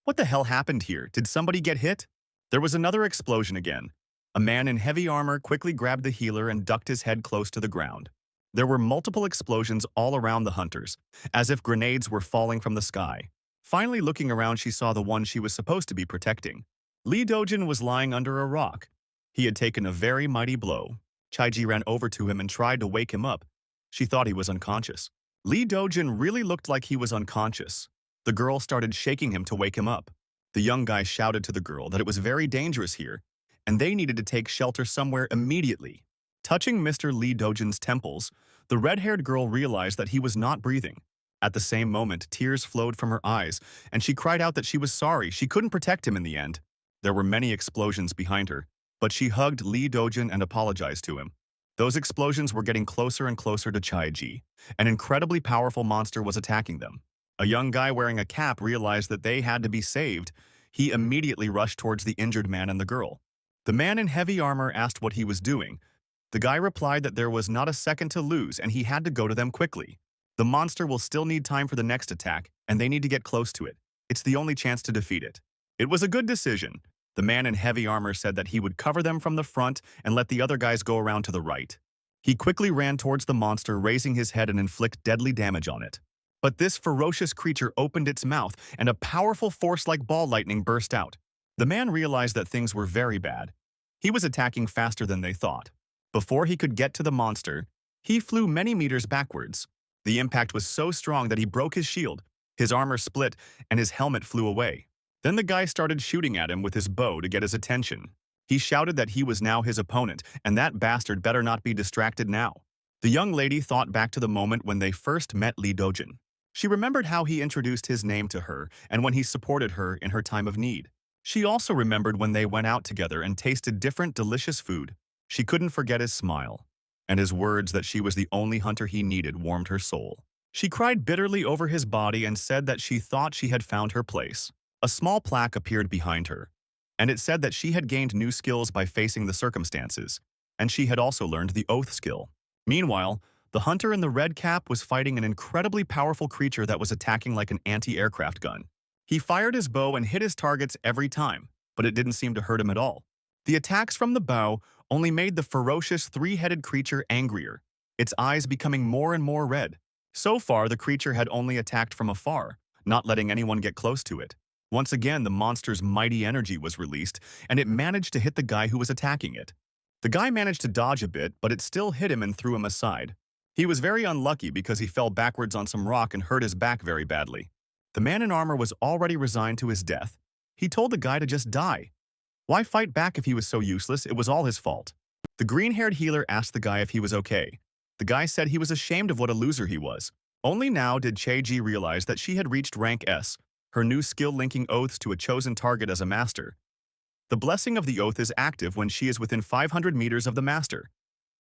What the hell happened here? Did somebody get hit? There was another explosion again. A man in heavy armor quickly grabbed the healer and ducked his head close to the ground. There were multiple explosions all around the hunters, as if grenades were falling from the sky. Finally looking around, she saw the one she was supposed to be protecting. Lee Dojin was lying under a rock. He had taken a very mighty blow. Chaiji ran over to him and tried to wake him up. She thought he was unconscious. Lee Dojin really looked like he was unconscious. The girl started shaking him to wake him up. The young guy shouted to the girl that it was very dangerous here, and they needed to take shelter somewhere immediately. Touching Mr. Lee Dojin's temples, the red-haired girl realized that he was not breathing. At the same moment, tears flowed from her eyes, and she cried out that she was sorry she couldn't protect him in the end. There were many explosions behind her, but she hugged Lee Dojin and apologized to him. Those explosions were getting closer and closer to Chaiji. An incredibly powerful monster was attacking them. A young guy wearing a cap realized that they had to be saved. He immediately rushed towards the injured man and the girl. The man in heavy armor asked what he was doing. The guy replied that there was not a second to lose and he had to go to them quickly. The monster will still need time for the next attack, and they need to get close to it. It's the only chance to defeat it. It was a good decision. The man in heavy armor said that he would cover them from the front and let the other guys go around to the right. He quickly ran towards the monster, raising his head and inflict deadly damage on it. But this ferocious creature opened its mouth, and a powerful force like ball lightning burst out. The man realized that things were very bad. He was attacking faster than they thought. Before he could get to the monster, he flew many meters backwards. The impact was so strong that he broke his shield, his armor split, and his helmet flew away. Then the guy started shooting at him with his bow to get his attention. He shouted that he was now his opponent, and that bastard better not be distracted now. The young lady thought back to the moment when they first met Lee Dojin. She remembered how he introduced his name to her and when he supported her in her time of need. She also remembered when they went out together and tasted different delicious food. She couldn't forget his smile, and his words that she was the only hunter he needed warmed her soul. She cried bitterly over his body and said that she thought she had found her place. A small plaque appeared behind her, and it said that she had gained new skills by facing the circumstances, and she had also learned the oath skill. Meanwhile, the hunter in the red cap was fighting an incredibly powerful creature that was attacking like an anti-aircraft gun. He fired his bow and hit his targets every time, but it didn't seem to hurt him at all. The attacks from the bow only made the ferocious three-headed creature angrier, its eyes becoming more and more red. So far, the creature had only attacked from afar, not letting anyone get close to it. Once again, the monster's mighty energy was released, and it managed to hit the guy who was attacking it. The guy managed to dodge a bit, but it still hit him and threw him aside. He was very unlucky because he fell backwards on some rock and hurt his back very badly. The man in armor was already resigned to his death. He told the guy to just die. Why fight back if he was so useless? It was all his fault. The green-haired healer asked the guy if he was okay. The guy said he was ashamed of what a loser he was. Only now did Chaiji realize that she had reached rank S, her new skill linking oaths to a chosen target as a master. The blessing of the oath is active when she is within 500 meters of the master.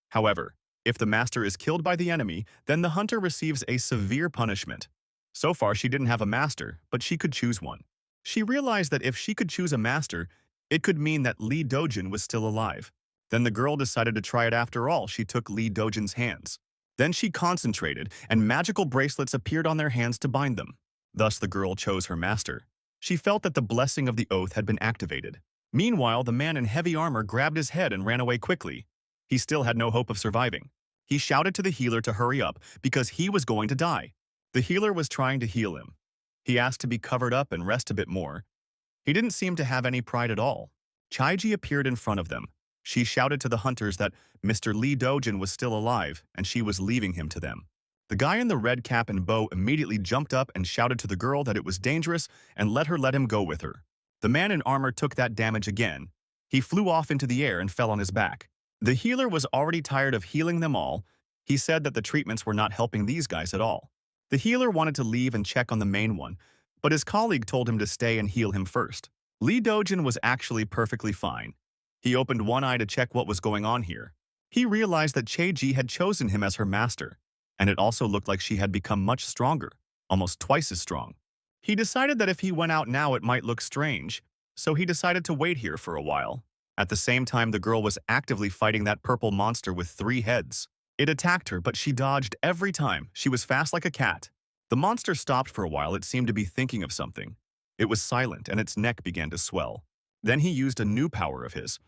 However, if the master is killed by the enemy, then the hunter receives a severe punishment. So far, she didn't have a master, but she could choose one. She realized that if she could choose a master, it could mean that Lee Dojin was still alive. Then the girl decided to try it after all. She took Lee Dojin's hands. Then she concentrated, and magical bracelets appeared on their hands to bind them. Thus, the girl chose her master. She felt that the blessing of the oath had been activated. Meanwhile, the man in heavy armor grabbed his head and ran away quickly. He still had no hope of surviving. He shouted to the healer to hurry up because he was going to die. The healer was trying to heal him. He asked to be covered up and rest a bit more. He didn't seem to have any pride at all. Chaiji appeared in front of them. She shouted to the hunters that Mr. Lee Dojin was still alive and she was leaving him to them. The guy in the red cap and bow immediately jumped up and shouted to the girl that it was dangerous and let him go with her. The man in armor took that damage again. He flew off into the air and fell on his back. The healer was already tired of healing them all. He said that the treatments were not helping these guys at all. The healer wanted to leave and check on the main one, but his colleague told him to stay and heal him first. Lee Dojin was actually perfectly fine. He opened one eye to check what was going on here. He realized that Chaiji had chosen him as her master, and it also looked like she had become much stronger, almost twice as strong. He decided that if he went out now it might look strange, so he decided to wait here for a while. At the same time, the girl was actively fighting that purple monster with 3 heads. It attacked her, but she dodged every time. She was fast like a cat. The monster stopped for a while. It seemed to be thinking of something. It was silent, and its neck began to swell. Then he used a new power of his.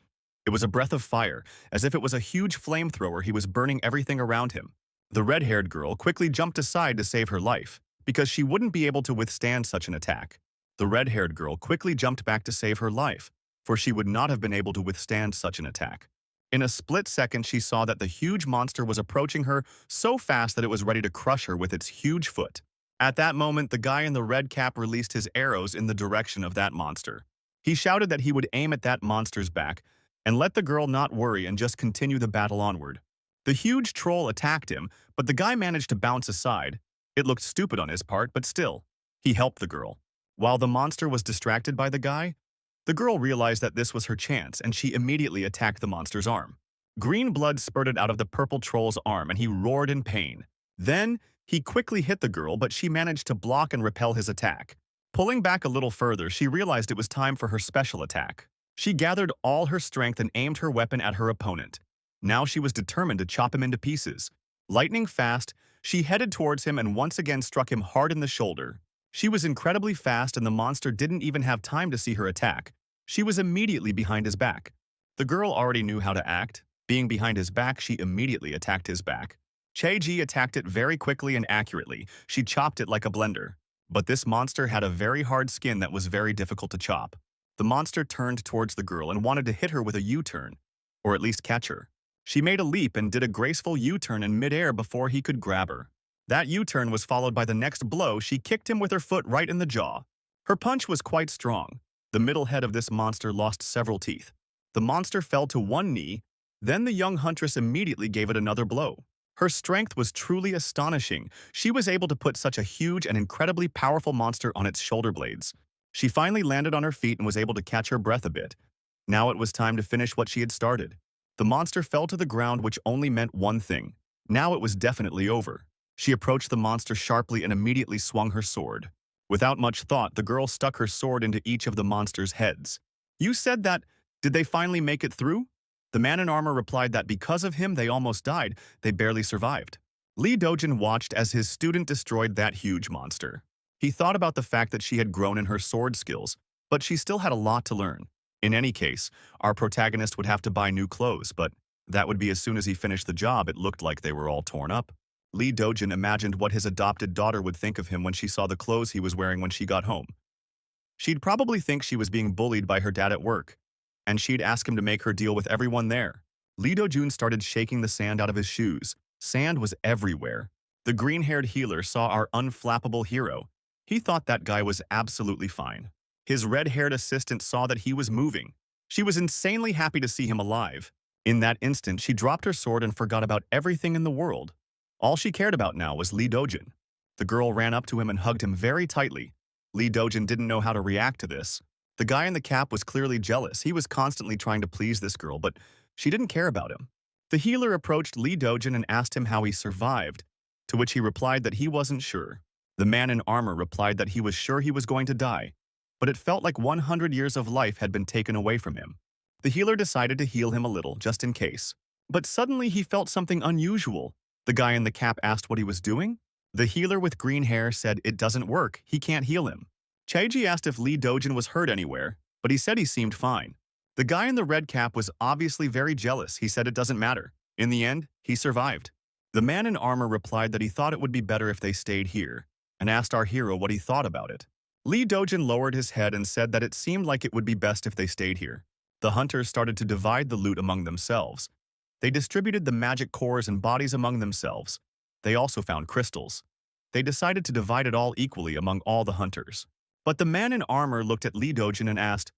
It was a breath of fire, as if it was a huge flamethrower. He was burning everything around him. The red-haired girl quickly jumped aside to save her life, because she wouldn't be able to withstand such an attack. The red-haired girl quickly jumped back to save her life, for she would not have been able to withstand such an attack. In a split second, she saw that the huge monster was approaching her so fast that it was ready to crush her with its huge foot. At that moment, the guy in the red cap released his arrows in the direction of that monster. He shouted that he would aim at that monster's back and let the girl not worry and just continue the battle onward. The huge troll attacked him, but the guy managed to bounce aside. It looked stupid on his part, but still, he helped the girl. While the monster was distracted by the guy, the girl realized that this was her chance, and she immediately attacked the monster's arm. Green blood spurted out of the purple troll's arm, and he roared in pain. Then, he quickly hit the girl, but she managed to block and repel his attack. Pulling back a little further, she realized it was time for her special attack. She gathered all her strength and aimed her weapon at her opponent. Now she was determined to chop him into pieces. Lightning fast, she headed towards him and once again struck him hard in the shoulder. She was incredibly fast, and the monster didn't even have time to see her attack. She was immediately behind his back. The girl already knew how to act. Being behind his back, she immediately attacked his back. Cheji attacked it very quickly and accurately. She chopped it like a blender. But this monster had a very hard skin that was very difficult to chop. The monster turned towards the girl and wanted to hit her with a U-turn, or at least catch her. She made a leap and did a graceful U-turn in midair before he could grab her. That U-turn was followed by the next blow. She kicked him with her foot right in the jaw. Her punch was quite strong. The middle head of this monster lost several teeth. The monster fell to one knee. Then the young huntress immediately gave it another blow. Her strength was truly astonishing. She was able to put such a huge and incredibly powerful monster on its shoulder blades. She finally landed on her feet and was able to catch her breath a bit. Now it was time to finish what she had started. The monster fell to the ground, which only meant one thing. Now it was definitely over. She approached the monster sharply and immediately swung her sword. Without much thought, the girl stuck her sword into each of the monster's heads. "You said that. Did they finally make it through?" The man in armor replied that because of him they almost died. They barely survived. Lee Dojin watched as his student destroyed that huge monster. He thought about the fact that she had grown in her sword skills, but she still had a lot to learn. In any case, our protagonist would have to buy new clothes, but that would be as soon as he finished the job. It looked like they were all torn up. Lee Dojin imagined what his adopted daughter would think of him when she saw the clothes he was wearing when she got home. She'd probably think she was being bullied by her dad at work, and she'd ask him to make her deal with everyone there. Lee Dojun started shaking the sand out of his shoes. Sand was everywhere. The green-haired healer saw our unflappable hero. He thought that guy was absolutely fine. His red-haired assistant saw that he was moving. She was insanely happy to see him alive. In that instant, she dropped her sword and forgot about everything in the world. All she cared about now was Lee Dojin. The girl ran up to him and hugged him very tightly. Lee Dojin didn't know how to react to this. The guy in the cap was clearly jealous. He was constantly trying to please this girl, but she didn't care about him. The healer approached Lee Dojin and asked him how he survived, to which he replied that he wasn't sure. The man in armor replied that he was sure he was going to die, but it felt like 100 years of life had been taken away from him. The healer decided to heal him a little, just in case. But suddenly he felt something unusual. The guy in the cap asked what he was doing. The healer with green hair said it doesn't work, he can't heal him. Chaiji asked if Lee Dojin was hurt anywhere, but he said he seemed fine. The guy in the red cap was obviously very jealous. He said it doesn't matter. In the end, he survived. The man in armor replied that he thought it would be better if they stayed here, and asked our hero what he thought about it. Lee Dojin lowered his head and said that it seemed like it would be best if they stayed here. The hunters started to divide the loot among themselves. They distributed the magic cores and bodies among themselves. They also found crystals. They decided to divide it all equally among all the hunters. But the man in armor looked at Lee Dojin and asked,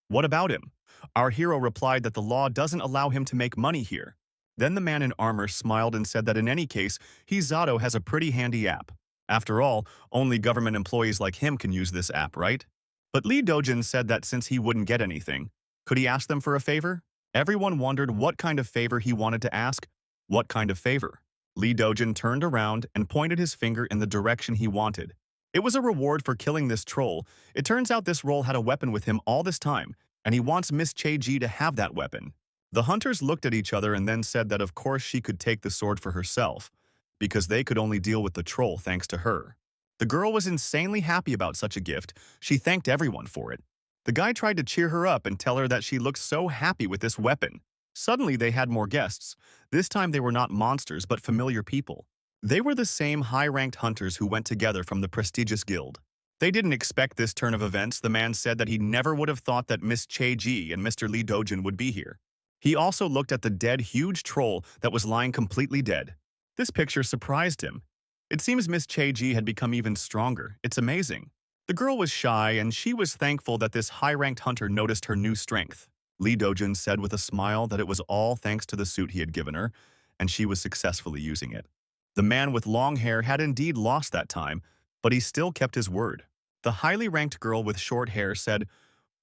"What about him?" Our hero replied that the law doesn't allow him to make money here. Then the man in armor smiled and said that in any case, Zato has a pretty handy app. After all, only government employees like him can use this app, right? But Lee Dojin said that since he wouldn't get anything, could he ask them for a favor? Everyone wondered what kind of favor he wanted to ask. What kind of favor? Lee Dojin turned around and pointed his finger in the direction he wanted. It was a reward for killing this troll. It turns out this troll had a weapon with him all this time, and he wants Miss Chaiji to have that weapon. The hunters looked at each other and then said that of course she could take the sword for herself, because they could only deal with the troll thanks to her. The girl was insanely happy about such a gift. She thanked everyone for it. The guy tried to cheer her up and tell her that she looked so happy with this weapon. Suddenly, they had more guests. This time, they were not monsters, but familiar people. They were the same high-ranked hunters who went together from the prestigious guild. They didn't expect this turn of events. The man said that he never would have thought that Miss Che-ji and Mr. Lee Dojin would be here. He also looked at the dead, huge troll that was lying completely dead. This picture surprised him. It seems Miss Che-ji had become even stronger. It's amazing. The girl was shy, and she was thankful that this high-ranked hunter noticed her new strength. Lee Dojin said with a smile that it was all thanks to the suit he had given her, and she was successfully using it. The man with long hair had indeed lost that time, but he still kept his word. The highly ranked girl with short hair said,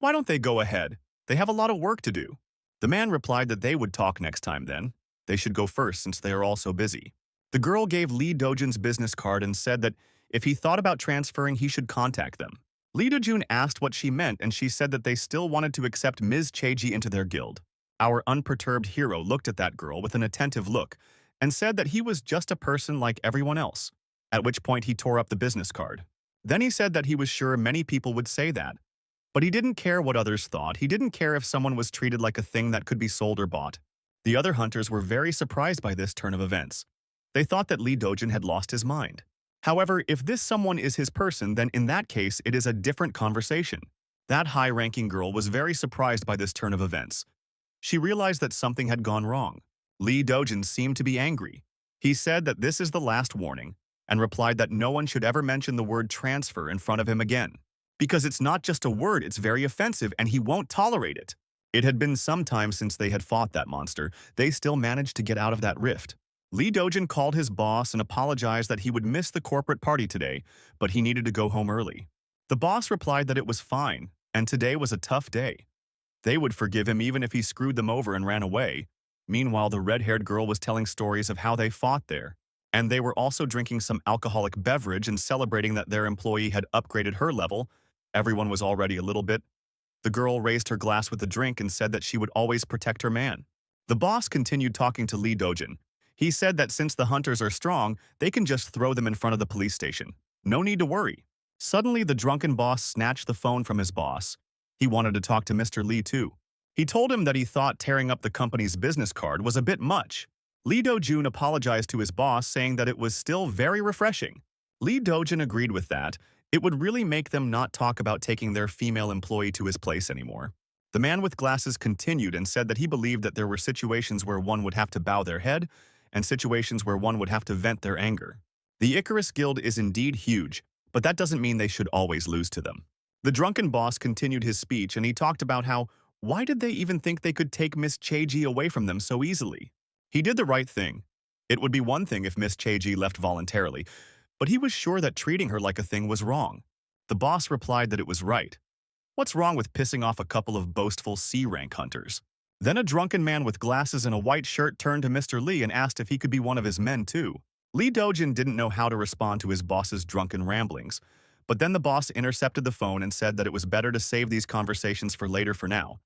"Why don't they go ahead? They have a lot of work to do." The man replied that they would talk next time then. They should go first since they are all so busy. The girl gave Lee Dojin's business card and said that if he thought about transferring, he should contact them. Lee Dojun asked what she meant, and she said that they still wanted to accept Ms. Cheji into their guild. Our unperturbed hero looked at that girl with an attentive look and said that he was just a person like everyone else, at which point he tore up the business card. Then he said that he was sure many people would say that. But he didn't care what others thought. He didn't care if someone was treated like a thing that could be sold or bought. The other hunters were very surprised by this turn of events. They thought that Lee Dojin had lost his mind. However, if this someone is his person, then in that case, it is a different conversation. That high-ranking girl was very surprised by this turn of events. She realized that something had gone wrong. Lee Dojin seemed to be angry. He said that this is the last warning, and replied that no one should ever mention the word transfer in front of him again. Because it's not just a word, it's very offensive, and he won't tolerate it. It had been some time since they had fought that monster. They still managed to get out of that rift. Lee Dojin called his boss and apologized that he would miss the corporate party today, but he needed to go home early. The boss replied that it was fine, and today was a tough day. They would forgive him even if he screwed them over and ran away. Meanwhile, the red-haired girl was telling stories of how they fought there, and they were also drinking some alcoholic beverage and celebrating that their employee had upgraded her level. Everyone was already a little bit. The girl raised her glass with the drink and said that she would always protect her man. The boss continued talking to Lee Dojin. He said that since the hunters are strong, they can just throw them in front of the police station. No need to worry. Suddenly, the drunken boss snatched the phone from his boss. He wanted to talk to Mr. Lee too. He told him that he thought tearing up the company's business card was a bit much. Lee Dojun apologized to his boss, saying that it was still very refreshing. Lee Dojun agreed with that. It would really make them not talk about taking their female employee to his place anymore. The man with glasses continued and said that he believed that there were situations where one would have to bow their head and situations where one would have to vent their anger. The Icarus Guild is indeed huge, but that doesn't mean they should always lose to them. The drunken boss continued his speech, and he talked about how, why did they even think they could take Miss Cheji away from them so easily? He did the right thing. It would be one thing if Miss Cheji left voluntarily, but he was sure that treating her like a thing was wrong. The boss replied that it was right. What's wrong with pissing off a couple of boastful C-rank hunters? Then a drunken man with glasses and a white shirt turned to Mr. Lee and asked if he could be one of his men too. Lee Dojin didn't know how to respond to his boss's drunken ramblings, but then the boss intercepted the phone and said that it was better to save these conversations for later for now.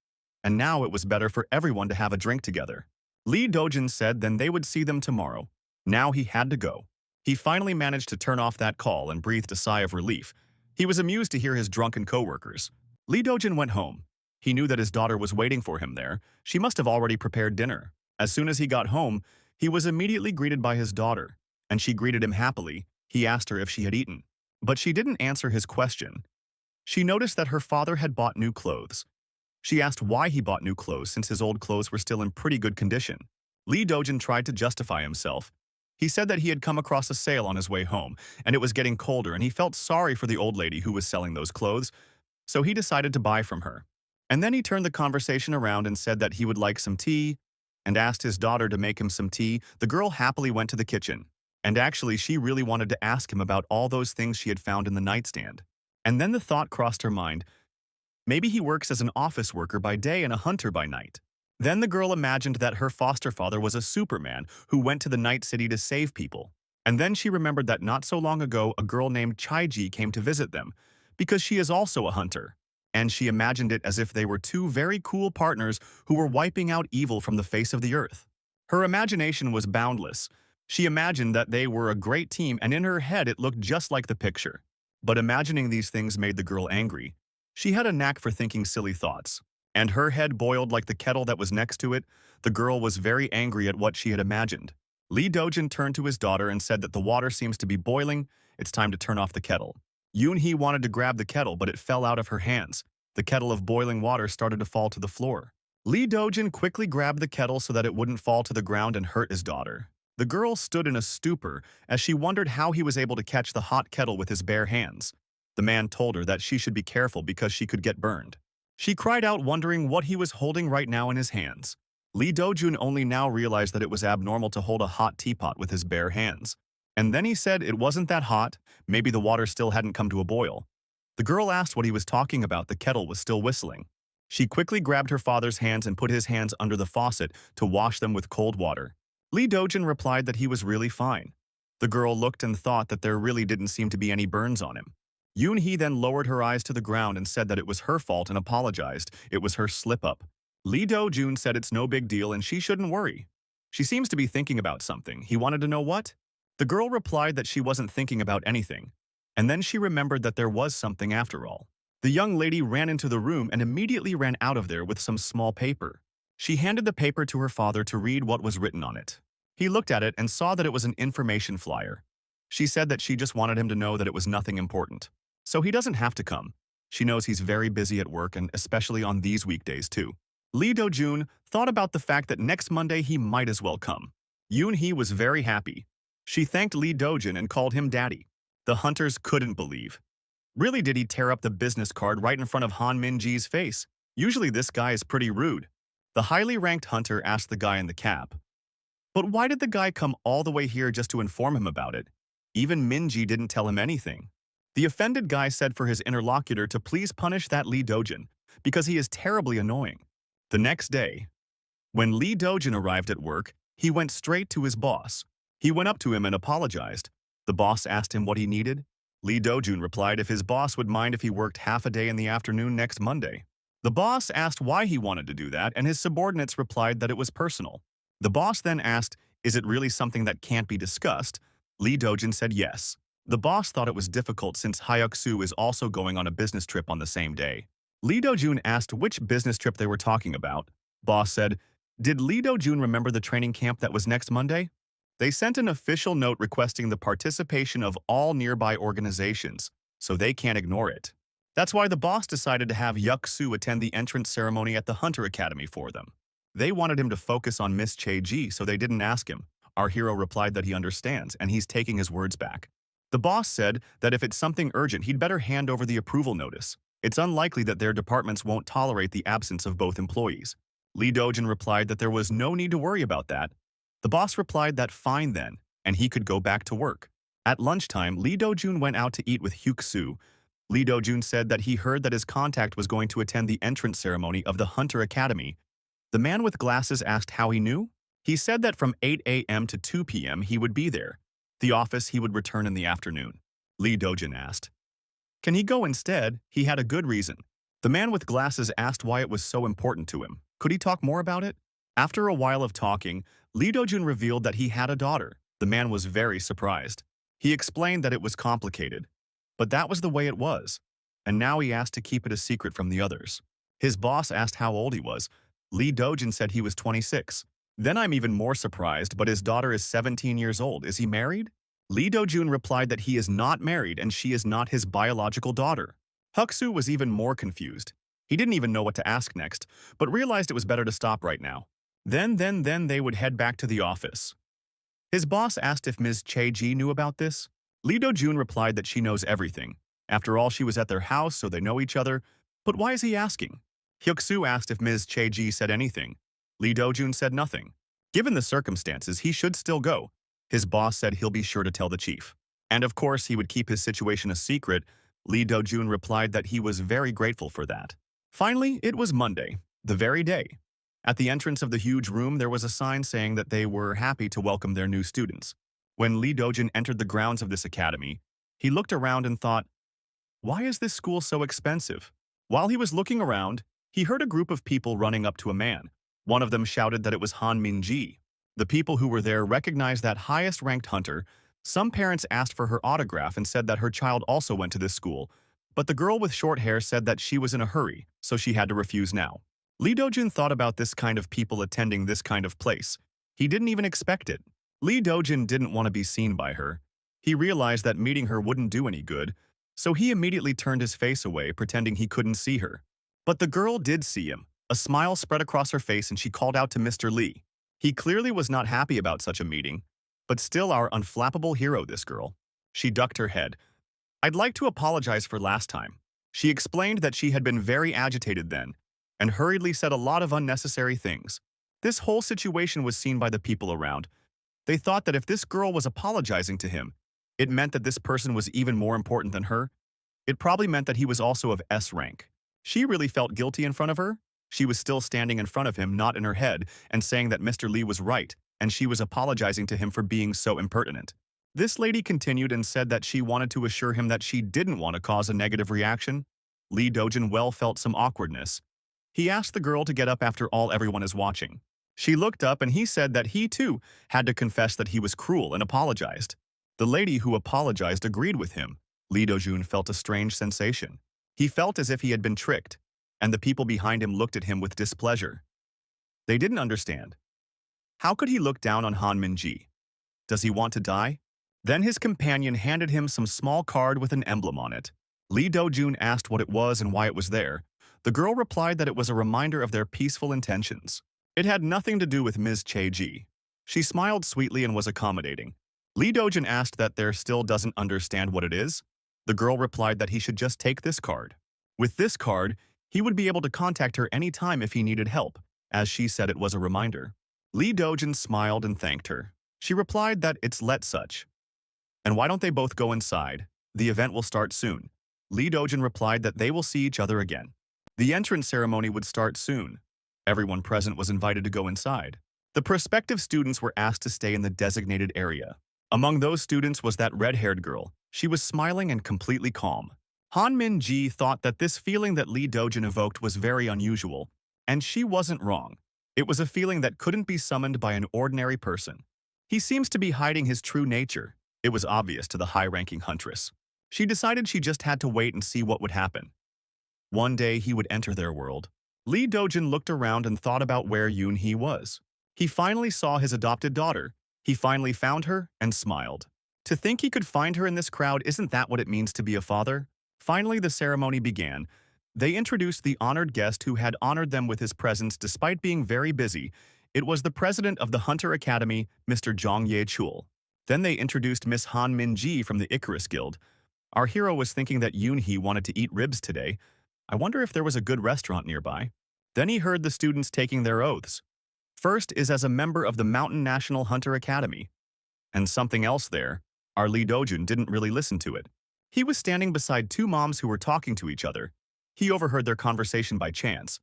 And now it was better for everyone to have a drink together. Lee Dojin said then they would see them tomorrow. Now he had to go. He finally managed to turn off that call and breathed a sigh of relief. He was amused to hear his drunken co-workers. Lee Dojin went home. He knew that his daughter was waiting for him there. She must have already prepared dinner. As soon as he got home, he was immediately greeted by his daughter, and she greeted him happily. He asked her if she had eaten, but she didn't answer his question. She noticed that her father had bought new clothes. She asked why he bought new clothes since his old clothes were still in pretty good condition. Lee Dojin tried to justify himself. He said that he had come across a sale on his way home, and it was getting colder, and he felt sorry for the old lady who was selling those clothes, so he decided to buy from her. And then he turned the conversation around and said that he would like some tea, and asked his daughter to make him some tea. The girl happily went to the kitchen, and actually she really wanted to ask him about all those things she had found in the nightstand. And then the thought crossed her mind, maybe he works as an office worker by day and a hunter by night. Then the girl imagined that her foster father was a Superman who went to the night city to save people. And then she remembered that not so long ago a girl named Chaiji came to visit them, because she is also a hunter. And she imagined it as if they were two very cool partners who were wiping out evil from the face of the earth. Her imagination was boundless. She imagined that they were a great team, and in her head it looked just like the picture. But imagining these things made the girl angry. She had a knack for thinking silly thoughts, and her head boiled like the kettle that was next to it. The girl was very angry at what she had imagined. Lee Dojin turned to his daughter and said that the water seems to be boiling. It's time to turn off the kettle. Yoon-hee wanted to grab the kettle, but it fell out of her hands. The kettle of boiling water started to fall to the floor. Lee Dojin quickly grabbed the kettle so that it wouldn't fall to the ground and hurt his daughter. The girl stood in a stupor as she wondered how he was able to catch the hot kettle with his bare hands. The man told her that she should be careful because she could get burned. She cried out, wondering what he was holding right now in his hands. Lee Dojun only now realized that it was abnormal to hold a hot teapot with his bare hands. And then he said it wasn't that hot, maybe the water still hadn't come to a boil. The girl asked what he was talking about. The kettle was still whistling. She quickly grabbed her father's hands and put his hands under the faucet to wash them with cold water. Lee Dojin replied that he was really fine. The girl looked and thought that there really didn't seem to be any burns on him. Yoon-hee then lowered her eyes to the ground and said that it was her fault and apologized. It was her slip-up. Lee Do-jun said it's no big deal and she shouldn't worry. She seems to be thinking about something. He wanted to know what? The girl replied that she wasn't thinking about anything. And then she remembered that there was something after all. The young lady ran into the room and immediately ran out of there with some small paper. She handed the paper to her father to read what was written on it. He looked at it and saw that it was an information flyer. She said that she just wanted him to know that it was nothing important. So he doesn't have to come. She knows he's very busy at work and especially on these weekdays too. Lee Do-jun thought about the fact that next Monday he might as well come. Yoon-hee was very happy. She thanked Lee Do-jun and called him daddy. The hunters couldn't believe. Really, did he tear up the business card right in front of Han Min-ji's face? Usually this guy is pretty rude. The highly ranked hunter asked the guy in the cap. But why did the guy come all the way here just to inform him about it? Even Min-ji didn't tell him anything. The offended guy said for his interlocutor to please punish that Lee Do-jun, because he is terribly annoying. The next day, when Lee Do-jun arrived at work, he went straight to his boss. He went up to him and apologized. The boss asked him what he needed. Lee Do-jun replied if his boss would mind if he worked half a day in the afternoon next Monday. The boss asked why he wanted to do that, and his subordinates replied that it was personal. The boss then asked, is it really something that can't be discussed? Lee Do-jun said yes. The boss thought it was difficult since Hyuk-soo is also going on a business trip on the same day. Lee Do-jun asked which business trip they were talking about. Boss said, did Lee Do-jun remember the training camp that was next Monday? They sent an official note requesting the participation of all nearby organizations, so they can't ignore it. That's why the boss decided to have Hyuk-soo attend the entrance ceremony at the Hunter Academy for them. They wanted him to focus on Miss Chae-ji, so they didn't ask him. Our hero replied that he understands, and he's taking his words back. The boss said that if it's something urgent, he'd better hand over the approval notice. It's unlikely that their departments won't tolerate the absence of both employees. Lee Do-jun replied that there was no need to worry about that. The boss replied that fine then, and he could go back to work. At lunchtime, Lee Do-jun went out to eat with Hyuk-soo. Lee Do-jun said that he heard that his contact was going to attend the entrance ceremony of the Hunter Academy. The man with glasses asked how he knew. He said that from 8 a.m. to 2 p.m. he would be there. The office he would return in the afternoon. Lee Do-jun asked, can he go instead? He had a good reason. The man with glasses asked why it was so important to him. Could he talk more about it? After a while of talking, Lee Do-jun revealed that he had a daughter. The man was very surprised. He explained that it was complicated, but that was the way it was. And now he asked to keep it a secret from the others. His boss asked how old he was. Lee Do-jun said he was 26. Then I'm even more surprised, but his daughter is 17 years old. Is he married? Lee Do-jun replied that he is not married and she is not his biological daughter. Hyuk-soo was even more confused. He didn't even know what to ask next, but realized it was better to stop right now. Then they would head back to the office. His boss asked if Ms. Chae-ji knew about this. Lee Do-jun replied that she knows everything. After all, she was at their house, so they know each other. But why is he asking? Hyuk-soo asked if Ms. Chae-ji said anything. Lee Do-jun said nothing. Given the circumstances, he should still go. His boss said he'll be sure to tell the chief. And of course, he would keep his situation a secret. Lee Do-jun replied that he was very grateful for that. Finally, it was Monday, the very day. At the entrance of the huge room, there was a sign saying that they were happy to welcome their new students. When Lee Do-jun entered the grounds of this academy, he looked around and thought, why is this school so expensive? While he was looking around, he heard a group of people running up to a man. One of them shouted that it was Han Min-ji. The people who were there recognized that highest-ranked hunter. Some parents asked for her autograph and said that her child also went to this school. But the girl with short hair said that she was in a hurry, so she had to refuse now. Lee Dojun thought about this kind of people attending this kind of place. He didn't even expect it. Lee Dojun didn't want to be seen by her. He realized that meeting her wouldn't do any good, so he immediately turned his face away, pretending he couldn't see her. But the girl did see him. A smile spread across her face and she called out to Mr. Lee. He clearly was not happy about such a meeting, but still our unflappable hero, this girl. She ducked her head. I'd like to apologize for last time. She explained that she had been very agitated then, and hurriedly said a lot of unnecessary things. This whole situation was seen by the people around. They thought that if this girl was apologizing to him, it meant that this person was even more important than her. It probably meant that he was also of S rank. She really felt guilty in front of her. She was still standing in front of him, not in her head, and saying that Mr. Lee was right, and she was apologizing to him for being so impertinent. This lady continued and said that she wanted to assure him that she didn't want to cause a negative reaction. Lee Dojun well felt some awkwardness. He asked the girl to get up after all everyone is watching. She looked up and he said that he too had to confess that he was cruel and apologized. The lady who apologized agreed with him. Lee Dojun felt a strange sensation. He felt as if he had been tricked, and the people behind him looked at him with displeasure. They didn't understand. How could he look down on Han Min-ji? Does he want to die? Then his companion handed him some small card with an emblem on it. Lee Dojun asked what it was and why it was there. The girl replied that it was a reminder of their peaceful intentions. It had nothing to do with Ms. Che-ji. She smiled sweetly and was accommodating. Lee Dojun asked that there still doesn't understand what it is. The girl replied that he should just take this card. With this card, he would be able to contact her anytime if he needed help, as she said it was a reminder. Lee Dojun smiled and thanked her. She replied that it's let such. And why don't they both go inside? The event will start soon. Lee Dojun replied that they will see each other again. The entrance ceremony would start soon. Everyone present was invited to go inside. The prospective students were asked to stay in the designated area. Among those students was that red-haired girl. She was smiling and completely calm. Han Min-ji thought that this feeling that Lee Dojun evoked was very unusual, and she wasn't wrong. It was a feeling that couldn't be summoned by an ordinary person. He seems to be hiding his true nature. It was obvious to the high-ranking huntress. She decided she just had to wait and see what would happen. One day he would enter their world. Lee Dojun looked around and thought about where Yoon-hee was. He finally saw his adopted daughter. He finally found her and smiled. To think he could find her in this crowd, isn't that what it means to be a father? Finally, the ceremony began. They introduced the honored guest who had honored them with his presence despite being very busy. It was the president of the Hunter Academy, Mr. Jong Ye-chul. Then they introduced Miss Han Min-ji from the Icarus Guild. Our hero was thinking that Yoon-hee wanted to eat ribs today. I wonder if there was a good restaurant nearby. Then he heard the students taking their oaths. First is as a member of the Mountain National Hunter Academy. And something else there. Our Lee Dojun didn't really listen to it. He was standing beside two moms who were talking to each other. He overheard their conversation by chance.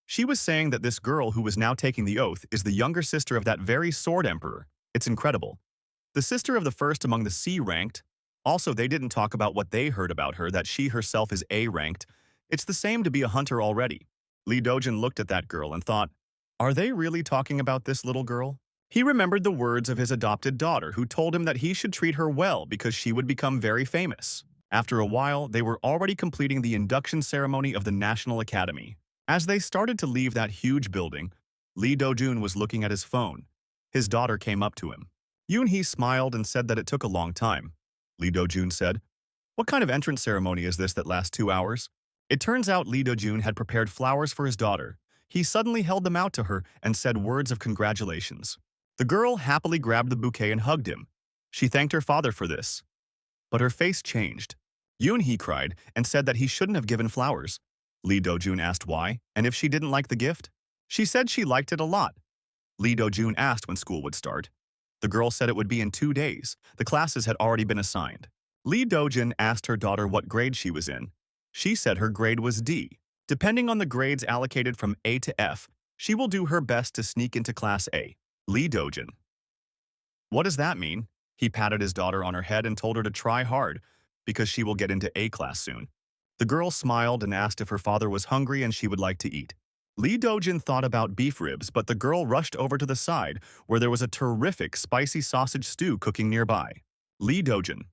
She was saying that this girl who was now taking the oath is the younger sister of that very sword emperor. It's incredible. The sister of the first among the C-ranked. Also, they didn't talk about what they heard about her, that she herself is A-ranked. It's the same to be a hunter already. Lee Dojun looked at that girl and thought, are they really talking about this little girl? He remembered the words of his adopted daughter who told him that he should treat her well because she would become very famous. After a while, they were already completing the induction ceremony of the National Academy. As they started to leave that huge building, Lee Dojun was looking at his phone. His daughter came up to him. Yoon-hee smiled and said that it took a long time. Lee Dojun said, what kind of entrance ceremony is this that lasts 2 hours? It turns out Lee Dojun had prepared flowers for his daughter. He suddenly held them out to her and said words of congratulations. The girl happily grabbed the bouquet and hugged him. She thanked her father for this. But her face changed. Yoon-hee cried and said that he shouldn't have given flowers. Lee Dojun asked why, and if she didn't like the gift. She said she liked it a lot. Lee Dojun asked when school would start. The girl said it would be in 2 days. The classes had already been assigned. Lee Dojun asked her daughter what grade she was in. She said her grade was D. Depending on the grades allocated from A to F, she will do her best to sneak into Class A. Lee Dojun. What does that mean? He patted his daughter on her head and told her to try hard, because she will get into A class soon. The girl smiled and asked if her father was hungry and she would like to eat. Lee Dojun thought about beef ribs, but the girl rushed over to the side, where there was a terrific spicy sausage stew cooking nearby. Lee Dojun.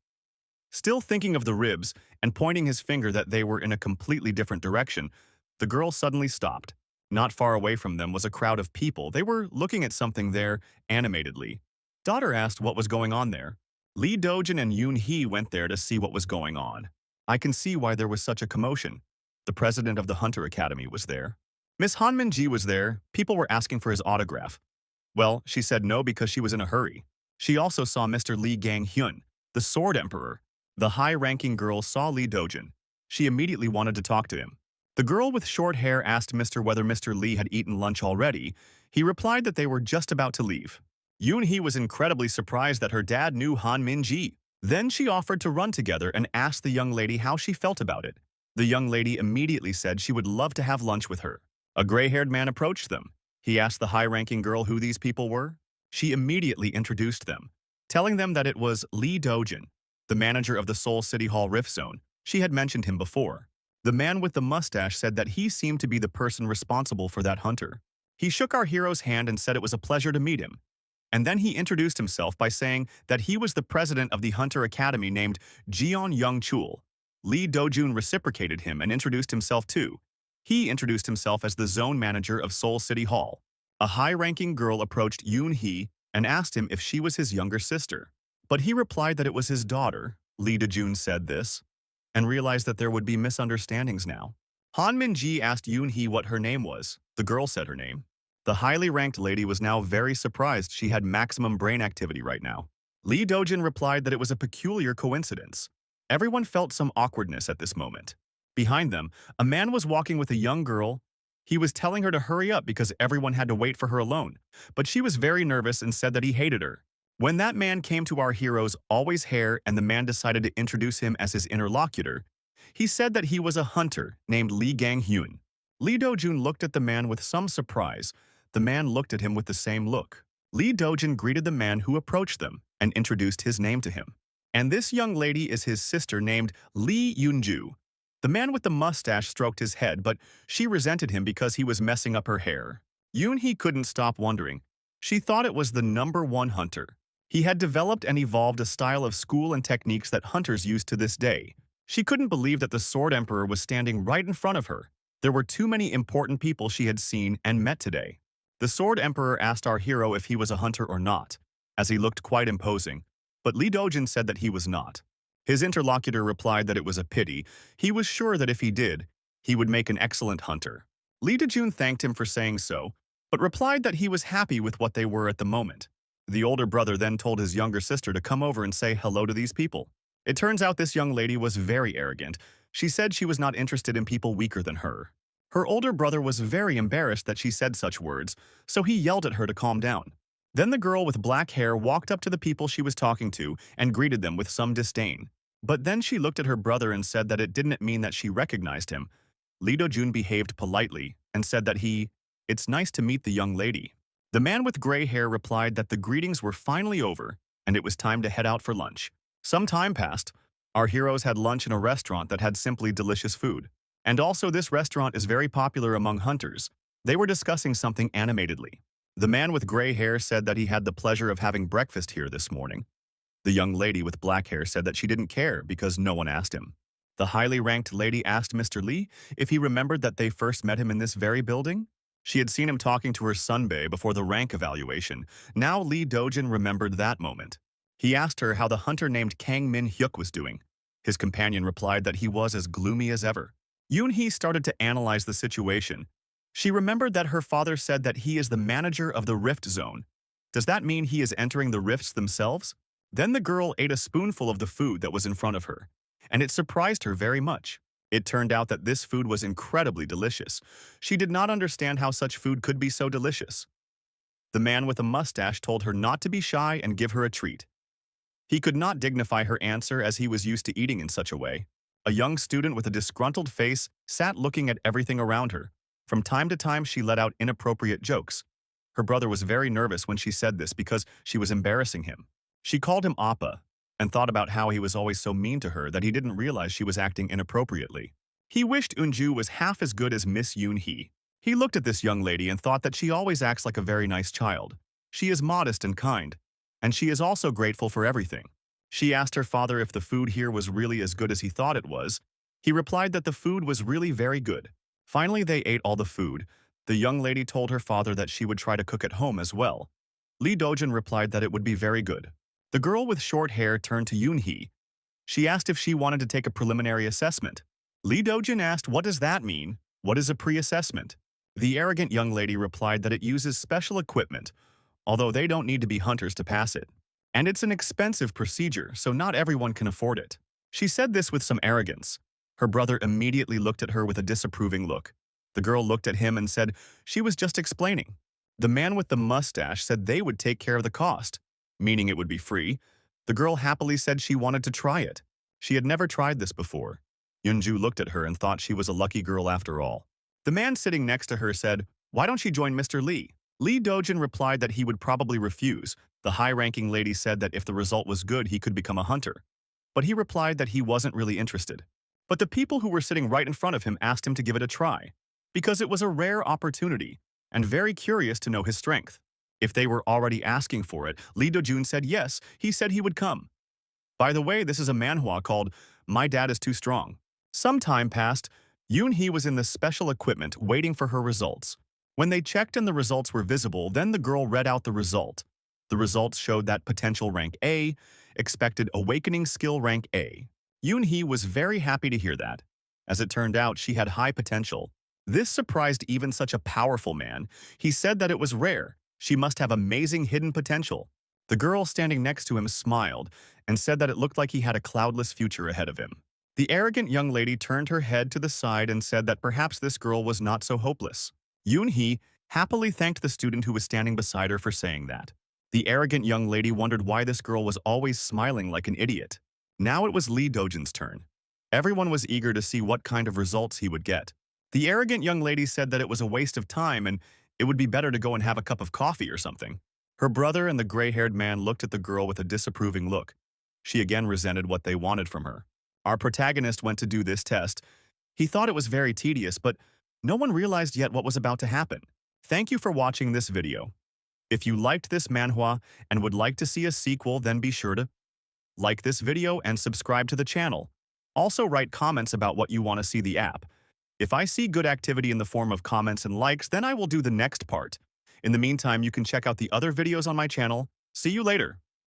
Still thinking of the ribs and pointing his finger that they were in a completely different direction, the girl suddenly stopped. Not far away from them was a crowd of people. They were looking at something there animatedly. Daughter asked what was going on there. Lee Dojin and Yoon Hee went there to see what was going on. I can see why there was such a commotion. The president of the Hunter Academy was there. Miss Han Ji was there. People were asking for his autograph. Well, she said no because she was in a hurry. She also saw Mr. Lee Gang-hyun, the Sword Emperor. The high-ranking girl saw Lee Dojin. She immediately wanted to talk to him. The girl with short hair asked whether Mr. Lee had eaten lunch already. He replied that they were just about to leave. Yoon Hee was incredibly surprised that her dad knew Han Ji. Then she offered to run together and asked the young lady how she felt about it. The young lady immediately said she would love to have lunch with her. A gray-haired man approached them. He asked the high-ranking girl who these people were. She immediately introduced them, telling them that it was Lee Dojin, the manager of the Seoul City Hall Rift Zone. She had mentioned him before. The man with the mustache said that he seemed to be the person responsible for that hunter. He shook our hero's hand and said it was a pleasure to meet him. And then he introduced himself by saying that he was the president of the Hunter Academy named Jeon Young Chul. Lee Dojun reciprocated him and introduced himself too. He introduced himself as the zone manager of Seoul City Hall. A high-ranking girl approached Yoon Hee and asked him if she was his younger sister. But he replied that it was his daughter. Lee Dojun said this and realized that there would be misunderstandings now. Han Min-ji asked Yoon Hee what her name was. The girl said her name. The highly ranked lady was now very surprised she had maximum brain activity right now. Lee Dojin replied that it was a peculiar coincidence. Everyone felt some awkwardness at this moment. Behind them, a man was walking with a young girl. He was telling her to hurry up because everyone had to wait for her alone, but she was very nervous and said that he hated her. When that man came to our hero's always hair and the man decided to introduce him as his interlocutor, he said that he was a hunter named Lee Gang-hyun. Lee Dojun looked at the man with some surprise. The man looked at him with the same look. Lee Dojin greeted the man who approached them and introduced his name to him. And this young lady is his sister named Lee Yoonju. The man with the mustache stroked his head, but she resented him because he was messing up her hair. Yoon Hee couldn't stop wondering. She thought it was the #1 hunter. He had developed and evolved a style of school and techniques that hunters use to this day. She couldn't believe that the Sword Emperor was standing right in front of her. There were too many important people she had seen and met today. The Sword Emperor asked our hero if he was a hunter or not, as he looked quite imposing, but Lee Dojin said that he was not. His interlocutor replied that it was a pity. He was sure that if he did, he would make an excellent hunter. Lee Dojun thanked him for saying so, but replied that he was happy with what they were at the moment. The older brother then told his younger sister to come over and say hello to these people. It turns out this young lady was very arrogant. She said she was not interested in people weaker than her. Her older brother was very embarrassed that she said such words, so he yelled at her to calm down. Then the girl with black hair walked up to the people she was talking to and greeted them with some disdain. But then she looked at her brother and said that it didn't mean that she recognized him. Lee Do-jun behaved politely and said that it's nice to meet the young lady. The man with gray hair replied that the greetings were finally over and it was time to head out for lunch. Some time passed. Our heroes had lunch in a restaurant that had simply delicious food. And also this restaurant is very popular among hunters. They were discussing something animatedly. The man with gray hair said that he had the pleasure of having breakfast here this morning. The young lady with black hair said that she didn't care because no one asked him. The highly ranked lady asked Mr. Lee if he remembered that they first met him in this very building. She had seen him talking to her sunbae before the rank evaluation. Now Lee Dojin remembered that moment. He asked her how the hunter named Kang Min-hyuk was doing. His companion replied that he was as gloomy as ever. Yoon Hee started to analyze the situation. She remembered that her father said that he is the manager of the Rift Zone. Does that mean he is entering the rifts themselves? Then the girl ate a spoonful of the food that was in front of her, and it surprised her very much. It turned out that this food was incredibly delicious. She did not understand how such food could be so delicious. The man with a mustache told her not to be shy and give her a treat. He could not dignify her answer as he was used to eating in such a way. A young student with a disgruntled face sat looking at everything around her. From time to time, she let out inappropriate jokes. Her brother was very nervous when she said this because she was embarrassing him. She called him Appa and thought about how he was always so mean to her that he didn't realize she was acting inappropriately. He wished Eunju was half as good as Miss Yoon Hee. He looked at this young lady and thought that she always acts like a very nice child. She is modest and kind, and she is also grateful for everything. She asked her father if the food here was really as good as he thought it was. He replied that the food was really very good. Finally, they ate all the food. The young lady told her father that she would try to cook at home as well. Lee Dojin replied that it would be very good. The girl with short hair turned to Yoon-hee. She asked if she wanted to take a preliminary assessment. Lee Dojin asked, "What does that mean? What is a pre-assessment?" The arrogant young lady replied that it uses special equipment, although they don't need to be hunters to pass it. And it's an expensive procedure, so not everyone can afford it. She said this with some arrogance. Her brother immediately looked at her with a disapproving look. The girl looked at him and said she was just explaining. The man with the mustache said they would take care of the cost, meaning it would be free. The girl happily said she wanted to try it. She had never tried this before. Yunju looked at her and thought she was a lucky girl after all. The man sitting next to her said, "Why don't you join Mr. Lee?" Lee Dojin replied that he would probably refuse. The high-ranking lady said that if the result was good, he could become a hunter. But he replied that he wasn't really interested. But the people who were sitting right in front of him asked him to give it a try, because it was a rare opportunity, and very curious to know his strength. If they were already asking for it, Lee Dojun said yes, he said he would come. By the way, this is a manhwa called My Dad is Too Strong. Some time passed. Yoon-hee was in the special equipment waiting for her results. When they checked and the results were visible, then the girl read out the result. The results showed that potential rank A, expected awakening skill rank A. Yoon-hee was very happy to hear that. As it turned out, she had high potential. This surprised even such a powerful man. He said that it was rare. She must have amazing hidden potential. The girl standing next to him smiled and said that it looked like he had a cloudless future ahead of him. The arrogant young lady turned her head to the side and said that perhaps this girl was not so hopeless. Yoon-hee happily thanked the student who was standing beside her for saying that. The arrogant young lady wondered why this girl was always smiling like an idiot. Now it was Lee Dojin's turn. Everyone was eager to see what kind of results he would get. The arrogant young lady said that it was a waste of time and it would be better to go and have a cup of coffee or something. Her brother and the gray-haired man looked at the girl with a disapproving look. She again resented what they wanted from her. Our protagonist went to do this test. He thought it was very tedious, but no one realized yet what was about to happen. Thank you for watching this video. If you liked this manhwa and would like to see a sequel, then be sure to like this video and subscribe to the channel. Also write comments about what you want to see the app. If I see good activity in the form of comments and likes, then I will do the next part. In the meantime, you can check out the other videos on my channel. See you later.